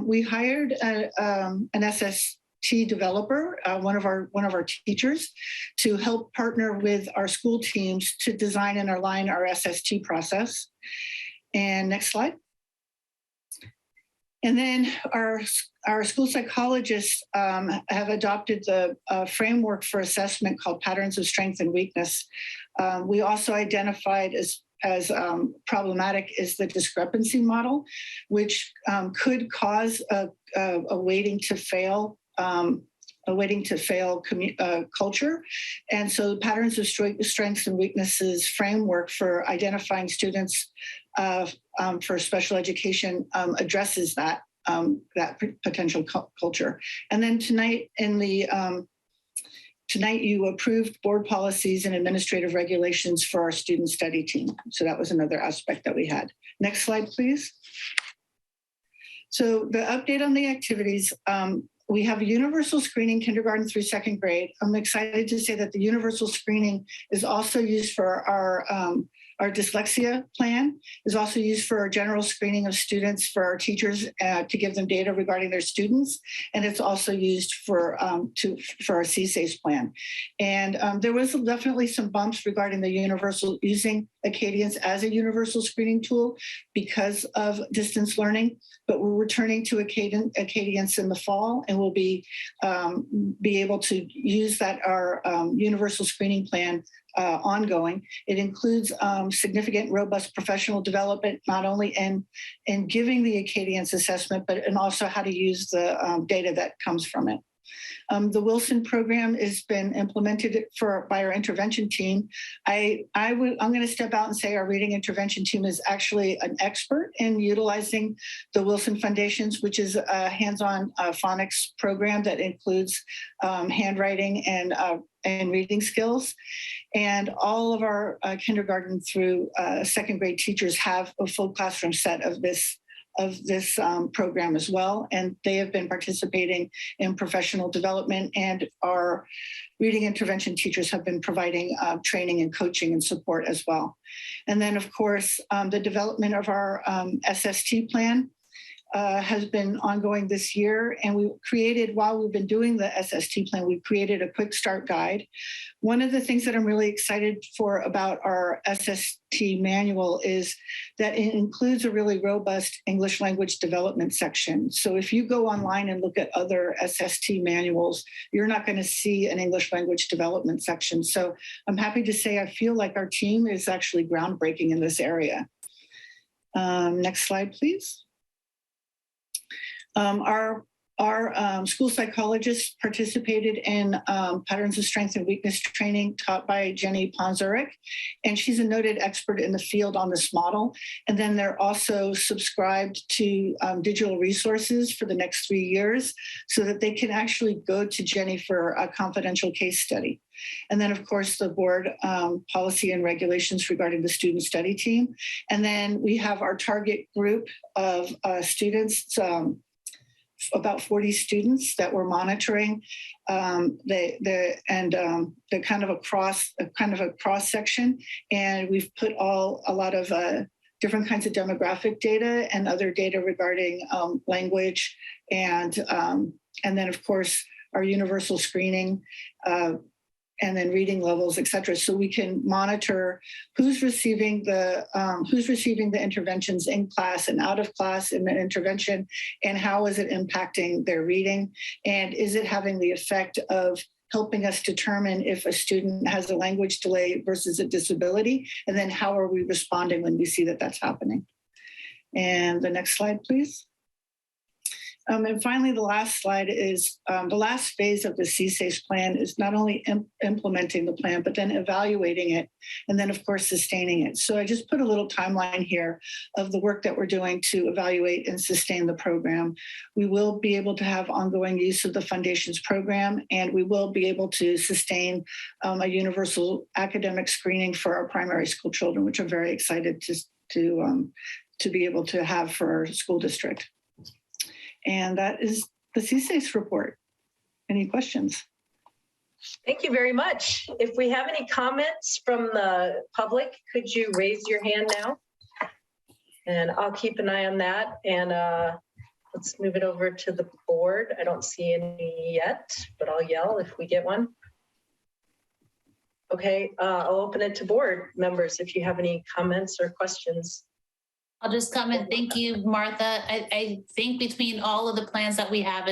We hired an SST developer, one of our teachers, to help partner with our school teams to design and align our SST process. And next slide. And then our school psychologists have adopted the framework for assessment called Patterns of Strength and Weakness. We also identified as problematic is the discrepancy model, which could cause a waiting to fail culture. And so Patterns of Strengths and Weaknesses framework for identifying students for special education addresses that potential culture. And then tonight you approved board policies and administrative regulations for our student study team. So that was another aspect that we had. Next slide, please. So the update on the activities, we have a universal screening kindergarten through 2nd grade. I'm excited to say that the universal screening is also used for our dyslexia plan, is also used for our general screening of students for our teachers to give them data regarding their students. And it's also used for our CSACE plan. And there was definitely some bumps regarding the universal, using Acadians as a universal screening tool because of distance learning, but we're returning to Acadians in the fall, and we'll be able to use that, our universal screening plan ongoing. It includes significant, robust professional development, not only in giving the Acadians assessment, but and also how to use the data that comes from it. The Wilson program has been implemented by our intervention team. I'm going to step out and say our reading intervention team is actually an expert in utilizing the Wilson Foundations, which is a hands-on phonics program that includes handwriting and reading skills. And all of our kindergarten through 2nd grade teachers have a full classroom set of this program as well. And they have been participating in professional development, and our reading intervention teachers have been providing training and coaching and support as well. And then of course, the development of our SST plan. has been ongoing this year. And we created, while we've been doing the SST plan, we created a quick start guide. One of the things that I'm really excited for about our SST manual is that it includes a really robust English language development section. So if you go online and look at other SST manuals, you're not going to see an English language development section. So I'm happy to say I feel like our team is actually groundbreaking in this area. Next slide, please. Our school psychologists participated in patterns of strength and weakness training taught by Jenny Ponzurek, and she's a noted expert in the field on this model. And then they're also subscribed to digital resources for the next 3 years so that they can actually go to Jenny for a confidential case study. And then, of course, the board policy and regulations regarding the student study team. And then we have our target group of students, about 40 students that we're monitoring. They're kind of a cross section, and we've put a lot of different kinds of demographic data and other data regarding language, and then of course our universal screening. And then reading levels, et cetera, so we can monitor who's receiving the interventions in class and out of class in the intervention, and how is it impacting their reading, and is it having the effect of helping us determine if a student has a language delay versus a disability, and then how are we responding when we see that that's happening. And the next slide, please. And finally, the last slide is the last phase of the CSACE plan is not only implementing the plan, but then evaluating it, and then, of course, sustaining it. So I just put a little timeline here of the work that we're doing to evaluate and sustain the program. We will be able to have ongoing use of the Foundations program, and we will be able to sustain a universal academic screening for our primary school children, which I'm very excited to be able to have for our school district. And that is the CSACE report. Any questions?
Thank you very much. If we have any comments from the public, could you raise your hand now? And I'll keep an eye on that. And let's move it over to the board. I don't see any yet, but I'll yell if we get one. Okay, I'll open it to board members if you have any comments or questions.
I'll just comment. Thank you, Martha. I think between all of the plans that we have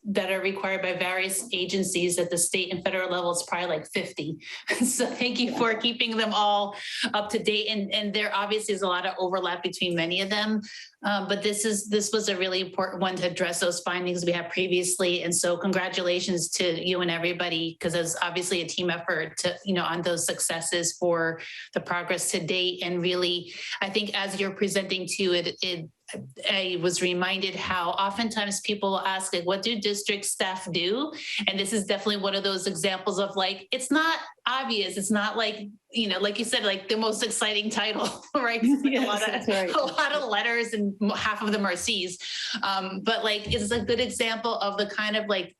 that are required by various agencies at the state and federal level, it's probably like 50. So thank you for keeping them all up to date. And there obviously is a lot of overlap between many of them. But this was a really important one to address those findings we had previously. And so congratulations to you and everybody, because it's obviously a team effort to, on those successes for the progress to date. And really, I think as you're presenting to I was reminded how oftentimes people ask, like, what do district staff do? And this is definitely one of those examples of like, it's not obvious. It's not like, like you said, like the most exciting title, right? Yes, a lot of letters and half of them are C's. But like, it's a good example of the kind of like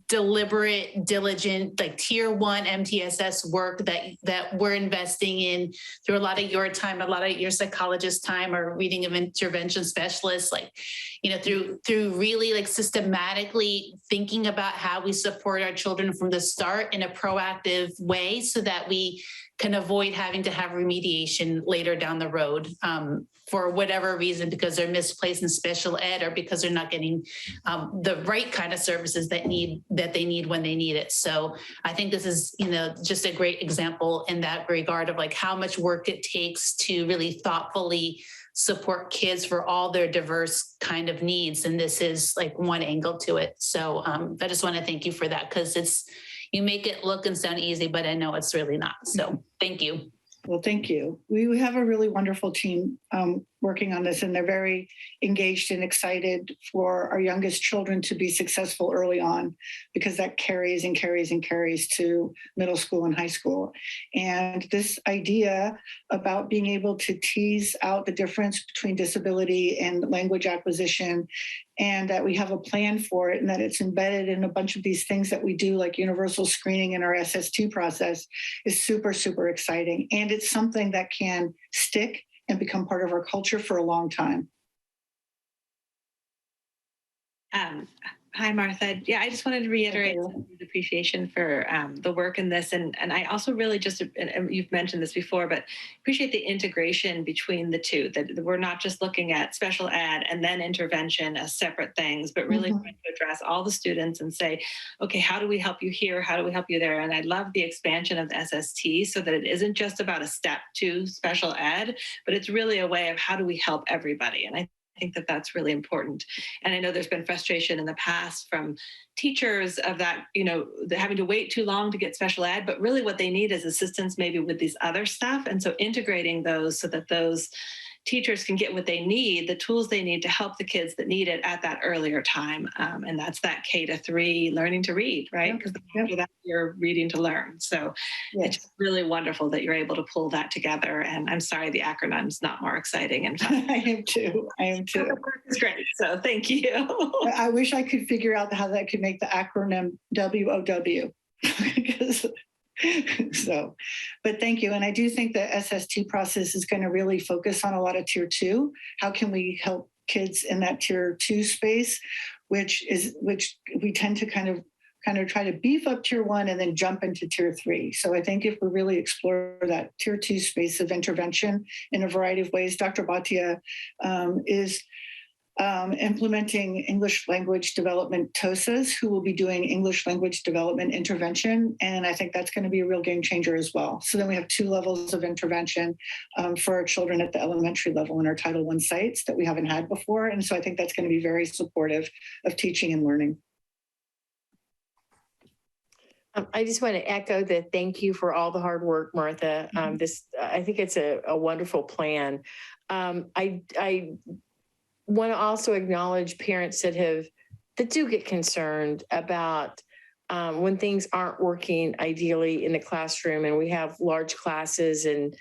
deliberate, diligent, like tier 1 MTSS work that we're investing in through a lot of your time, a lot of your psychologist time, or reading of intervention specialists, like, through really like systematically thinking about how we support our children from the start in a proactive way so that we can avoid having to have remediation later down the road for whatever reason, because they're misplaced in special ed or because they're not getting the right kind of services that they need when they need it. So I think this is, just a great example in that regard of like how much work it takes to really thoughtfully support kids for all their diverse kind of needs. And this is like one angle to it. So I just want to thank you for that, because you make it look and sound easy, but I know it's really not. So thank you.
Well, thank you. We have a really wonderful team working on this, and they're very engaged and excited for our youngest children to be successful early on, because that carries and carries and carries to middle school and high school. And this idea about being able to tease out the difference between disability and language acquisition, and that we have a plan for it, and that it's embedded in a bunch of these things that we do, like universal screening in our SST process, is super, super exciting. And it's something that can stick and become part of our culture for a long time.
Hi, Martha. Yeah, I just wanted to reiterate appreciation for the work in this. And I also really just, and you've mentioned this before, but appreciate the integration between the two, that we're not just looking at special ed and then intervention as separate things, but really trying to address all the students and say, okay, how do we help you here? How do we help you there? And I love the expansion of the SST so that it isn't just about a step to special ed, but it's really a way of how do we help everybody? And I think that that's really important. And I know there's been frustration in the past from teachers of that, having to wait too long to get special ed, but really what they need is assistance maybe with these other stuff. And so integrating those so that those teachers can get what they need, the tools they need to help the kids that need it at that earlier time. And that's that K-3 learning to read, right? Because after that, you're reading to learn. So it's really wonderful that you're able to pull that together. And I'm sorry the acronym's not more exciting and fun.
I am too.
It's great. So thank you.
I wish I could figure out how that could make the acronym WOW. So, but thank you. And I do think the SST process is going to really focus on a lot of tier 2. How can we help kids in that tier 2 space, which we tend to kind of try to beef up tier 1 and then jump into tier 3. So I think if we really explore that tier 2 space of intervention in a variety of ways, Dr. Bhatia is implementing English language development TOSAs who will be doing English language development intervention. And I think that's going to be a real game changer as well. So then we have 2 levels of intervention for our children at the elementary level in our Title I sites that we haven't had before. And so I think that's going to be very supportive of teaching and learning.
I just want to echo the thank you for all the hard work, Martha. I think it's a wonderful plan. I want to also acknowledge parents that do get concerned about when things aren't working ideally in the classroom and we have large classes and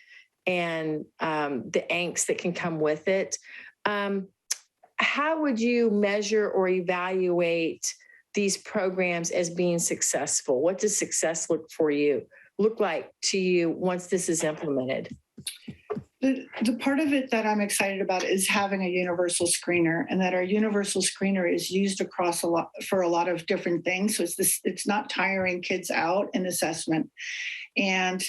the angst that can come with it. How would you measure or evaluate these programs as being successful? What does success look like to you once this is implemented?
The part of it that I'm excited about is having a universal screener, and that our universal screener is used across for a lot of different things. So it's not tiring kids out in assessment. And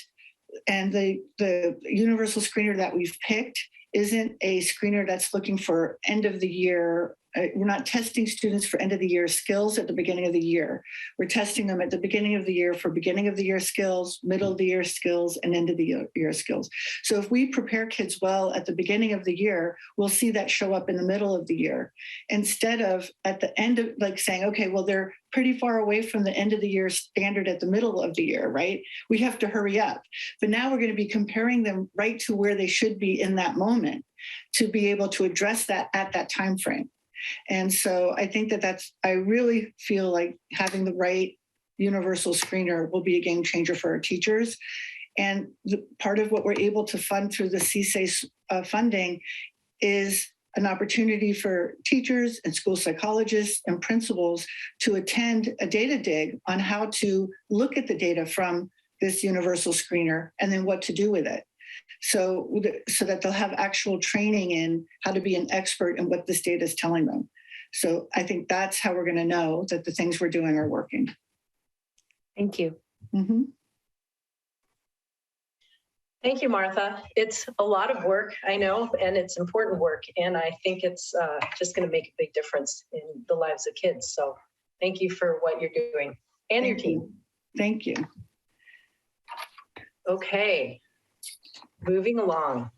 the universal screener that we've picked isn't a screener that's looking for end of the year. We're not testing students for end of the year skills at the beginning of the year. We're testing them at the beginning of the year for beginning of the year skills, middle of the year skills, and end of the year skills. So if we prepare kids well at the beginning of the year, we'll see that show up in the middle of the year, instead of at the end of saying, okay, well, they're pretty far away from the end of the year standard at the middle of the year, right? We have to hurry up. But now we're going to be comparing them right to where they should be in that moment to be able to address that at that time frame. And so I think I really feel like having the right universal screener will be a game changer for our teachers. And part of what we're able to fund through the CSACE funding is an opportunity for teachers and school psychologists and principals to attend a data dig on how to look at the data from this universal screener and then what to do with it. So that they'll have actual training in how to be an expert in what this data is telling them. So I think that's how we're going to know that the things we're doing are working.
Thank you.
Mm-hmm.
Thank you, Martha. It's a lot of work, I know, and it's important work. And I think it's just going to make a big difference in the lives of kids. So thank you for what you're doing and your team.
Thank you.
Okay. Moving along.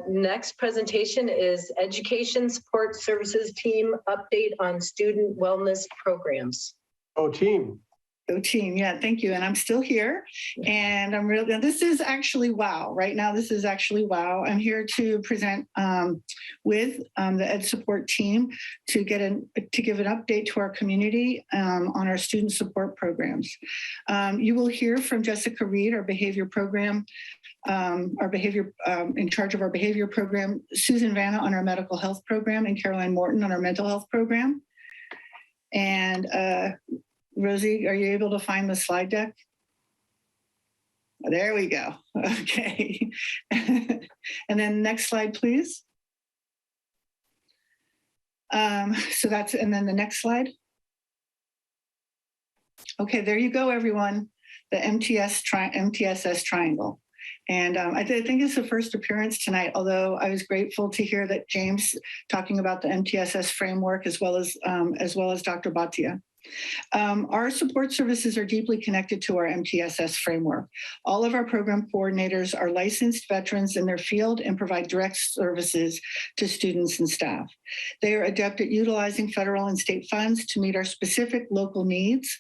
Next presentation is Education Support Services Team Update on Student Wellness Programs.
Oh, team.
Go team. Yeah, thank you. And I'm still here. And I'm really, this is actually wow. Right now, this is actually wow. I'm here to present with the Ed Support team to give an update to our community on our student support programs. You will hear from Jessica Reed, our behavior program, in charge of our behavior program, Susan Vanna on our medical health program, and Caroline Morton on our mental health program. And Rosie, are you able to find the slide deck? There we go. Okay. And then next slide, please. So that's, and then the next slide. Okay, there you go, everyone. The MTSS triangle. And I think it's the first appearance tonight, although I was grateful to hear that James talking about the MTSS framework as well as Dr. Bhatia. Our support services are deeply connected to our MTSS framework. All of our program coordinators are licensed veterans in their field and provide direct services to students and staff. They are adept at utilizing federal and state funds to meet our specific local needs.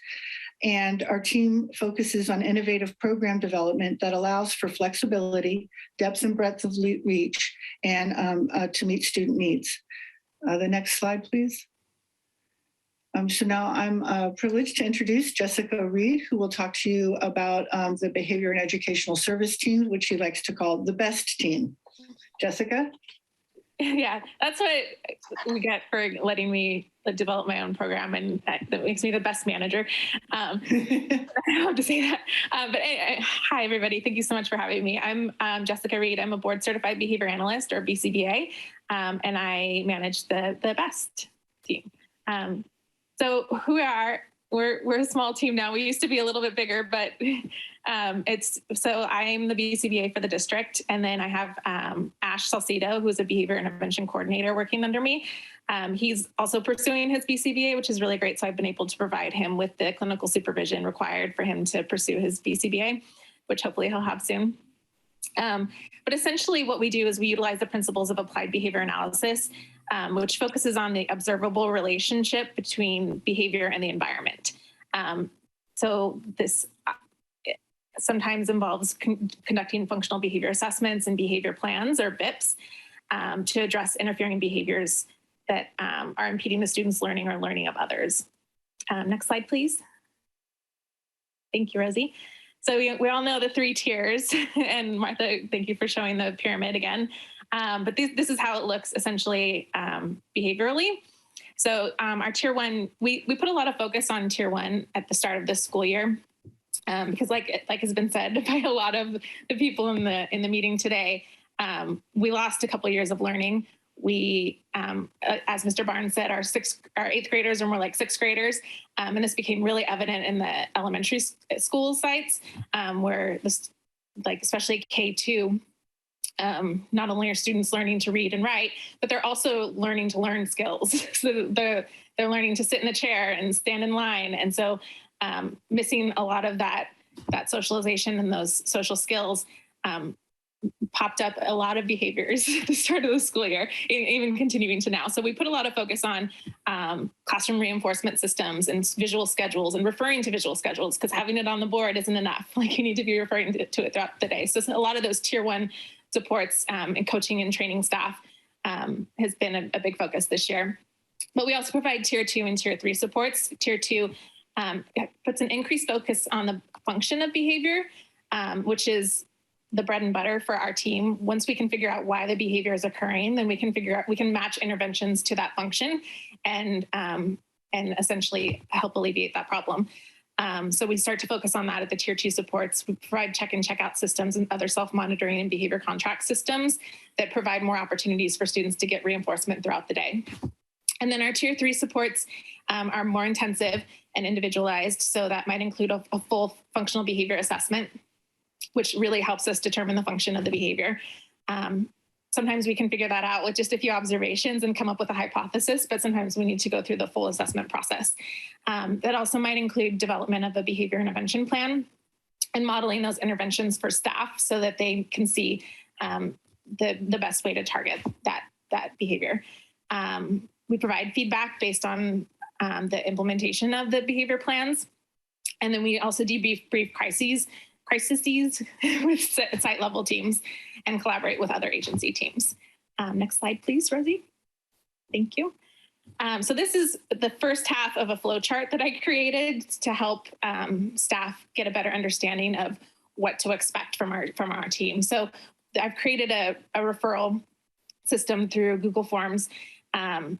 And our team focuses on innovative program development that allows for flexibility, depth and breadth of reach, and to meet student needs. The next slide, please. So now I'm privileged to introduce Jessica Reed, who will talk to you about the Behavior and Educational Service Team, which she likes to call the best team. Jessica?
Yeah, that's what we get for letting me develop my own program, and that makes me the best manager. I love to say that. But anyway, hi, everybody. Thank you so much for having me. I'm Jessica Reed. I'm a board certified behavior analyst, or BCBA, and I manage the BEST team. So who we are, we're a small team now. We used to be a little bit bigger, but so I'm the BCBA for the district. And then I have Ash Salcido, who's a behavior intervention coordinator working under me. He's also pursuing his BCBA, which is really great. So I've been able to provide him with the clinical supervision required for him to pursue his BCBA, which hopefully he'll have soon. But essentially what we do is we utilize the principles of applied behavior analysis, which focuses on the observable relationship between behavior and the environment. So this sometimes involves conducting functional behavior assessments and behavior plans, or BIPs, to address interfering behaviors that are impeding the student's learning or learning of others. Next slide, please. Thank you, Rosie. So we all know the 3 tiers, and Martha, thank you for showing the pyramid again. But this is how it looks essentially behaviorally. So our tier 1, we put a lot of focus on tier 1 at the start of this school year, because like has been said by a lot of the people in the meeting today, we lost a couple of years of learning. We, as Mr. Barnes said, our 8th graders are more like 6th graders. And this became really evident in the elementary school sites, where especially K2, not only are students learning to read and write, but they're also learning to learn skills. So they're learning to sit in the chair and stand in line. And so missing a lot of that socialization and those social skills popped up a lot of behaviors at the start of the school year, even continuing to now. So we put a lot of focus on classroom reinforcement systems and visual schedules and referring to visual schedules, because having it on the board isn't enough. Like, you need to be referring to it throughout the day. So a lot of those tier 1 supports and coaching and training staff has been a big focus this year. But we also provide tier 2 and tier 3 supports. Tier 2 puts an increased focus on the function of behavior, which is the bread and butter for our team. Once we can figure out why the behavior is occurring, then we can match interventions to that function and essentially help alleviate that problem. So we start to focus on that at the tier 2 supports. We provide check and check out systems and other self-monitoring and behavior contract systems that provide more opportunities for students to get reinforcement throughout the day. And then our tier 3 supports are more intensive and individualized. So that might include a full functional behavior assessment, which really helps us determine the function of the behavior. Sometimes we can figure that out with just a few observations and come up with a hypothesis, but sometimes we need to go through the full assessment process. That also might include development of a behavior intervention plan and modeling those interventions for staff so that they can see the best way to target that behavior. We provide feedback based on the implementation of the behavior plans. And then we also debrief crises with site level teams and collaborate with other agency teams. Next slide, please, Rosie. Thank you. So this is the first half of a flow chart that I created to help staff get a better understanding of what to expect from our team. So I've created a referral system through Google Forms. And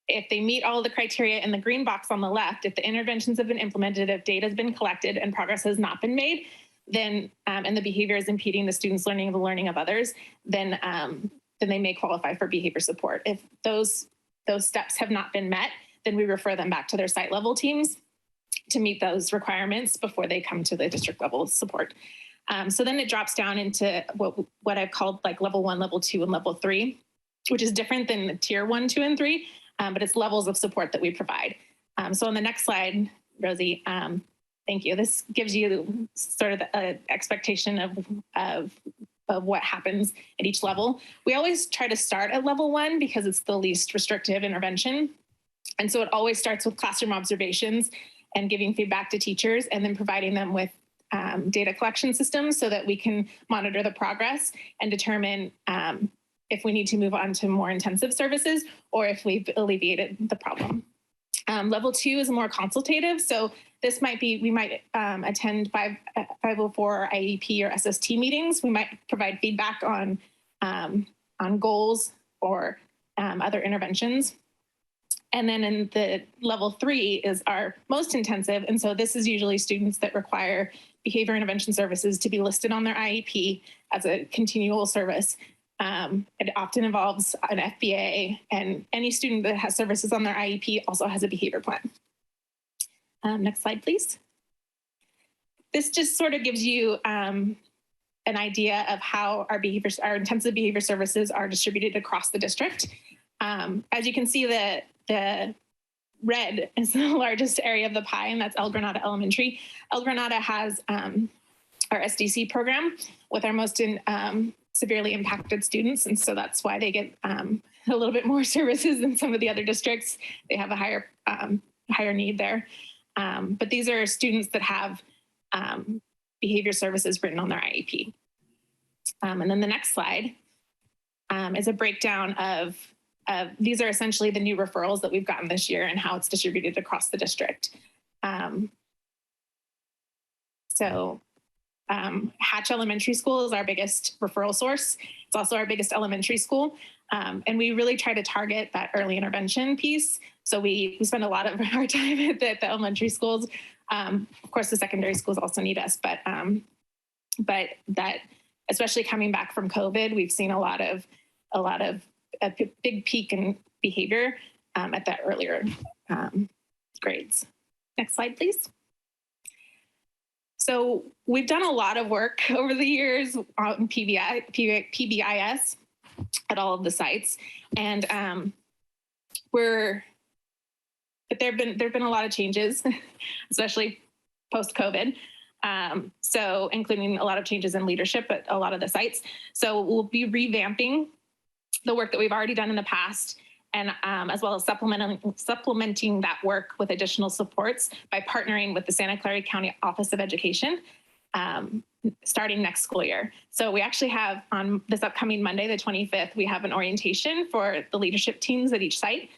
if they meet all the criteria in the green box on the left, if the interventions have been implemented, if data has been collected and progress has not been made, then and the behavior is impeding the students' learning of the learning of others, then then they may qualify for behavior support. If those steps have not been met, then we refer them back to their site level teams to meet those requirements before they come to the district level support. So then it drops down into what I've called like level 1, level 2, and level 3, which is different than the tier 1, 2, and 3, but it's levels of support that we provide. So on the next slide, Rosie, thank you. This gives you sort of the expectation of what happens at each level. We always try to start at level 1 because it's the least restrictive intervention. And so it always starts with classroom observations and giving feedback to teachers and then providing them with data collection systems so that we can monitor the progress and determine if we need to move on to more intensive services or if we've alleviated the problem. Level 2 is more consultative. So this might be, we might attend 504 IEP or SST meetings. We might provide feedback on goals or other interventions. And then in the level 3 is our most intensive. And so this is usually students that require behavior intervention services to be listed on their IEP as a continual service. It often involves an FBA, and any student that has services on their IEP also has a behavior plan. Next slide, please. This just sort of gives you an idea of how our intensive behavior services are distributed across the district. As you can see, the red is the largest area of the pie, and that's El Granada Elementary. El Granada has our SDC program with our most severely impacted students, and so that's why they get a little bit more services than some of the other districts. They have a higher need there. But these are students that have behavior services written on their IEP. And then the next slide is a breakdown of these are essentially the new referrals that we've gotten this year and how it's distributed across the district. Hatch Elementary School is our biggest referral source. It's also our biggest elementary school. And we really try to target that early intervention piece. So we spend a lot of our time at the elementary schools. Of course, the secondary schools also need us, but that, especially coming back from COVID, we've seen a big peak in behavior at that earlier grades. Next slide, please. So we've done a lot of work over the years on PBIS at all of the sites, and there've been a lot of changes, especially post-COVID. So including a lot of changes in leadership at a lot of the sites. So we'll be revamping the work that we've already done in the past, and as well as supplementing that work with additional supports by partnering with the Santa Clara County Office of Education starting next school year. So we actually have on this upcoming Monday, the 25th, we have an orientation for the leadership teams at each site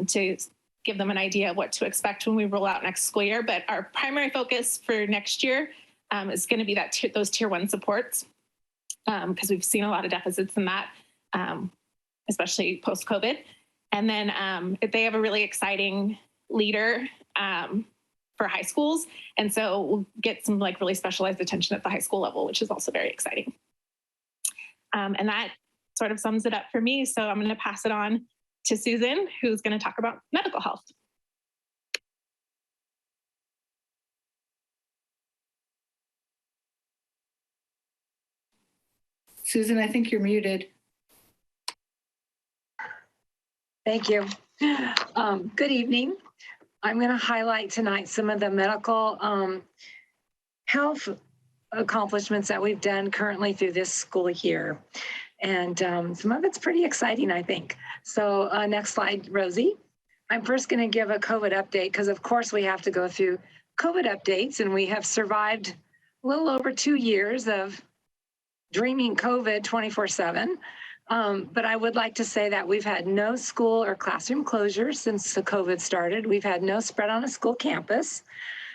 to give them an idea of what to expect when we roll out next school year. But our primary focus for next year is going to be those tier 1 supports because we've seen a lot of deficits in that, especially post-COVID. And then they have a really exciting leader for high schools. And so we'll get some really specialized attention at the high school level, which is also very exciting. And that sort of sums it up for me. So I'm going to pass it on to Susan, who's going to talk about medical health.
Susan, I think you're muted.
Thank you. Good evening. I'm going to highlight tonight some of the medical health accomplishments that we've done currently through this school year. And some of it's pretty exciting, I think. So next slide, Rosie. I'm first going to give a COVID update because, of course, we have to go through COVID updates, and we have survived a little over 2 years of dreaming COVID 24/7. But I would like to say that we've had no school or classroom closures since the COVID started. We've had no spread on a school campus.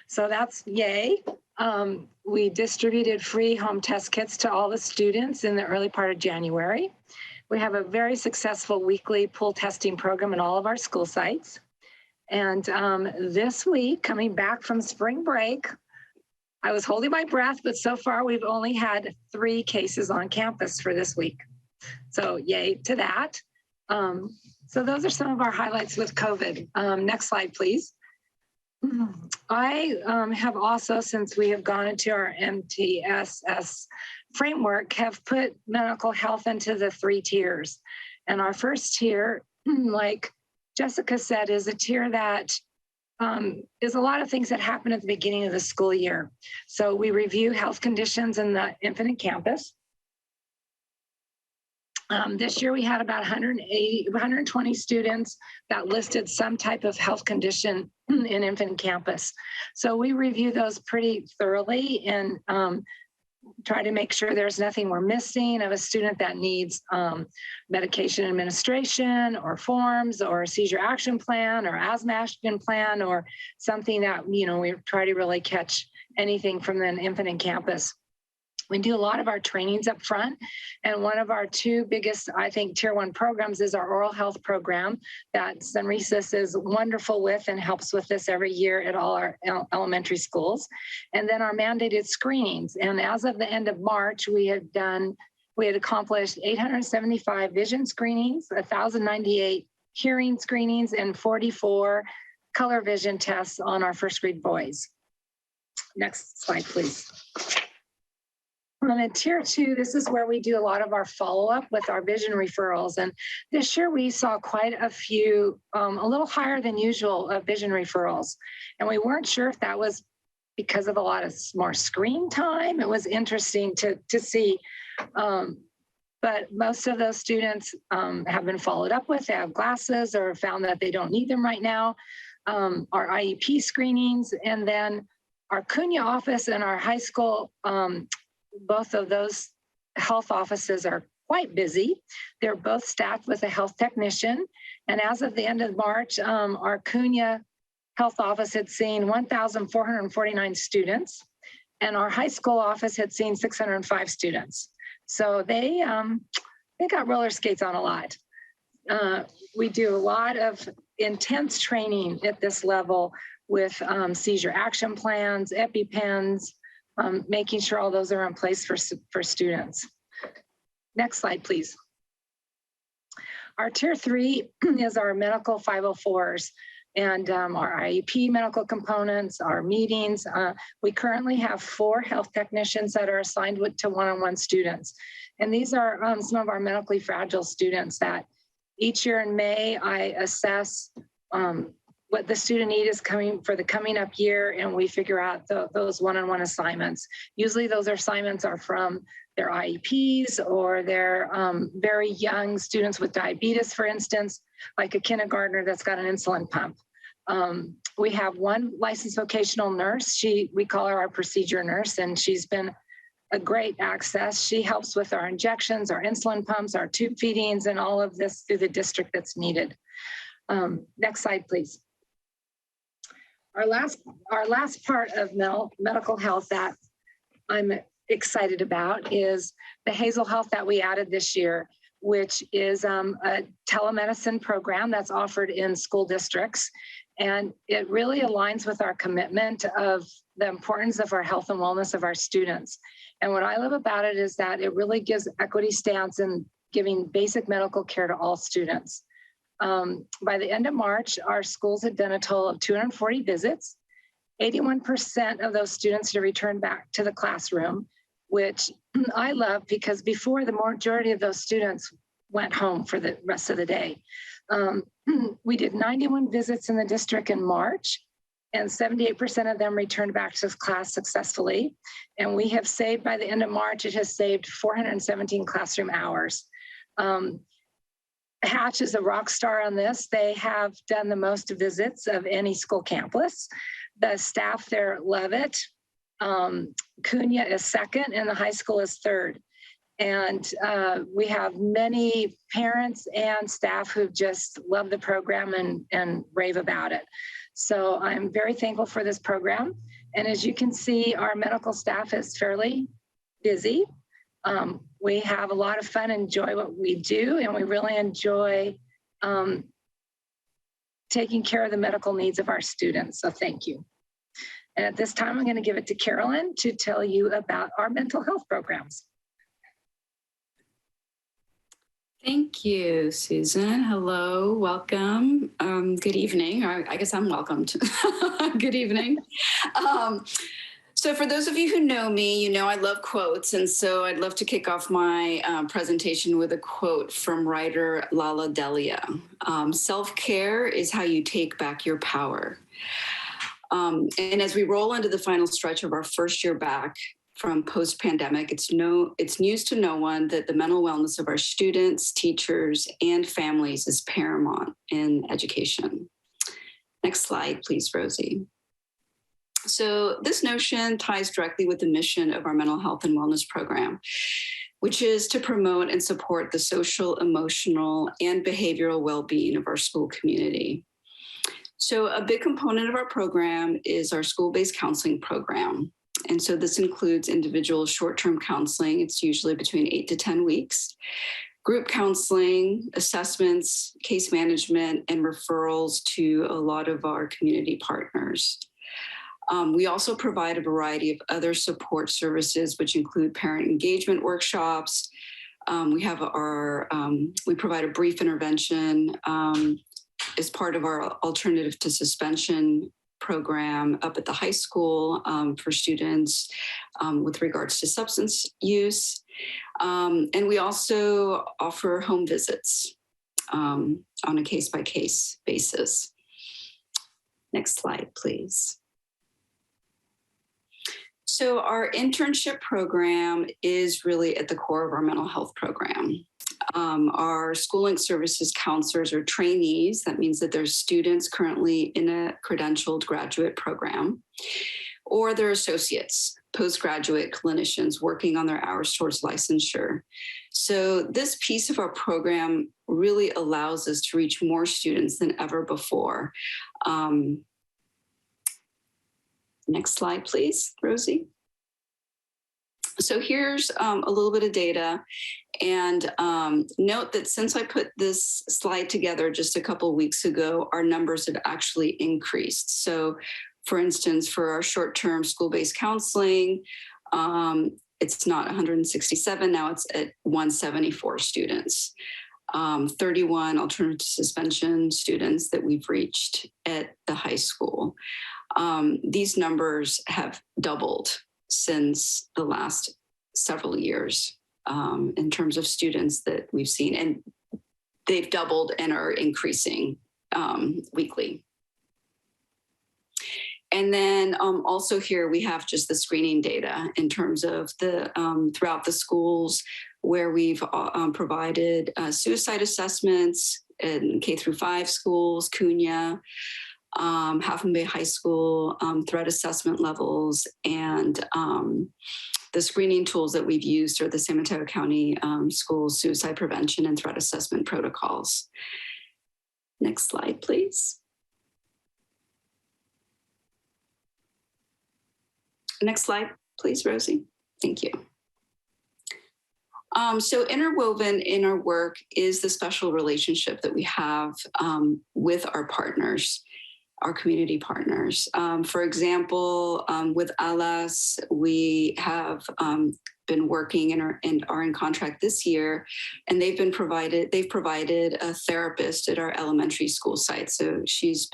So that's yay. We distributed free home test kits to all the students in the early part of January. We have a very successful weekly pool testing program in all of our school sites. And this week, coming back from spring break, I was holding my breath, but so far we've only had 3 cases on campus for this week. So yay to that. So those are some of our highlights with COVID. Next slide, please. I have also, since we have gone into our MTSS framework, have put medical health into the 3 tiers. And our first tier, like Jessica said, is a tier that is a lot of things that happen at the beginning of the school year. So we review health conditions in the infant and campus. This year we had about 120 students that listed some type of health condition in infant campus. So we review those pretty thoroughly and try to make sure there's nothing we're missing of a student that needs medication administration or forms or a seizure action plan or asthma action plan or something that, we try to really catch anything from the infant and campus. We do a lot of our trainings up front. And one of our 2 biggest, I think, tier 1 programs is our oral health program that Sunrisus is wonderful with and helps with this every year at all our elementary schools. And then our mandated screenings. And as of the end of March, we had accomplished 875 vision screenings, 1,098 hearing screenings, and 44 color vision tests on our first grade boys. Next slide, please. And in tier 2, this is where we do a lot of our follow-up with our vision referrals. And this year we saw quite a few, a little higher than usual vision referrals. And we weren't sure if that was because of a lot of more screen time. It was interesting to see. But most of those students have been followed up with. They have glasses or found that they don't need them right now. Our IEP screenings, and then our CUNY office and our high school, both of those health offices are quite busy. They're both staffed with a health technician. And as of the end of March, our CUNY health office had seen 1,449 students, and our high school office had seen 605 students. So they got roller skates on a lot. We do a lot of intense training at this level with seizure action plans, EpiPens, making sure all those are in place for students. Next slide, please. Our tier 3 is our medical 504s and our IEP medical components, our meetings. We currently have 4 health technicians that are assigned to one-on-one students. And these are some of our medically fragile students that each year in May, I assess what the student need is coming up year, and we figure out those one-on-one assignments. Usually those assignments are from their IEPs or their very young students with diabetes, for instance, like a kindergartner that's got an insulin pump. We have 1 licensed vocational nurse. We call her our procedure nurse, and she's been a great access. She helps with our injections, our insulin pumps, our tube feedings, and all of this through the district that's needed. Next slide, please. Our last part of medical health that I'm excited about is the Hazel Health that we added this year, which is a telemedicine program that's offered in school districts. And it really aligns with our commitment of the importance of our health and wellness of our students. And what I love about it is that it really gives equity stance in giving basic medical care to all students. By the end of March, our schools had done a total of 240 visits. 81% of those students had returned back to the classroom, which I love because before the majority of those students went home for the rest of the day. We did 91 visits in the district in March, and 78% of them returned back to class successfully. And we have saved, by the end of March, it has saved 417 classroom hours. Hatch is a rock star on this. They have done the most visits of any school campus. The staff there love it. CUNY is second and the high school is third. And we have many parents and staff who just love the program and rave about it. So I'm very thankful for this program. And as you can see, our medical staff is fairly busy. We have a lot of fun, enjoy what we do, and we really enjoy taking care of the medical needs of our students. So thank you. And at this time, I'm going to give it to Carolyn to tell you about our mental health programs.
Thank you, Susan. Hello, welcome. Good evening. I guess I'm welcomed. Good evening. So for those of you who know me, you know I love quotes. And so I'd love to kick off my presentation with a quote from writer Lala Delia. Self-care is how you take back your power. And as we roll into the final stretch of our first year back from post-pandemic, it's news to no one that the mental wellness of our students, teachers, and families is paramount in education. Next slide, please, Rosie. So this notion ties directly with the mission of our mental health and wellness program, which is to promote and support the social, emotional, and behavioral well-being of our school community. So a big component of our program is our school-based counseling program. And so this includes individual short-term counseling. It's usually between 8 to 10 weeks. Group counseling, assessments, case management, and referrals to a lot of our community partners. We also provide a variety of other support services, which include parent engagement workshops. We provide a brief intervention as part of our alternative to suspension program up at the high school for students with regards to substance use. And we also offer home visits on a case-by-case basis. Next slide, please. So our internship program is really at the core of our mental health program. Our schooling services counselors are trainees. That means that they're students currently in a credentialed graduate program, or they're associates, postgraduate clinicians working on their hours towards licensure. So this piece of our program really allows us to reach more students than ever before. Next slide, please, Rosie. So here's a little bit of data, and note that since I put this slide together just a couple of weeks ago, our numbers have actually increased. So for instance, for our short-term school-based counseling, it's not 167, now it's at 174 students. 31 alternative suspension students that we've reached at the high school. These numbers have doubled since the last several years in terms of students that we've seen, and they've doubled and are increasing weekly. And then also here we have just the screening data in terms of the throughout the schools where we've provided suicide assessments in K through 5 schools, Cunha, Half Moon Bay High School, threat assessment levels, and the screening tools that we've used are the San Mateo County Schools suicide prevention and threat assessment protocols. Next slide, please. Next slide, please, Rosie. Thank you. So interwoven in our work is the special relationship that we have with our partners, our community partners. For example, with ALAS, we have been working and are in contract this year, and they've provided a therapist at our elementary school site. So she's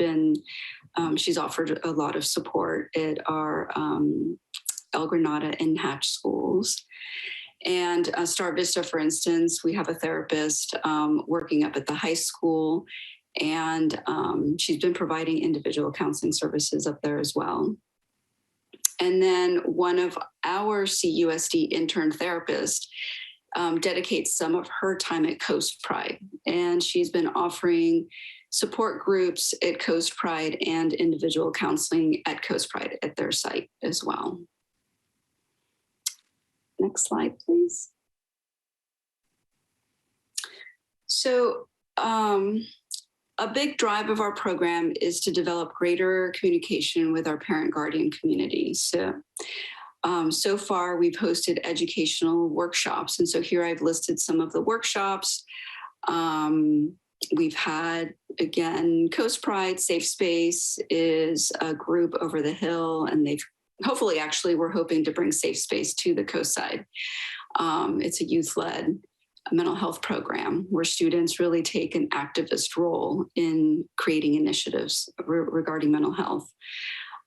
offered a lot of support at our El Granada and Hatch schools. And Star Vista, for instance, we have a therapist working up at the high school, and she's been providing individual counseling services up there as well. And then one of our CUSD intern therapists dedicates some of her time at Coast Pride, and she's been offering support groups at Coast Pride and individual counseling at Coast Pride at their site as well. Next slide, please. So a big drive of our program is to develop greater communication with our parent guardian community. So far we've hosted educational workshops. And so here I've listed some of the workshops. We've had, again, Coast Pride Safe Space is a group over the hill, and they've hopefully, actually, we're hoping to bring Safe Space to the coast side. It's a youth-led mental health program where students really take an activist role in creating initiatives regarding mental health.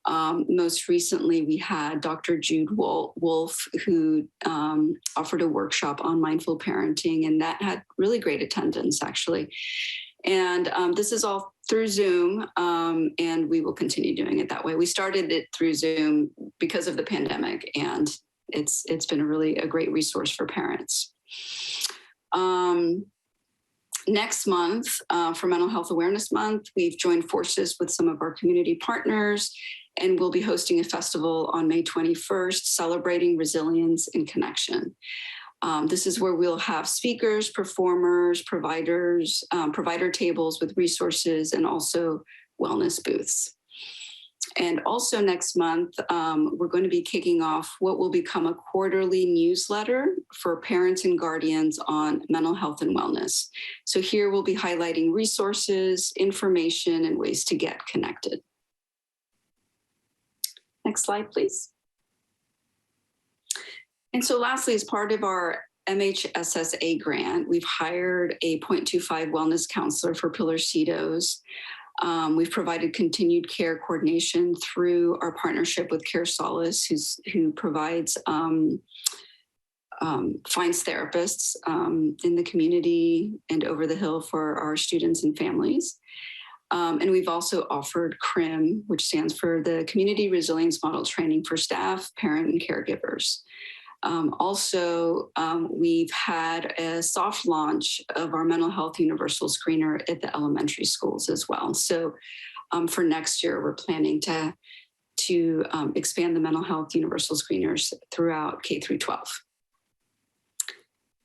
Most recently, we had Dr. Jude Wolf, who offered a workshop on mindful parenting, and that had really great attendance, actually. And this is all through Zoom, and we will continue doing it that way. We started it through Zoom because of the pandemic, and it's been a great resource for parents. Next month, for Mental Health Awareness Month, we've joined forces with some of our community partners, and we'll be hosting a festival on May 21st, celebrating resilience and connection. This is where we'll have speakers, performers, providers, provider tables with resources, and also wellness booths. And also next month, we're going to be kicking off what will become a quarterly newsletter for parents and guardians on mental health and wellness. So here we'll be highlighting resources, information, and ways to get connected. Next slide, please. And so lastly, as part of our MHSSA grant, we've hired a 0.25 wellness counselor for Pillar C-DOs. We've provided continued care coordination through our partnership with Care Solace, who provides, finds therapists in the community and over the hill for our students and families. And we've also offered CRIM, which stands for the Community Resilience Model Training for staff, parent, and caregivers. We've had a soft launch of our mental health universal screener at the elementary schools as well. So for next year, we're planning to expand the mental health universal screeners throughout K through 12.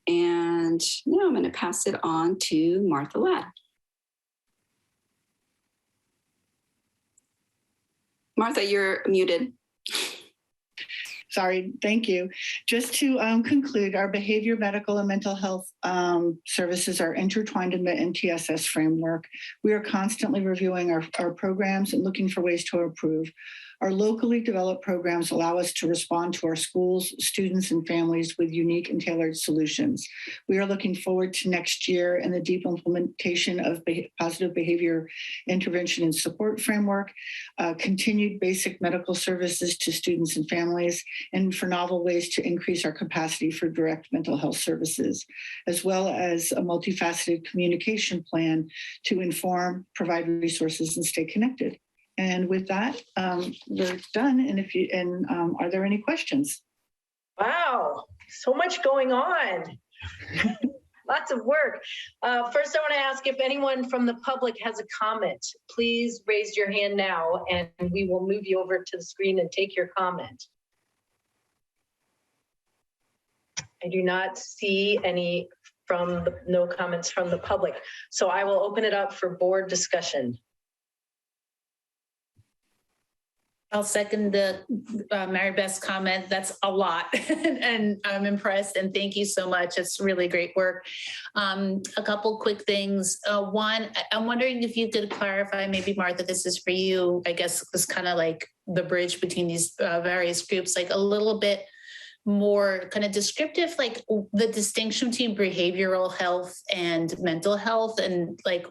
And now I'm going to pass it on to Martha Ladd. Martha, you're muted.
Sorry, thank you. Just to conclude, our behavior, medical, and mental health services are intertwined in the MTSS framework. We are constantly reviewing our programs and looking for ways to improve. Our locally developed programs allow us to respond to our schools, students, and families with unique and tailored solutions. We are looking forward to next year and the deep implementation of positive behavior intervention and support framework, continued basic medical services to students and families, and for novel ways to increase our capacity for direct mental health services, as well as a multifaceted communication plan to inform, provide resources, and stay connected. And with that, we're done. And are there any questions?
Wow, so much going on. Lots of work. First, I want to ask if anyone from the public has a comment. Please raise your hand now, and we will move you over to the screen and take your comment. I do not see any no comments from the public. So I will open it up for board discussion.
I'll second the Mary Beth's comment. That's a lot, and I'm impressed. And thank you so much. It's really great work. A couple quick things. One, I'm wondering if you could clarify, maybe Martha, this is for you. I guess it's kind of like the bridge between these various groups, like a little bit more kind of descriptive, like the distinction between behavioral health and mental health, and like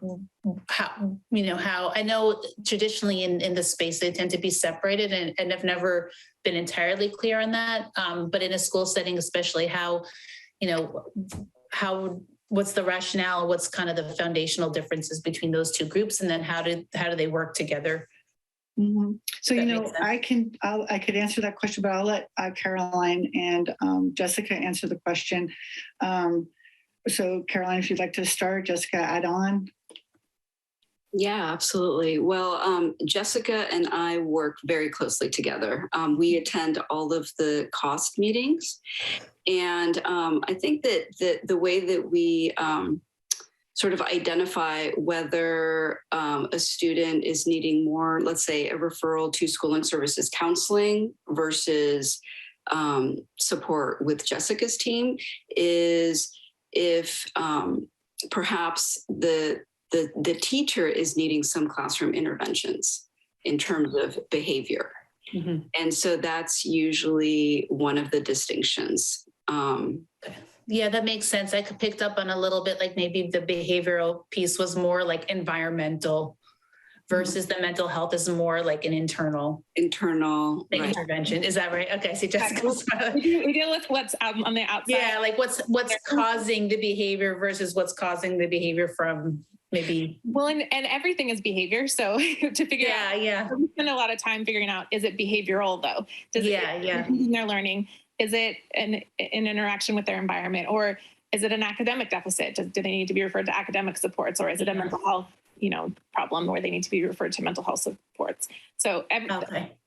how, how I know traditionally in the space they tend to be separated, and I've never been entirely clear on that. But in a school setting, especially what's the rationale, what's kind of the foundational differences between those two groups, and then how do they work together?
Mm-hmm. So, I could answer that question, but I'll let Caroline and Jessica answer the question. So Caroline, if you'd like to start, Jessica, add on.
Yeah, absolutely. Well, Jessica and I work very closely together. We attend all of the cost meetings. And I think that the way that we sort of identify whether a student is needing more, let's say, a referral to schooling services counseling versus support with Jessica's team is if perhaps the teacher is needing some classroom interventions in terms of behavior. Mm-hmm. And so that's usually one of the distinctions.
Yeah, that makes sense. I could picked up on a little bit, like maybe the behavioral piece was more like environmental versus the mental health is more like an internal
right.
intervention. Is that right? Okay, I see Jessica's smiling.
We deal with what's out on the outside.
Yeah, like what's causing the behavior versus what's causing the behavior from maybe.
Well, and everything is behavior. So to figure out, we spend a lot of time figuring out, is it behavioral though? Does they're learning? Is it an interaction with their environment, or is it an academic deficit? Do they need to be referred to academic supports, or is it a mental health, problem where they need to be referred to mental health supports? So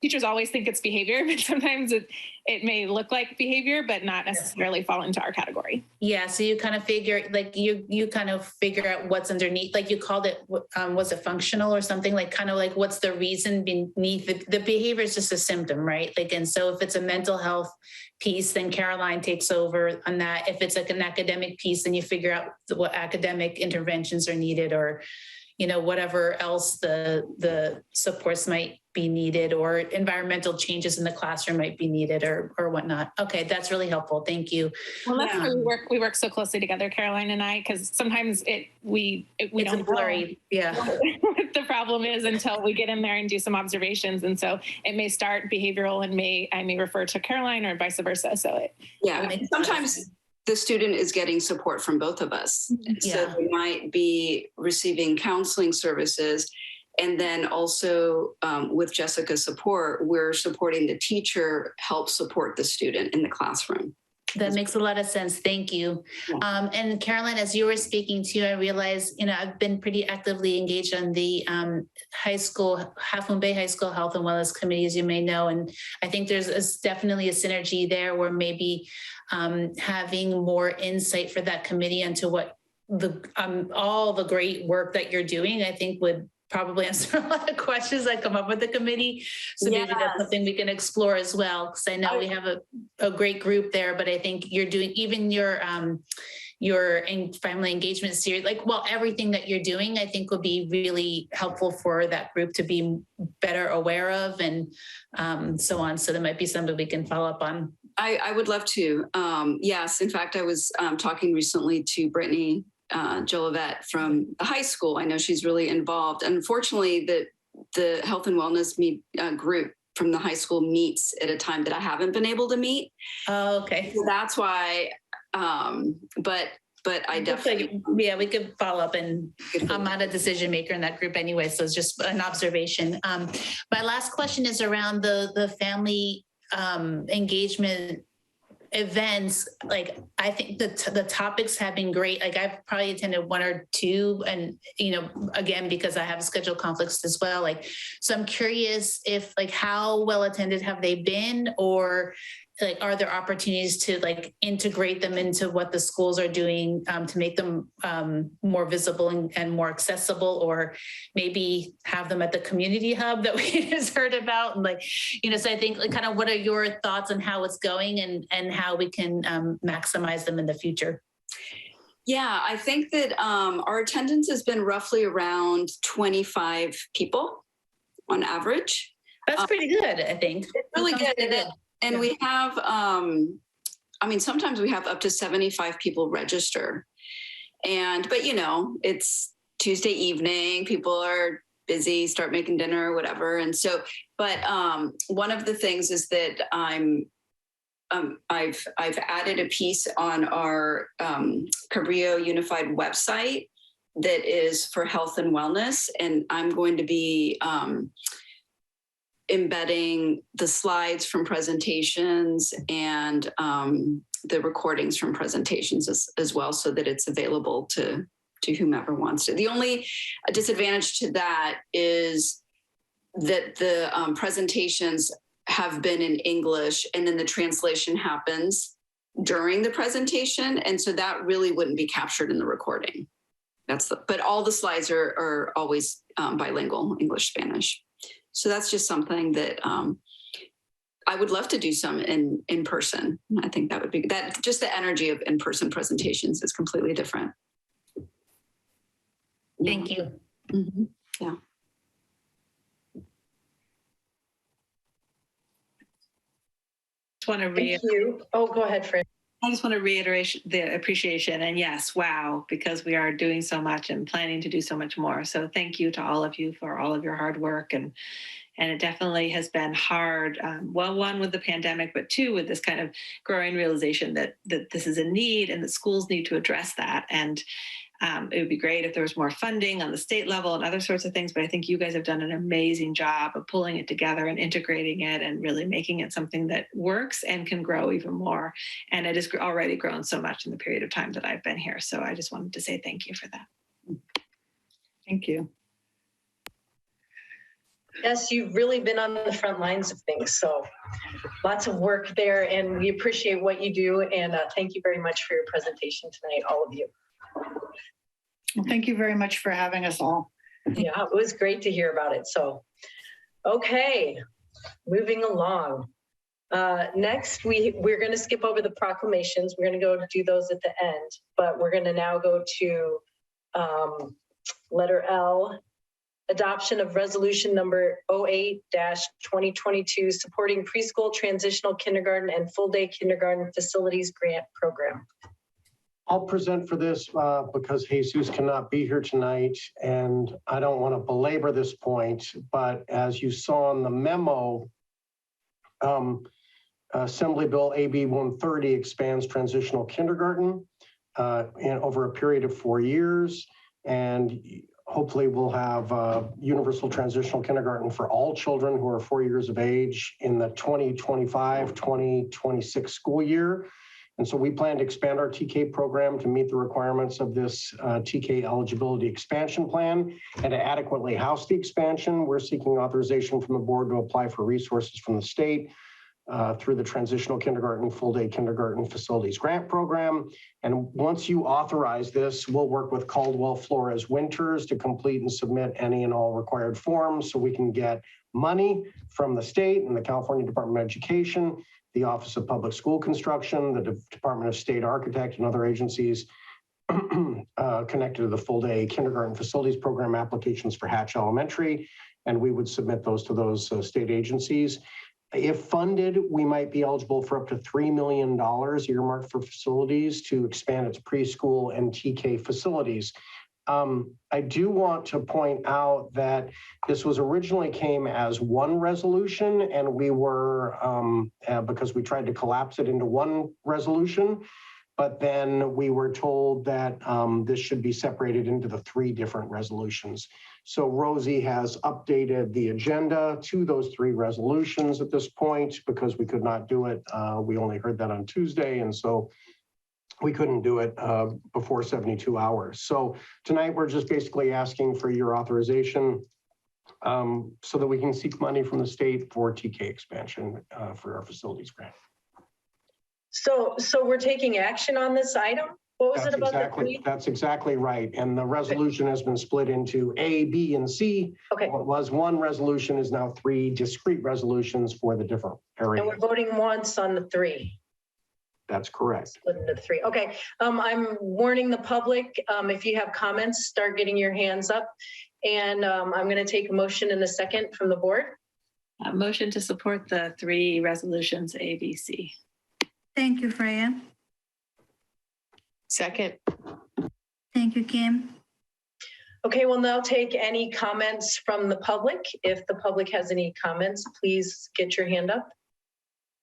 teachers always think it's behavior, but sometimes it may look like behavior, but not necessarily fall into our category.
Yeah. So you kind of figure, like you kind of figure out what's underneath, like you called it, was it functional or something, like kind of like what's the reason beneath the behavior is just a symptom, right? Like, and so if it's a mental health piece, then Caroline takes over on that. If it's like an academic piece, then you figure out what academic interventions are needed, or whatever else the supports might be needed, or environmental changes in the classroom might be needed, or whatnot. Okay, that's really helpful. Thank you.
Well, that's why we work so closely together, Caroline and I, because sometimes we don't
blurry.
know what the problem is until we get in there and do some observations, and so it may start behavioral, and I may refer to Caroline, or vice versa. So
sometimes the student is getting support from both of us. So they might be receiving counseling services. And then also with Jessica's support, we're supporting the teacher help support the student in the classroom.
That makes a lot of sense. Thank you. And Caroline, as you were speaking to, I realized, I've been pretty actively engaged on the high school, Half Moon Bay High School Health and Wellness Committee, as you may know. And I think there's definitely a synergy there where maybe having more insight for that committee into what all the great work that you're doing, I think would probably answer a lot of questions that come up with the committee. So maybe that's something we can explore as well, because I know we have a great group there, but I think you're doing even your family engagement series, everything that you're doing, I think would be really helpful for that group to be better aware of, and so on. So there might be something we can follow up on.
I would love to. Yes, in fact, I was talking recently to Brittany Jolivet from the high school. I know she's really involved. Unfortunately, the health and wellness group from the high school meets at a time that I haven't been able to meet.
Oh, okay.
So that's why, but I definitely.
We could follow up, and I'm not a decision maker in that group anyway. So it's just an observation. My last question is around the family engagement events. Like, I think the topics have been great. Like, I've probably attended one or two, and again, because I have schedule conflicts as well. Like, so I'm curious if how well attended have they been, or are there opportunities to integrate them into what the schools are doing to make them more visible and more accessible, or maybe have them at the community hub that we just heard about, and so I think kind of what are your thoughts on how it's going, and how we can maximize them in the future?
Yeah, I think that our attendance has been roughly around 25 people on average.
That's pretty good, I think.
It's really good. And we have, sometimes we have up to 75 people register. But it's Tuesday evening, people are busy, start making dinner or whatever. And so, but one of the things is that I've added a piece on our Cabrillo Unified website that is for health and wellness. And I'm going to be embedding the slides from presentations and the recordings from presentations as well, so that it's available to whomever wants to. The only disadvantage to that is that the presentations have been in English, and then the translation happens during the presentation. And so that really wouldn't be captured in the recording. But all the slides are always bilingual, English, Spanish. So that's just something that I would love to do some in person. I think that would be that. Just the energy of in-person presentations is completely different.
Thank you.
Mm-hmm. Yeah.
Thank you. Oh, go ahead, Fran.
I just want to reiterate the appreciation, and yes, wow, because we are doing so much and planning to do so much more. So thank you to all of you for all of your hard work, and it definitely has been hard. Well, one with the pandemic, but two with this kind of growing realization that this is a need and that schools need to address that. And it would be great if there was more funding on the state level and other sorts of things, but I think you guys have done an amazing job of pulling it together and integrating it and really making it something that works and can grow even more. And it has already grown so much in the period of time that I've been here. So I just wanted to say thank you for that.
Thank you.
Yes, you've really been on the front lines of things. So lots of work there, and we appreciate what you do. And thank you very much for your presentation tonight, all of you.
Well, thank you very much for having us all.
Yeah, it was great to hear about it. So, okay, moving along. Next, we're going to skip over the proclamations. We're going to go to do those at the end, but we're going to now go to letter L, adoption of resolution number 08-2022, supporting preschool, transitional kindergarten, and full day kindergarten facilities grant program.
I'll present for this because Jesus cannot be here tonight, and I don't want to belabor this point, but as you saw in the memo, Assembly Bill AB 130 expands transitional kindergarten over a period of 4 years, and hopefully we'll have universal transitional kindergarten for all children who are 4 years of age in the 2025-2026 school year. And so we plan to expand our TK program to meet the requirements of this TK eligibility expansion plan and to adequately house the expansion. We're seeking authorization from the board to apply for resources from the state through the Transitional Kindergarten Full Day Kindergarten Facilities Grant Program. And once you authorize this, we'll work with Caldwell Flores Winters to complete and submit any and all required forms so we can get money from the state and the California Department of Education, the Office of Public School Construction, the Department of State Architect, and other agencies connected to the Full Day Kindergarten Facilities Program applications for Hatch Elementary. And we would submit those to those state agencies. If funded, we might be eligible for up to $3 million earmarked for facilities to expand its preschool and TK facilities. I do want to point out that this was originally came as one resolution, and we were, because we tried to collapse it into one resolution, but then we were told that this should be separated into the 3 different resolutions. So Rosie has updated the agenda to those 3 resolutions at this point because we could not do it. We only heard that on Tuesday, and so we couldn't do it before 72 hours. So tonight we're just basically asking for your authorization so that we can seek money from the state for TK expansion for our facilities grant.
So we're taking action on this item? What was it about the 3?
That's exactly right. And the resolution has been split into A, B, and C.
Okay.
What was one resolution is now 3 discrete resolutions for the different areas.
And we're voting once on the 3.
That's correct.
Split into 3. Okay. I'm warning the public. If you have comments, start getting your hands up. And I'm going to take a motion in a second from the board.
A motion to support the 3 resolutions A, B, C.
Thank you, Freya.
Second.
Thank you, Kim.
Okay, we'll now take any comments from the public. If the public has any comments, please get your hand up.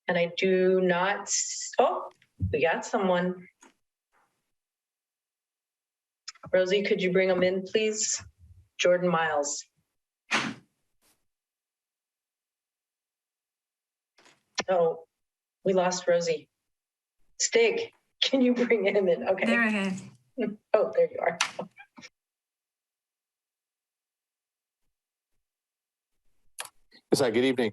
And I do not, oh, we got someone. Rosie, could you bring them in, please? Jordan Miles. Oh, we lost Rosie. Stig, can you bring him in? Okay.
There I have.
Oh, there you are.
Yes, good evening,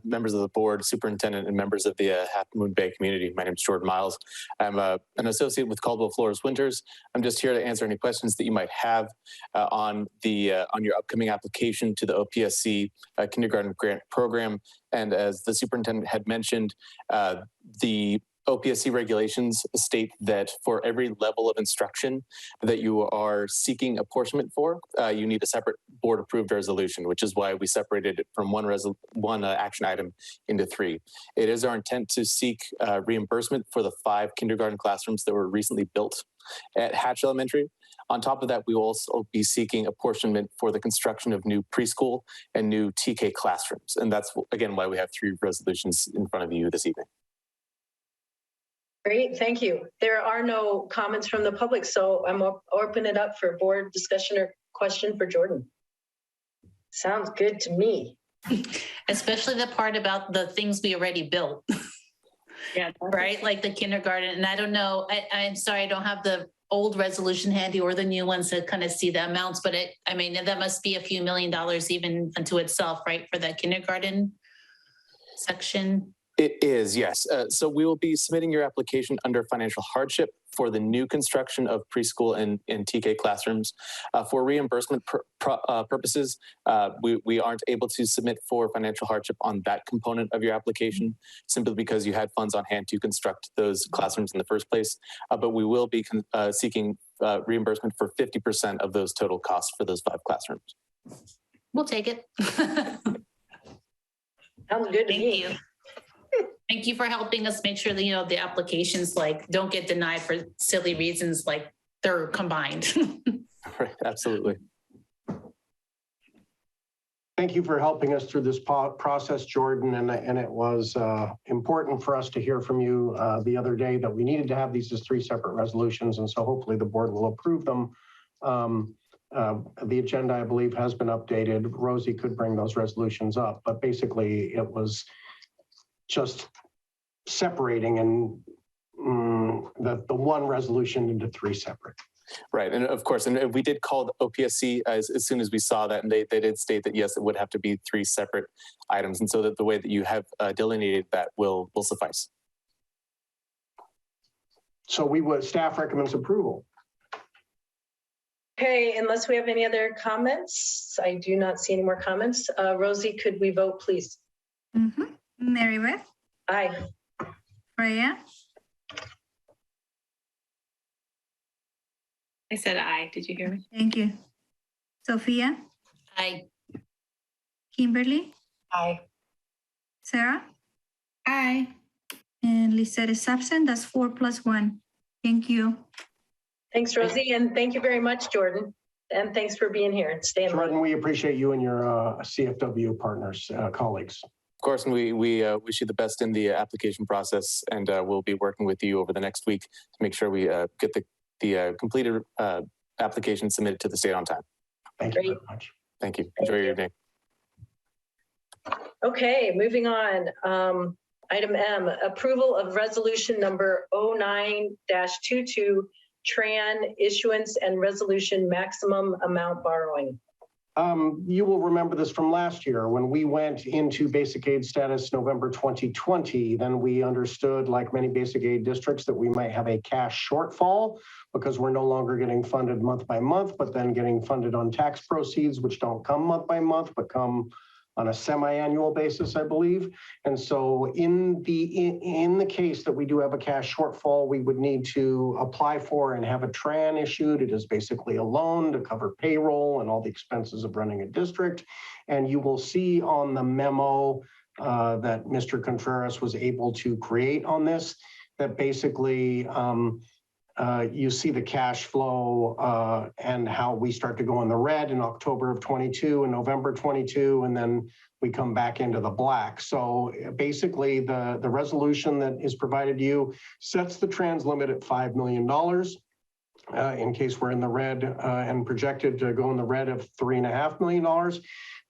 members of the board, superintendent, and members of the Half Moon Bay community. My name is Jordan Miles. I'm an associate with Caldwell Flores Winters. I'm just here to answer any questions that you might have on your upcoming application to the OPSC Kindergarten Grant Program. And as the superintendent had mentioned, the OPSC regulations state that for every level of instruction that you are seeking apportionment for, you need a separate board-approved resolution, which is why we separated it from one action item into 3. It is our intent to seek reimbursement for the 5 kindergarten classrooms that were recently built at Hatch Elementary. On top of that, we will also be seeking apportionment for the construction of new preschool and new TK classrooms. And that's, again, why we have 3 resolutions in front of you this evening.
Great, thank you. There are no comments from the public, so I'm open it up for board discussion or question for Jordan. Sounds good to me.
Especially the part about the things we already built.
Yeah.
Right, like the kindergarten. And I don't know, I'm sorry, I don't have the old resolution handy or the new ones to kind of see the amounts, but I mean, that must be a few $1 million even unto itself, right, for that kindergarten section?
It is, yes. So we will be submitting your application under financial hardship for the new construction of preschool and TK classrooms. For reimbursement purposes, we aren't able to submit for financial hardship on that component of your application, simply because you had funds on hand to construct those classrooms in the first place. But we will be seeking reimbursement for 50% of those total costs for those 5 classrooms.
We'll take it.
Sounds good to me.
Thank you. Thank you for helping us make sure that, you know, the applications like don't get denied for silly reasons, like they're combined.
Right, absolutely.
Thank you for helping us through this process, Jordan. And it was important for us to hear from you the other day that we needed to have these as 3 separate resolutions. And so hopefully the board will approve them. The agenda, I believe, has been updated. Rosie could bring those resolutions up, but basically it was just separating and the one resolution into 3 separate.
Right, and of course, and we did call the OPSC as soon as we saw that, and they did state that yes, it would have to be 3 separate items, and so that the way that you have delineated that will suffice.
So staff recommends approval.
Okay, unless we have any other comments, I do not see any more comments. Rosie, could we vote, please?
Mm-hmm. Mary Beth?
Aye.
Freya?
I said aye. Did you hear me?
Thank you. Sophia?
Aye.
Kimberly?
Aye.
Sarah?
Aye.
And Lisette is absent. That's 4 + 1. Thank you.
Thanks, Rosie, and thank you very much, Jordan. And thanks for being here and staying.
Jordan, we appreciate you and your CFW partners, colleagues.
Of course, and we wish you the best in the application process, and we'll be working with you over the next week to make sure we get the completed application submitted to the state on time.
Thank you very much.
Thank you. Enjoy your evening.
Okay, moving on. Item M, approval of resolution number 09-22, TRAN issuance and resolution maximum amount borrowing.
You will remember this from last year when we went into basic aid status November 2020. Then we understood, like many basic aid districts, that we might have a cash shortfall because we're no longer getting funded month by month, but then getting funded on tax proceeds, which don't come month by month, but come on a semi-annual basis, I believe. And so in the case that we do have a cash shortfall, we would need to apply for and have a TRAN issued. It is basically a loan to cover payroll and all the expenses of running a district. And you will see on the memo that Mr. Contreras was able to create on this, that basically you see the cash flow and how we start to go in the red in October of 22 and November 22, and then we come back into the black. So basically the resolution that is provided to you sets the trans limit at $5 million in case we're in the red and projected to go in the red of $3.5 million.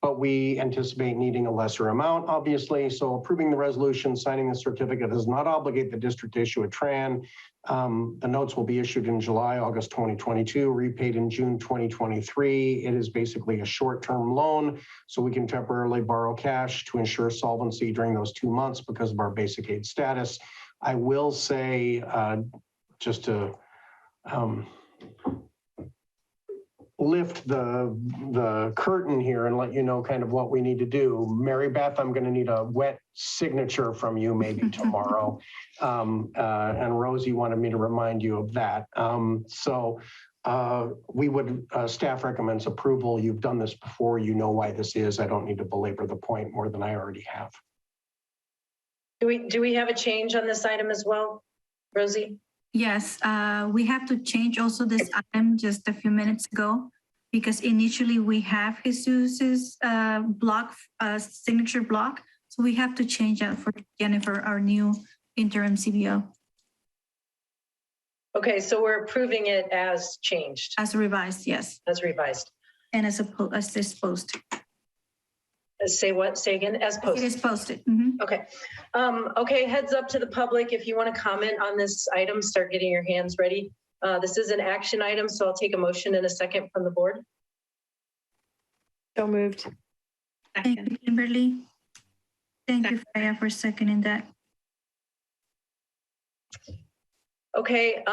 But we anticipate needing a lesser amount, obviously. So approving the resolution, signing the certificate does not obligate the district to issue a TRAN. The notes will be issued in July, August 2022, repaid in June 2023. It is basically a short-term loan, so we can temporarily borrow cash to ensure solvency during those 2 months because of our basic aid status. I will say, just to lift the curtain here and let you know kind of what we need to do. Mary Beth, I'm going to need a wet signature from you maybe tomorrow. And Rosie wanted me to remind you of that. Staff recommends approval. You've done this before. You know why this is. I don't need to belabor the point more than I already have.
Do we have a change on this item as well, Rosie?
Yes, we have to change also this item just a few minutes ago, because initially we have Jesus's signature block. So we have to change that for Jennifer, our new interim CBO.
Okay, so we're approving it as changed.
As revised, yes.
As revised.
And as this post.
Say what? Say again? As posted.
It is posted. Mm-hmm.
Okay. Okay, heads up to the public. If you want to comment on this item, start getting your hands ready. This is an action item, so I'll take a motion in a second from the board.
So moved.
Thank you, Kimberly. Thank you, Freya, for seconding that.
Okay,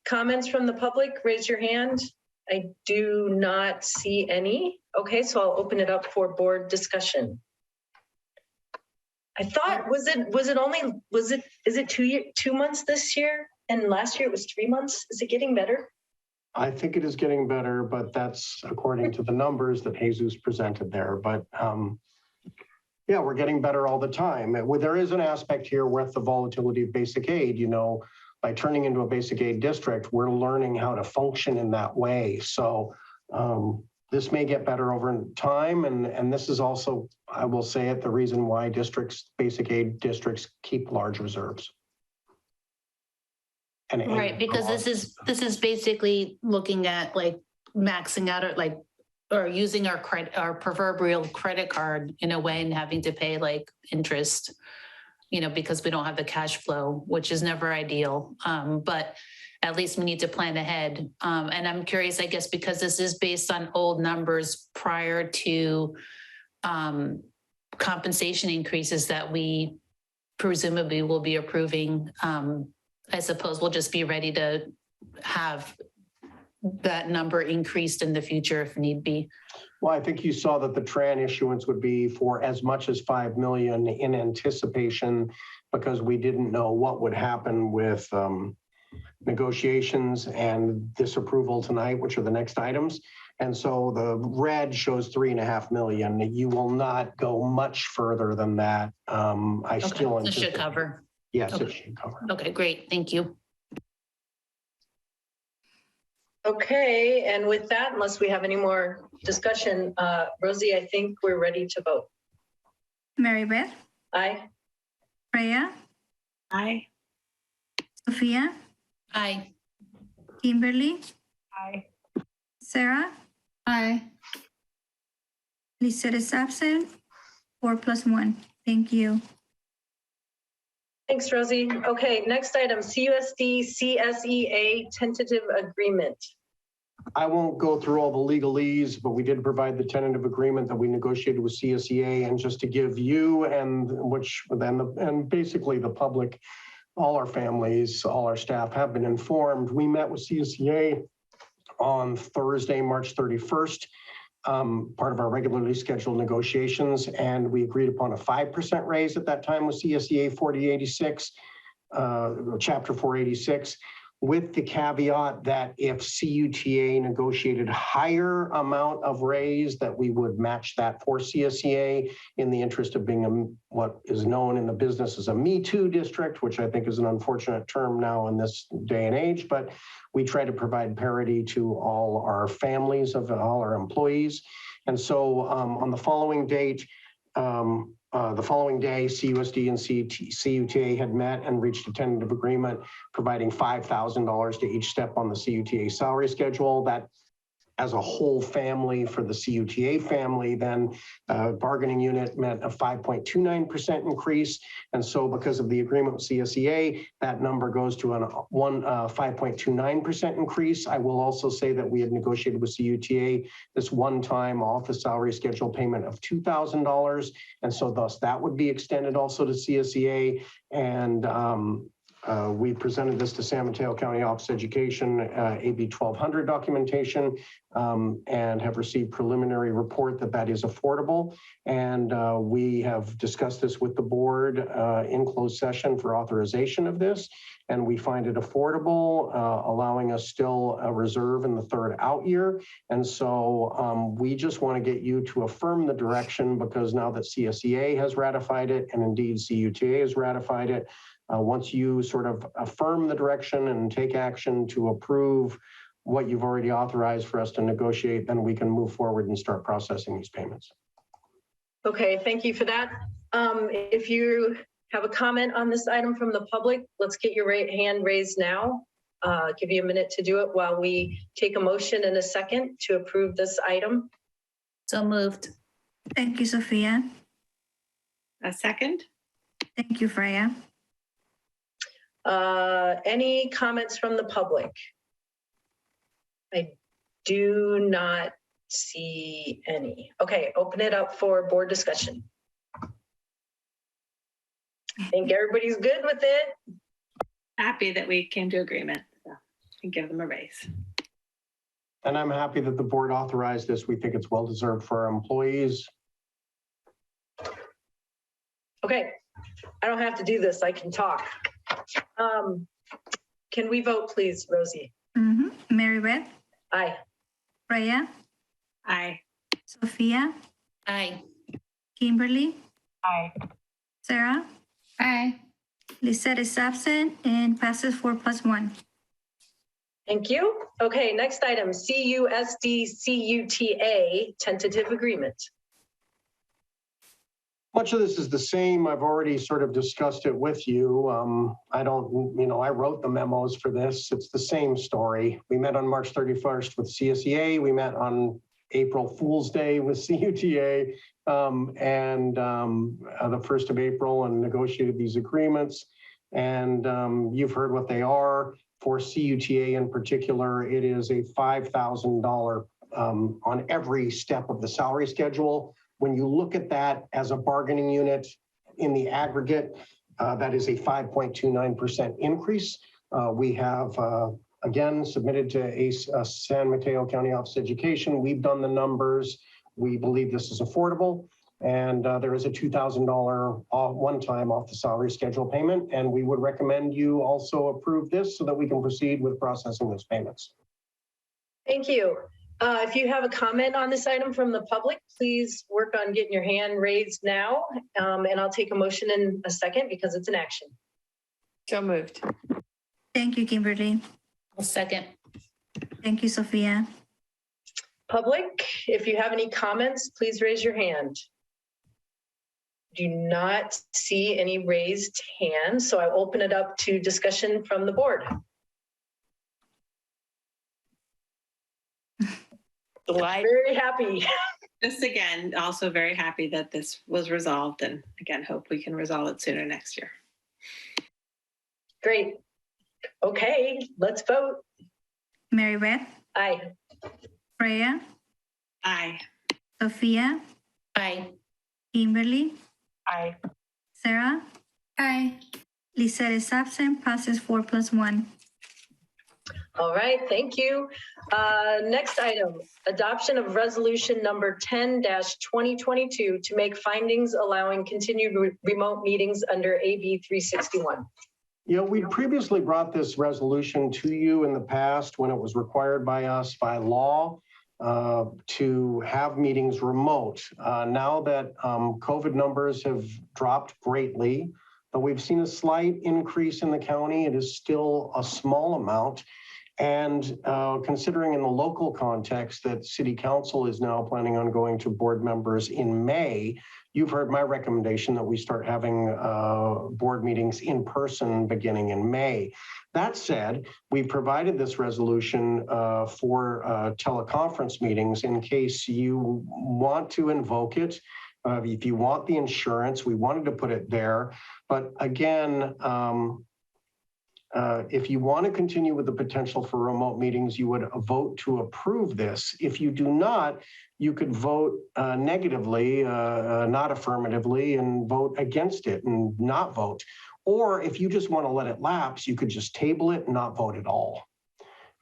comments from the public, raise your hand. I do not see any. Okay, so I'll open it up for board discussion. I thought, is it 2 months this year? And last year it was 3 months? Is it getting better?
I think it is getting better, but that's according to the numbers that Jesus presented there. But yeah, we're getting better all the time. There is an aspect here with the volatility of basic aid, by turning into a basic aid district, we're learning how to function in that way. So this may get better over time. And this is also, I will say it, the reason why basic aid districts keep large reserves.
Right, because this is basically looking at like maxing out or using our proverbial credit card in a way and having to pay like interest, because we don't have the cash flow, which is never ideal. But at least we need to plan ahead. And I'm curious, I guess, because this is based on old numbers prior to compensation increases that we presumably will be approving. I suppose we'll just be ready to have that number increased in the future if need be.
Well, I think you saw that the TRAN issuance would be for as much as 5 million in anticipation, because we didn't know what would happen with negotiations and this approval tonight, which are the next items. And so the red shows 3.5 million. You will not go much further than that. Still
it should cover.
Yes,
okay.
It should cover.
Okay, great. Thank you.
Okay, and with that, unless we have any more discussion, Rosie, I think we're ready to vote.
Mary Beth?
Aye.
Freya?
Aye.
Sophia?
Aye.
Kimberly?
Aye.
Sarah?
Aye.
Lisette is absent. 4+1. Thank you.
Thanks, Rosie. Okay, next item, CUSD CSEA tentative agreement.
I won't go through all the legalese, but we did provide the tentative agreement that we negotiated with CSEA, and just to give you and basically the public, all our families, all our staff have been informed. We met with CSEA on Thursday, March 31st, part of our regularly scheduled negotiations, and we agreed upon a 5% raise at that time with CSEA 4086, Chapter 486, with the caveat that if CUTA negotiated higher amount of raise, that we would match that for CSEA in the interest of being what is known in the business as a Me Too district, which I think is an unfortunate term now in this day and age, but we try to provide parity to all our families of all our employees. And so on the following date, CUSD and CUTA had met and reached a tentative agreement, providing $5,000 to each step on the CUTA salary schedule. That, as a whole family for the CUTA family, then bargaining unit meant a 5.29% increase. And so because of the agreement with CSEA, that number goes to a 5.29% increase. I will also say that we had negotiated with CUTA this one-time off the salary schedule payment of $2,000. And so thus that would be extended also to CSEA. And We presented this to San Mateo County Office of Education, AB 1200 documentation, and have received preliminary report that that is affordable. And we have discussed this with the board in closed session for authorization of this. And we find it affordable, allowing us still a reserve in the third out year. And so we just want to get you to affirm the direction, because now that CSEA has ratified it, and indeed CUTA has ratified it, once you sort of affirm the direction and take action to approve what you've already authorized for us to negotiate, then we can move forward and start processing these payments.
Okay, thank you for that. If you have a comment on this item from the public, let's get your hand raised now. Give you a minute to do it while we take a motion in a second to approve this item.
So moved.
Thank you, Sophia.
A second?
Thank you, Freya.
Any comments from the public? I do not see any. Okay, open it up for board discussion. I think everybody's good with it.
Happy that we came to agreement and give them a raise.
And I'm happy that the board authorized this. We think it's well-deserved for our employees.
Okay, I don't have to do this. I can talk. Can we vote, please, Rosie?
Mary Beth?
Aye.
Freya?
Aye.
Sophia?
Aye.
Kimberly?
Aye.
Sarah?
Aye.
Lisette is absent and passes 4+1.
Thank you. Okay, next item, CUSD CUTA tentative agreement.
Much of this is the same. I've already sort of discussed it with you. I wrote the memos for this. It's the same story. We met on March 31st with CSEA. We met on April Fool's Day with CUTA and the 1st of April, and negotiated these agreements. And you've heard what they are. For CUTA in particular, it is a $5,000 on every step of the salary schedule. When you look at that as a bargaining unit in the aggregate, that is a 5.29% increase. We have, again, submitted to San Mateo County Office of Education. We've done the numbers. We believe this is affordable. And there is a $2,000 one-time off the salary schedule payment. And we would recommend you also approve this so that we can proceed with processing those payments.
Thank you. If you have a comment on this item from the public, please work on getting your hand raised now. And I'll take a motion in a second because it's an action.
So moved.
Thank you, Kimberly.
A second.
Thank you, Sophia.
Public, if you have any comments, please raise your hand. Do not see any raised hands, so I open it up to discussion from the board. Very happy.
Just again, also very happy that this was resolved, and again, hope we can resolve it sooner next year.
Great. Okay, let's vote.
Mary Beth?
Aye.
Freya?
Aye.
Sophia?
Aye.
Kimberly?
Aye.
Sarah?
Aye.
Lisette is absent, passes 4+1.
All right, thank you. Next item, adoption of resolution number 10-2022 to make findings allowing continued remote meetings under AB 361.
We previously brought this resolution to you in the past when it was required by us by law to have meetings remote. Now that COVID numbers have dropped greatly, but we've seen a slight increase in the county, it is still a small amount. And considering in the local context that City Council is now planning on going to board members in May, you've heard my recommendation that we start having board meetings in person beginning in May. That said, we provided this resolution for teleconference meetings in case you want to invoke it. If you want the insurance, we wanted to put it there. But again, if you want to continue with the potential for remote meetings, you would vote to approve this. If you do not, you could vote negatively, not affirmatively, and vote against it and not vote. Or if you just want to let it lapse, you could just table it and not vote at all.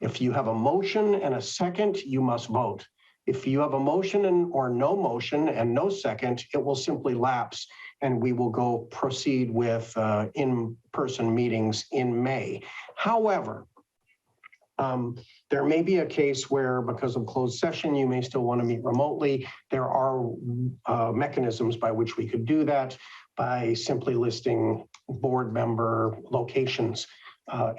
If you have a motion and a second, you must vote. If you have a motion or no motion and no second, it will simply lapse and we will go proceed with in-person meetings in May. However, there may be a case where because of closed session, you may still want to meet remotely. There are mechanisms by which we could do that by simply listing board member locations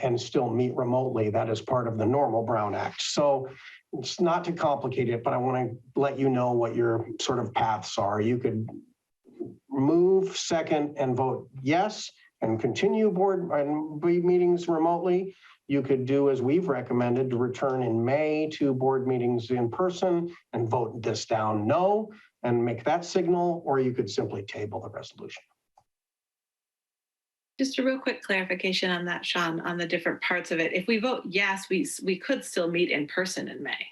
and still meet remotely. That is part of the normal Brown Act. So it's not to complicate it, but I want to let you know what your sort of paths are. You could move second and vote yes and continue board and meetings remotely. You could do as we've recommended, to return in May to board meetings in person and vote this down no and make that signal, or you could simply table the resolution.
Just a real quick clarification on that, Sean, on the different parts of it. If we vote yes, we could still meet in person in May.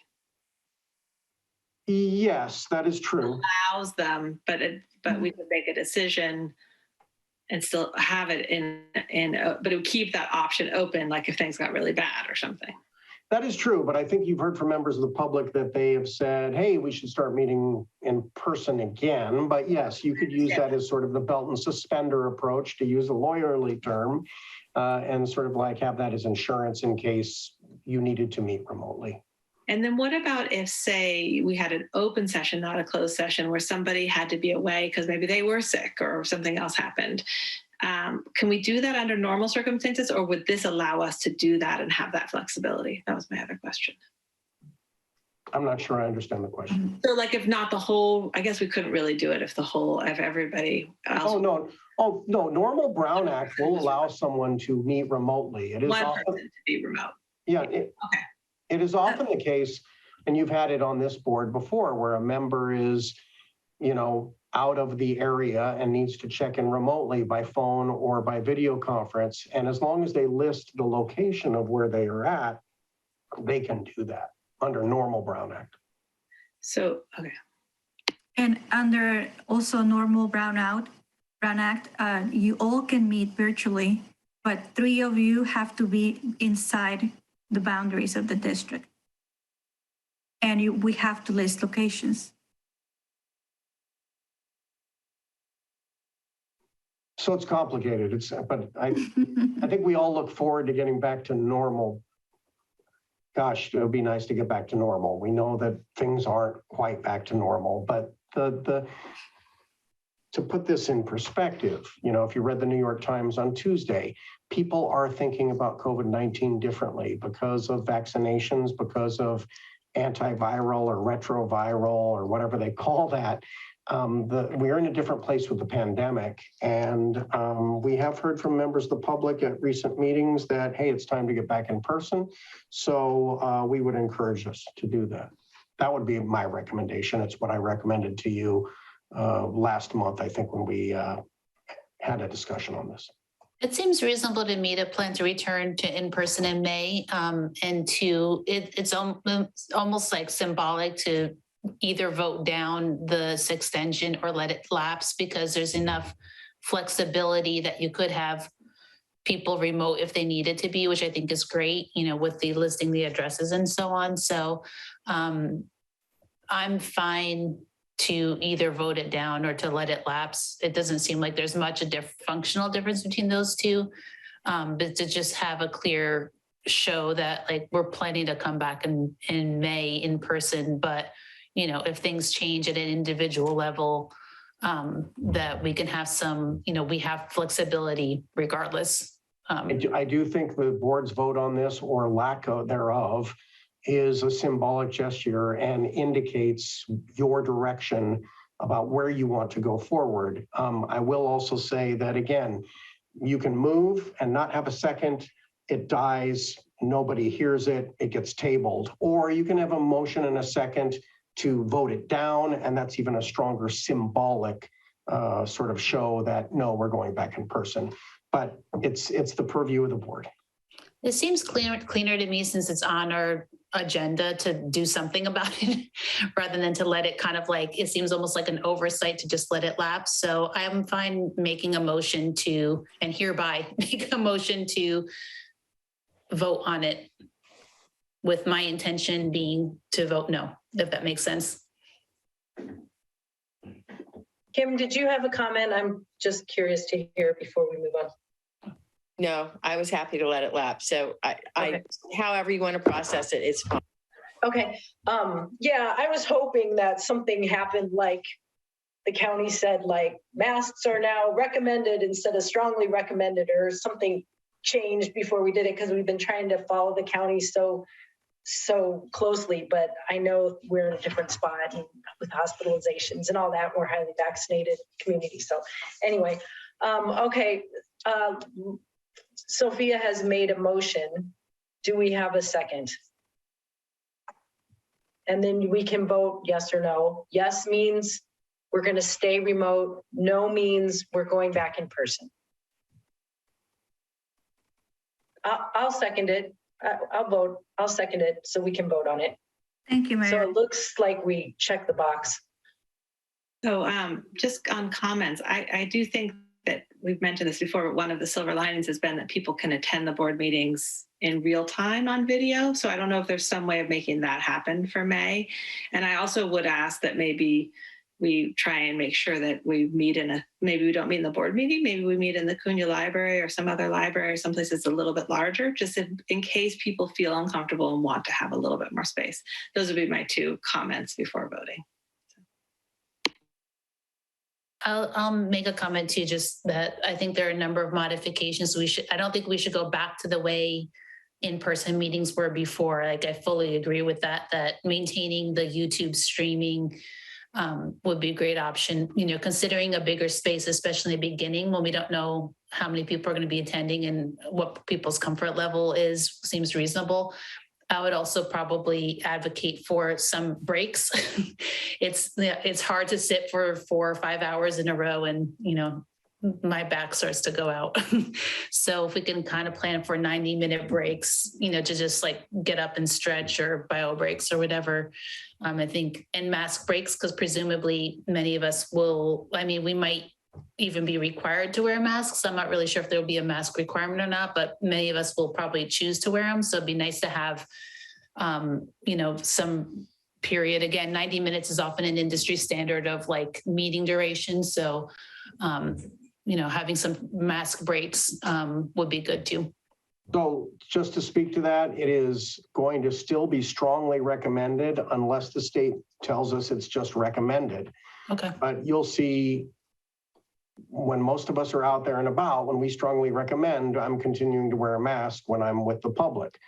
Yes, that is true.
Allows them, but we could make a decision and still have it but it would keep that option open, like if things got really bad or something.
That is true, but I think you've heard from members of the public that they have said, hey, we should start meeting in person again. But yes, you could use that as sort of the belt and suspender approach, to use a lawyerly term, and sort of like have that as insurance in case you needed to meet remotely.
And then what about if, say, we had an open session, not a closed session, where somebody had to be away because maybe they were sick or something else happened? Can we do that under normal circumstances, or would this allow us to do that and have that flexibility? That was my other question.
I'm not sure I understand the question.
So like if not the whole, I guess we couldn't really do it if everybody else.
Oh, no, normal Brown Act will allow someone to meet remotely. It is
One
often,
person to be remote.
yeah,
Okay.
It is often the case, and you've had it on this board before, where a member is, out of the area and needs to check in remotely by phone or by video conference. And as long as they list the location of where they are at, they can do that under normal Brown Act.
So, okay.
And under also normal Brown Act, you all can meet virtually, but 3 of you have to be inside the boundaries of the district. And we have to list locations.
So it's complicated. But I think we all look forward to getting back to normal. Gosh, it would be nice to get back to normal. We know that things aren't quite back to normal, but to put this in perspective, if you read the New York Times on Tuesday, people are thinking about COVID-19 differently because of vaccinations, because of antiviral or retroviral or whatever they call that. We're in a different place with the pandemic, and we have heard from members of the public at recent meetings that, hey, it's time to get back in person. So we would encourage us to do that. That would be my recommendation. It's what I recommended to you last month, I think, when we had a discussion on this.
It seems reasonable to me to plan to return to in-person in May, and it's almost like symbolic to either vote down this extension or let it lapse, because there's enough flexibility that you could have people remote if they needed to be, which I think is great, with the listing the addresses and so on. So I'm fine to either vote it down or to let it lapse. It doesn't seem like there's much functional difference between those two, but to just have a clear show that like we're planning to come back in May in person, but if things change at an individual level, that we can have some, we have flexibility regardless.
I do think the board's vote on this, or lack thereof, is a symbolic gesture and indicates your direction about where you want to go forward. I will also say that, again, you can move and not have a second, it dies, nobody hears it, it gets tabled. Or you can have a motion and a second to vote it down, and that's even a stronger symbolic sort of show that, no, we're going back in person. But it's the purview of the board.
It seems cleaner to me, since it's on our agenda to do something about it rather than to let it kind of like, it seems almost like an oversight to just let it lapse. So I'm fine making a motion to, and hereby make a motion to vote on it, with my intention being to vote no, if that makes sense.
Kim, did you have a comment? I'm just curious to hear before we move on.
No, I was happy to let it lapse. So I however you want to process it, it's fine.
Okay. Yeah, I was hoping that something happened like the county said, like masks are now recommended instead of strongly recommended, or something changed before we did it, because we've been trying to follow the county so closely. But I know we're in a different spot with hospitalizations and all that. We're highly vaccinated community. So anyway, okay. Sophia has made a motion. Do we have a second? And then we can vote yes or no. Yes means we're going to stay remote. No means we're going back in person. I'll second it. I'll vote. I'll second it so we can vote on it.
Thank you, Mayor.
So it looks like we check the box.
So just on comments, I do think that we've mentioned this before, but one of the silver linings has been that people can attend the board meetings in real time on video. So I don't know if there's some way of making that happen for May. And I also would ask that maybe we try and make sure that we meet maybe we don't meet in the board meeting, maybe we meet in the Cunha Library or some other library, someplace that's a little bit larger, just in case people feel uncomfortable and want to have a little bit more space. Those would be my two comments before voting.
I'll make a comment too, just that I think there are a number of modifications. I don't think we should go back to the way in-person meetings were before. Like I fully agree with that maintaining the YouTube streaming would be a great option, considering a bigger space, especially in the beginning when we don't know how many people are going to be attending and what people's comfort level is, seems reasonable. I would also probably advocate for some breaks. It's hard to sit for 4 or 5 hours in a row and, my back starts to go out. So if we can kind of plan for 90-minute breaks, to just like get up and stretch, or bio breaks or whatever, I think, and mask breaks, because presumably many of us we might even be required to wear masks. I'm not really sure if there'll be a mask requirement or not, but many of us will probably choose to wear them. So it'd be nice to have, some period. Again, 90 minutes is often an industry standard of like meeting duration. So, having some mask breaks would be good too.
So just to speak to that, it is going to still be strongly recommended unless the state tells us it's just recommended.
Okay.
But you'll see when most of us are out there and about, when we strongly recommend, I'm continuing to wear a mask when I'm with the public.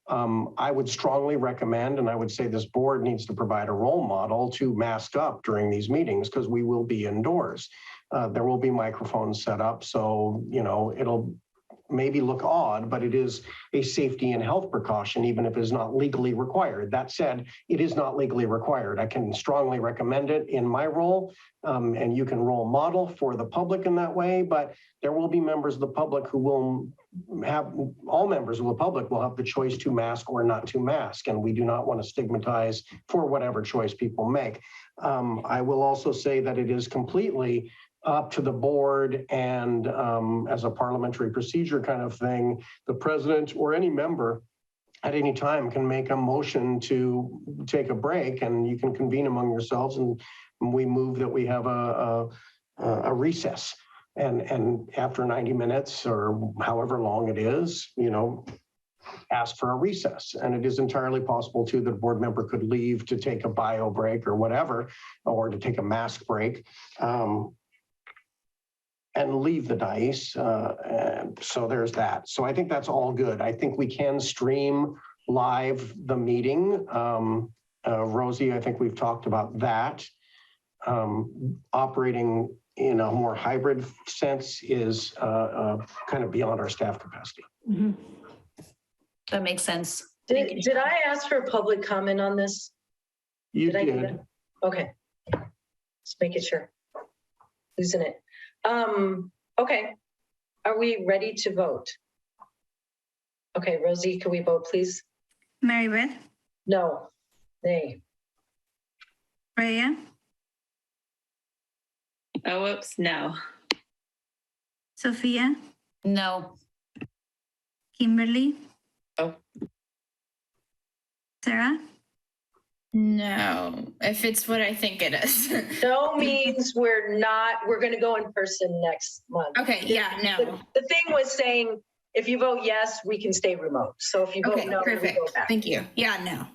I would strongly recommend, and I would say this board needs to provide a role model to mask up during these meetings, because we will be indoors. There will be microphones set up, so it'll maybe look odd, but it is a safety and health precaution, even if it is not legally required. That said, it is not legally required. I can strongly recommend it in my role, and you can role model for the public in that way, but there will be members of the public who will all members of the public will have the choice to mask or not to mask, and we do not want to stigmatize for whatever choice people make. I will also say that it is completely up to the board, and as a parliamentary procedure kind of thing, the president or any member at any time can make a motion to take a break, and you can convene among yourselves, and we move that we have a recess. And after 90 minutes or however long it is, ask for a recess. And it is entirely possible too that a board member could leave to take a bio break or whatever, or to take a mask break. And leave the dais. And so there's that. So I think that's all good. I think we can stream live the meeting. Rosie, I think we've talked about that. Operating in a more hybrid sense is kind of beyond our staff capacity.
Mm-hmm. That makes sense.
Did I ask for public comment on this?
You did.
I do that? Okay. Just making sure. Losing it. Okay. Are we ready to vote? Okay, Rosie, can we vote, please?
Mary Beth?
No. Nay.
Freya,
Oh, whoops, no.
Sophia,
No.
Kimberly,
Oh.
Sarah,
No, if it's what I think it is.
No means we're going to go in person next month.
Okay, yeah, no.
The thing was saying, if you vote yes, we can stay remote. So if you vote
Okay,
no, we
perfect.
go back.
Thank you. Yeah, no.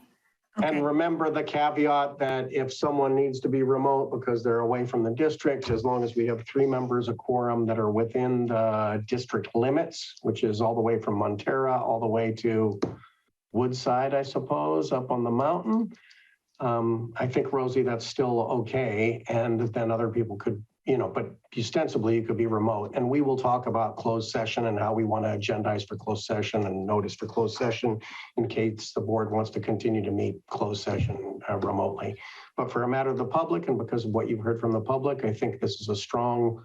And remember the caveat that if someone needs to be remote because they're away from the district, as long as we have 3 members of quorum that are within the district limits, which is all the way from Montera, all the way to Woodside, I suppose, up on the mountain. I think, Rosie, that's still okay. And then other people could, but ostensibly you could be remote. And we will talk about closed session and how we want to agendize for closed session and notice for closed session in case the board wants to continue to meet closed session remotely. But for a matter of the public and because of what you've heard from the public, I think this is a strong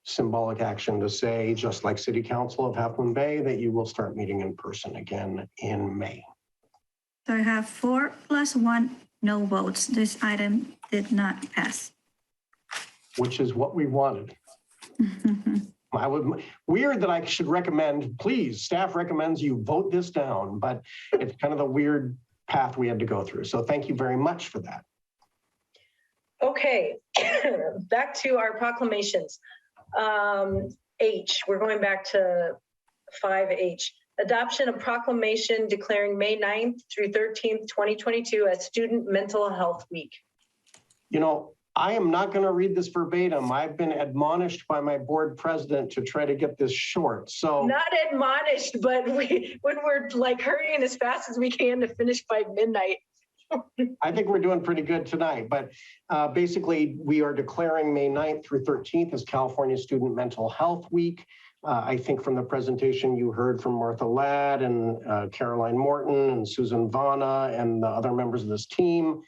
symbolic action to say, just like City Council of Half Moon Bay, that you will start meeting in person again in May.
so I have 4 + 1 no votes. This item did not pass.
Which is what we wanted. Weird that I should recommend, please, staff recommends you vote this down, but it's kind of the weird path we had to go through. So thank you very much for that.
Okay, back to our proclamations. H, we're going back to 5H. Adoption of proclamation declaring May 9th through 13th, 2022 as Student Mental Health Week.
I am not going to read this verbatim. I've been admonished by my board president to try to get this short. So
not admonished, but when we're like hurrying as fast as we can to finish by midnight.
I think we're doing pretty good tonight, but basically we are declaring May 9th through 13th as California Student Mental Health Week. I think from the presentation you heard from Martha Ladd and Caroline Morton and Susan Vana and the other members of this team,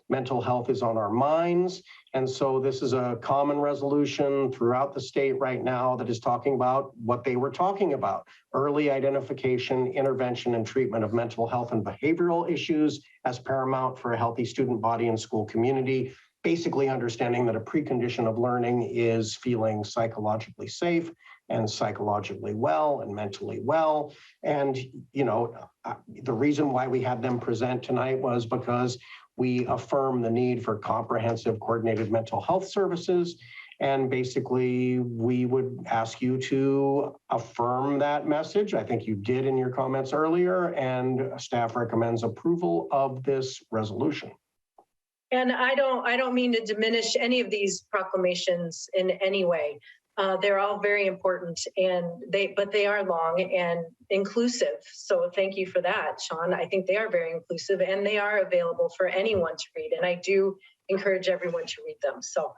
mental health is on our minds. And so this is a common resolution throughout the state right now that is talking about what they were talking about: early identification, intervention, and treatment of mental health and behavioral issues as paramount for a healthy student body and school community. Basically understanding that a precondition of learning is feeling psychologically safe and psychologically well and mentally well. And, the reason why we had them present tonight was because we affirm the need for comprehensive coordinated mental health services. And basically, we would ask you to affirm that message. I think you did in your comments earlier, and staff recommends approval of this resolution.
And I don't mean to diminish any of these proclamations in any way. They're all very important, but they are long and inclusive. So thank you for that, Sean. I think they are very inclusive and they are available for anyone to read. And I do encourage everyone to read them. So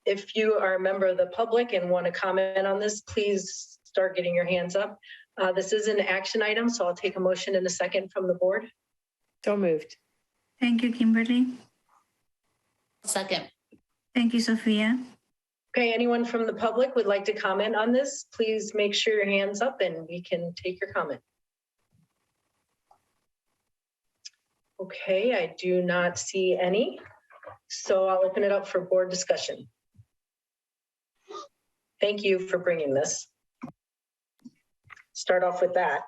if you are a member of the public and want to comment on this, please start getting your hands up. This is an action item, so I'll take a motion in a second from the board.
So moved.
Thank you, Kimberly.
Second.
Thank you, Sophia.
Okay, anyone from the public would like to comment on this? Please make sure your hand's up and we can take your comment. Okay, I do not see any. So I'll open it up for board discussion. Thank you for bringing this. Start off with that.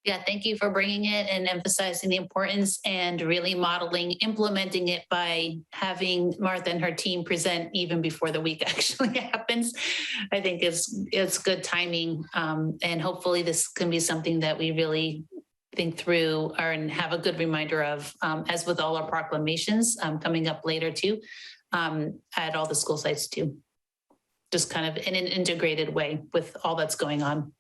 Yeah, thank you for bringing it and emphasizing the importance and really implementing it by having Martha and her team present even before the week actually happens. I think it's good timing, and hopefully this can be something that we really think through and have a good reminder of, as with all our proclamations coming up later too, at all the school sites too. Just kind of in an integrated way with all that's going on.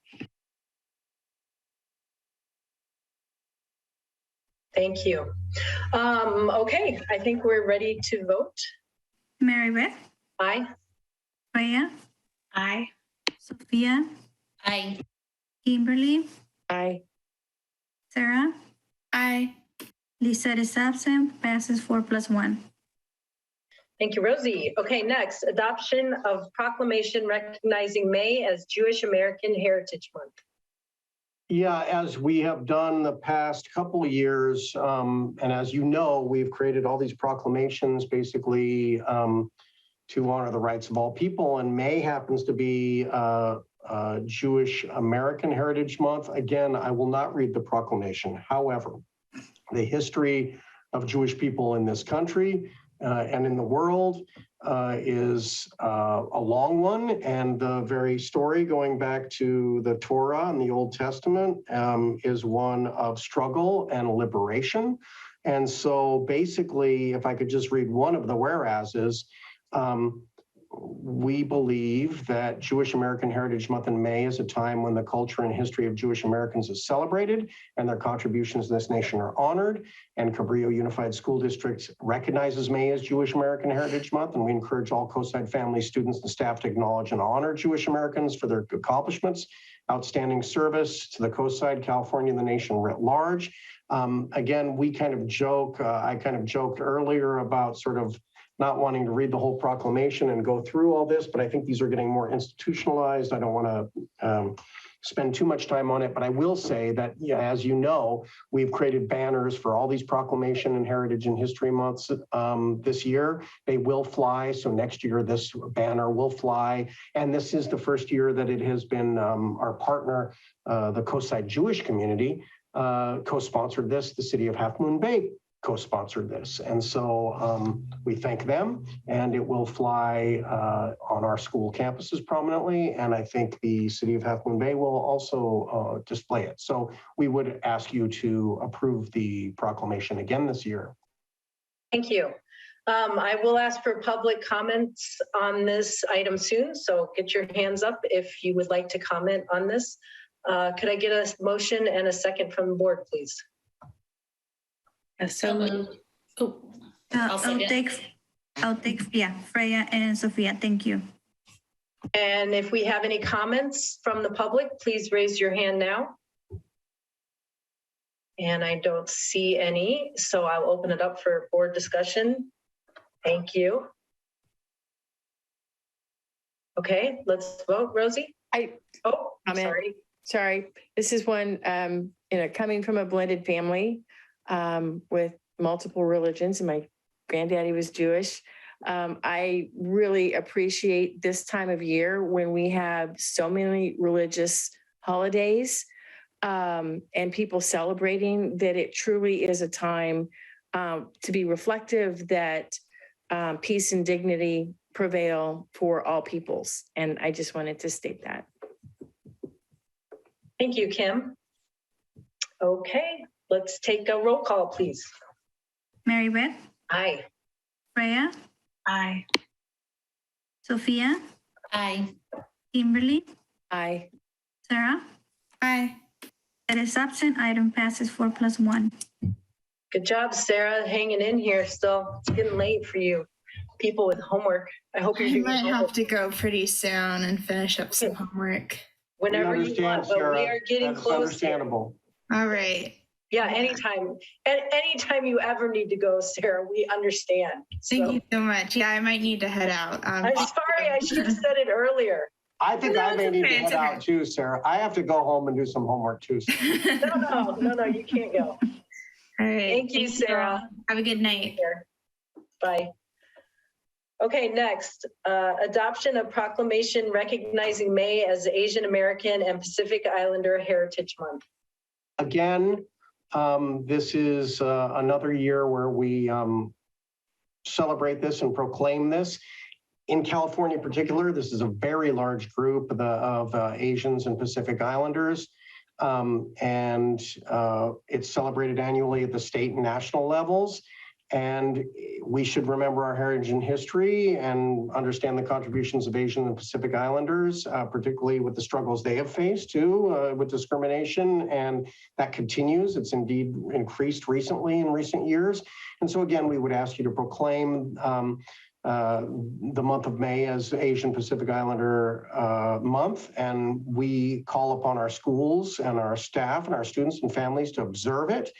Thank you. Okay, I think we're ready to vote.
Mary Beth?
Aye.
Freya?
Aye.
Sophia?
Aye.
Kimberly?
Aye.
Sarah?
Aye.
Lisa is absent, passes 4 + 1.
Thank you, Rosie. Okay, next, adoption of proclamation recognizing May as Jewish American Heritage Month.
Yeah, as we have done the past couple of years, and as you know, we've created all these proclamations basically to honor the rights of all people. And May happens to be Jewish American Heritage Month. Again, I will not read the proclamation. However, the history of Jewish people in this country and in the world is a long one, and the very story going back to the Torah and the Old Testament is one of struggle and liberation. And so basically, if I could just read one of the whereases, we believe that Jewish American Heritage Month in May is a time when the culture and history of Jewish Americans is celebrated and their contributions to this nation are honored. And Cabrillo Unified School District recognizes May as Jewish American Heritage Month, and we encourage all Coastside family, students, and staff to acknowledge and honor Jewish Americans for their accomplishments, outstanding service to the Coastside, California, and the nation writ large. Again, we kind of joke, I kind of joked earlier about sort of not wanting to read the whole proclamation and go through all this, but I think these are getting more institutionalized. I don't want to spend too much time on it, but I will say that, as you know, we've created banners for all these proclamation and heritage and history months this year. They will fly. So next year, this banner will fly. And this is the first year that it has been our partner, the Coastside Jewish community, co-sponsored this. The city of Half Moon Bay co-sponsored this. And so we thank them, and it will fly on our school campuses prominently. And I think the city of Half Moon Bay will also display it. So we would ask you to approve the proclamation again this year.
Thank you. I will ask for public comments on this item soon. So get your hands up if you would like to comment on this. Could I get a motion and a second from the board, please?
I'll take, yeah, Freya and Sophia, thank you.
And if we have any comments from the public, please raise your hand now. And I don't see any, so I'll open it up for board discussion. Thank you. Okay, let's vote. Rosie?
Sorry. This is one, coming from a blended family with multiple religions, and my granddaddy was Jewish. I really appreciate this time of year when we have so many religious holidays and people celebrating, that it truly is a time to be reflective that peace and dignity prevail for all peoples. And I just wanted to state that.
Thank you, Kim. Okay, let's take a roll call, please.
Mary Beth?
Aye.
Freya?
Aye.
Sophia?
Aye.
Kimberly?
Aye.
Sarah?
Aye.
That is absent. Item passes 4+1.
Good job, Sarah, hanging in here still. It's getting late for you people with homework. I hope you're doing
might have to go pretty soon and finish up some homework.
Whenever you want, but we are getting close.
Understandable.
All right.
Yeah, anytime. Anytime you ever need to go, Sarah, we understand.
Thank you so much. Yeah, I might need to head out.
I'm sorry, I should have said it earlier.
I think I may need to head out too, Sarah. I have to go home and do some homework too.
No, you can't go.
All right.
Thank you, Sarah.
Have a good night.
Bye. Okay, next, adoption of proclamation recognizing May as Asian American and Pacific Islander Heritage Month.
Again, this is another year where we celebrate this and proclaim this. In California in particular, this is a very large group of Asians and Pacific Islanders. And it's celebrated annually at the state and national levels. And we should remember our heritage and history and understand the contributions of Asian and Pacific Islanders, particularly with the struggles they have faced too, with discrimination. And that continues. It's indeed increased recently in recent years. And so again, we would ask you to proclaim the month of May as Asian Pacific Islander month. And we call upon our schools and our staff and our students and families to observe it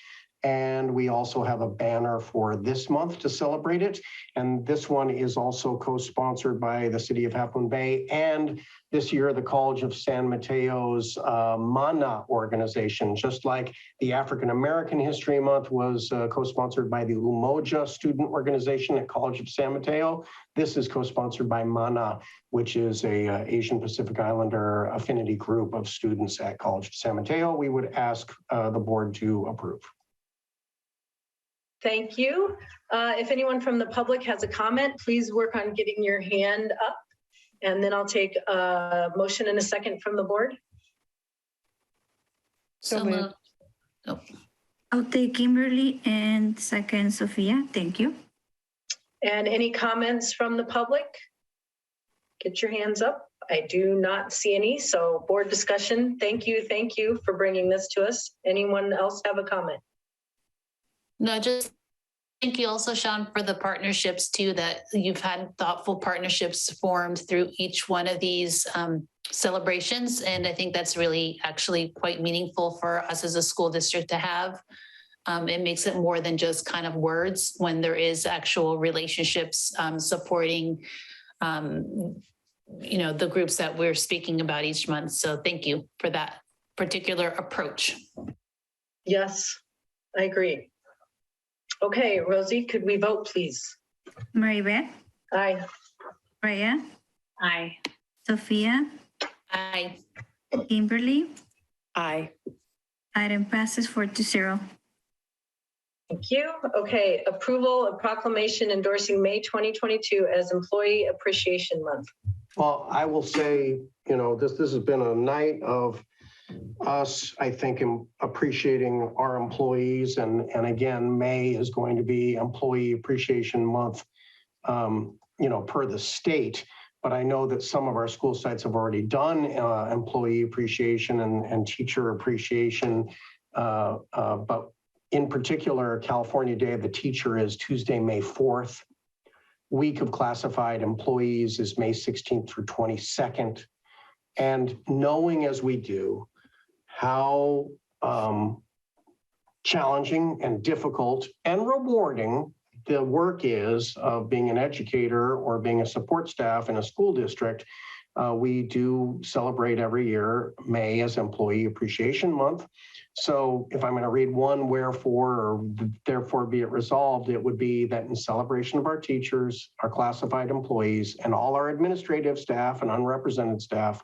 And we also have a banner for this month to celebrate it. And this one is also co-sponsored by the City of Half Moon Bay and this year, the College of San Mateo's MANA organization, just like the African American History Month was co-sponsored by the Umoja student organization at College of San Mateo. This is co-sponsored by MANA, which is a Asian Pacific Islander affinity group of students at College of San Mateo. We would ask the board to approve.
Thank you. If anyone from the public has a comment, please work on getting your hand up. And then I'll take a motion in a second from the board.
So moved. I'll take Kimberly and second Sophia. Thank you.
And any comments from the public? Get your hands up. I do not see any. So board discussion. Thank you for bringing this to us. Anyone else have a comment?
No, just thank you also, Sean, for the partnerships too, that you've had thoughtful partnerships formed through each one of these celebrations. And I think that's really actually quite meaningful for us as a school district to have. It makes it more than just kind of words when there is actual relationships supporting, the groups that we're speaking about each month. So thank you for that particular approach.
Yes, I agree. Okay, Rosie, could we vote, please?
Maribeth?
Aye.
Freya?
Aye.
Sophia?
Aye.
Kimberly?
Aye.
Item passes 4-0.
Thank you. Okay, approval of proclamation endorsing May 2022 as Employee Appreciation Month.
Well, I will say, this has been a night of us, I think, appreciating our employees. And again, May is going to be Employee Appreciation Month, per the state. But I know that some of our school sites have already done employee appreciation and teacher appreciation. But in particular, California Day of the Teacher is Tuesday, May 4th. Week of Classified Employees is May 16th through 22nd. And knowing as we do how challenging and difficult and rewarding the work is of being an educator or being a support staff in a school district, we do celebrate every year May as Employee Appreciation Month. So if I'm going to read one wherefore or therefore be it resolved, it would be that in celebration of our teachers, our classified employees, and all our administrative staff and unrepresented staff,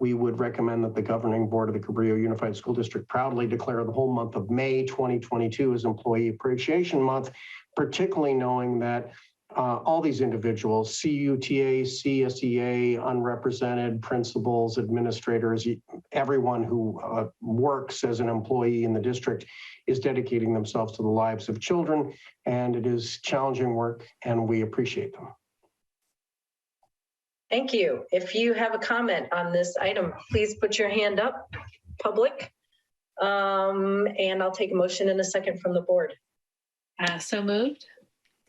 we would recommend that the governing board of the Cabrillo Unified School District proudly declare the whole month of May 2022 as Employee Appreciation Month, particularly knowing that all these individuals, CUTA, CSEA, unrepresented principals, administrators, everyone who works as an employee in the district is dedicating themselves to the lives of children, and it is challenging work, and we appreciate them.
Thank you. If you have a comment on this item, please put your hand up, public, and I'll take a motion in a second from the board.
So moved.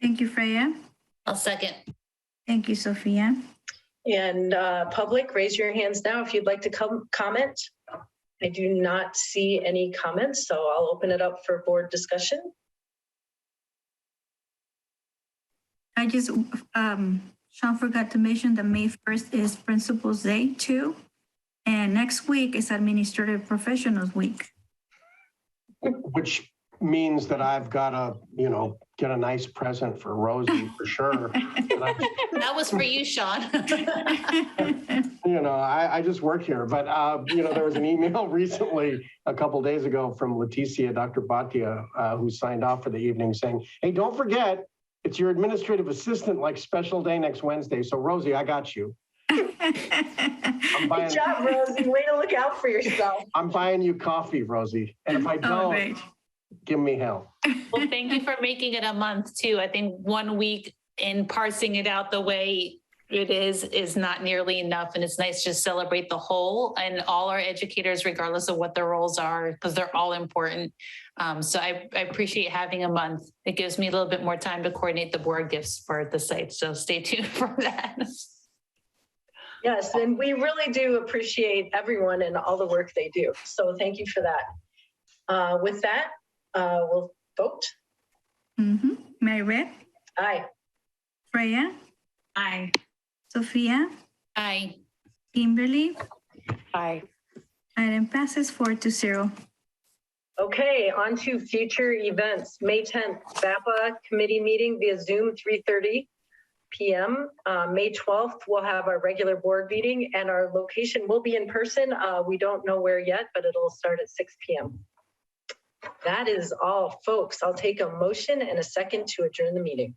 Thank you, Freya.
I'll second.
Thank you, Sophia.
And public, raise your hands now if you'd like to comment. I do not see any comments, so I'll open it up for board discussion.
I just, Sean forgot to mention that May 1st is Principals Day too. And next week is Administrative Professionals Week.
Which means that I've got to, get a nice present for Rosie for sure.
That was for you, Sean.
I just work here, but there was an email recently, a couple days ago, from Leticia, Dr. Bhatia, who signed off for the evening, saying, "Hey, don't forget, it's your administrative assistant like special day next Wednesday. So Rosie, I got you."
Good job, Rosie. Way to look out for yourself.
I'm buying you coffee, Rosie, and if I don't, give me hell.
Well, thank you for making it a month too. I think 1 week and parsing it out the way it is not nearly enough. And it's nice to just celebrate the whole and all our educators, regardless of what their roles are, because they're all important. So I appreciate having a month. It gives me a little bit more time to coordinate the board gifts for the site. So stay tuned for that.
Yes, and we really do appreciate everyone and all the work they do. So thank you for that. With that, We'll vote.
Mary Beth,
Aye.
Freya,
Aye.
Sophia,
Aye.
Kimberly.
Aye.
Item passes 4-0.
Okay, on to future events. May 10th, BAPA committee meeting via Zoom, 3:30 p.m. May 12th, we'll have our regular board meeting and our location will be in person. We don't know where yet, but it'll start at 6 p.m. That is all, folks. I'll take a motion and a second to adjourn the meeting.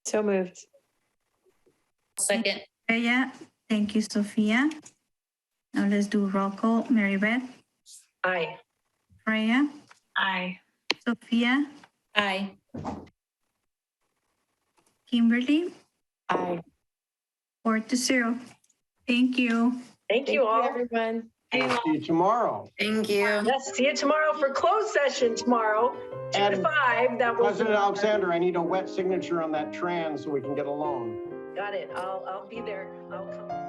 So moved.
Second.
Freya, thank you, Sophia. Now let's do roll call. Mary Beth,
Aye.
Freya,
Aye.
Sophia,
Aye.
Kimberly.
Aye.
4-0. Thank you.
Thank you all.
Everyone.
We'll see you tomorrow.
Thank you.
Yes, see you tomorrow for closed session tomorrow, 2 to 5. That will
President Alexander, I need a wet signature on that trans so we can get along.
Got it. I'll be there. I'll come.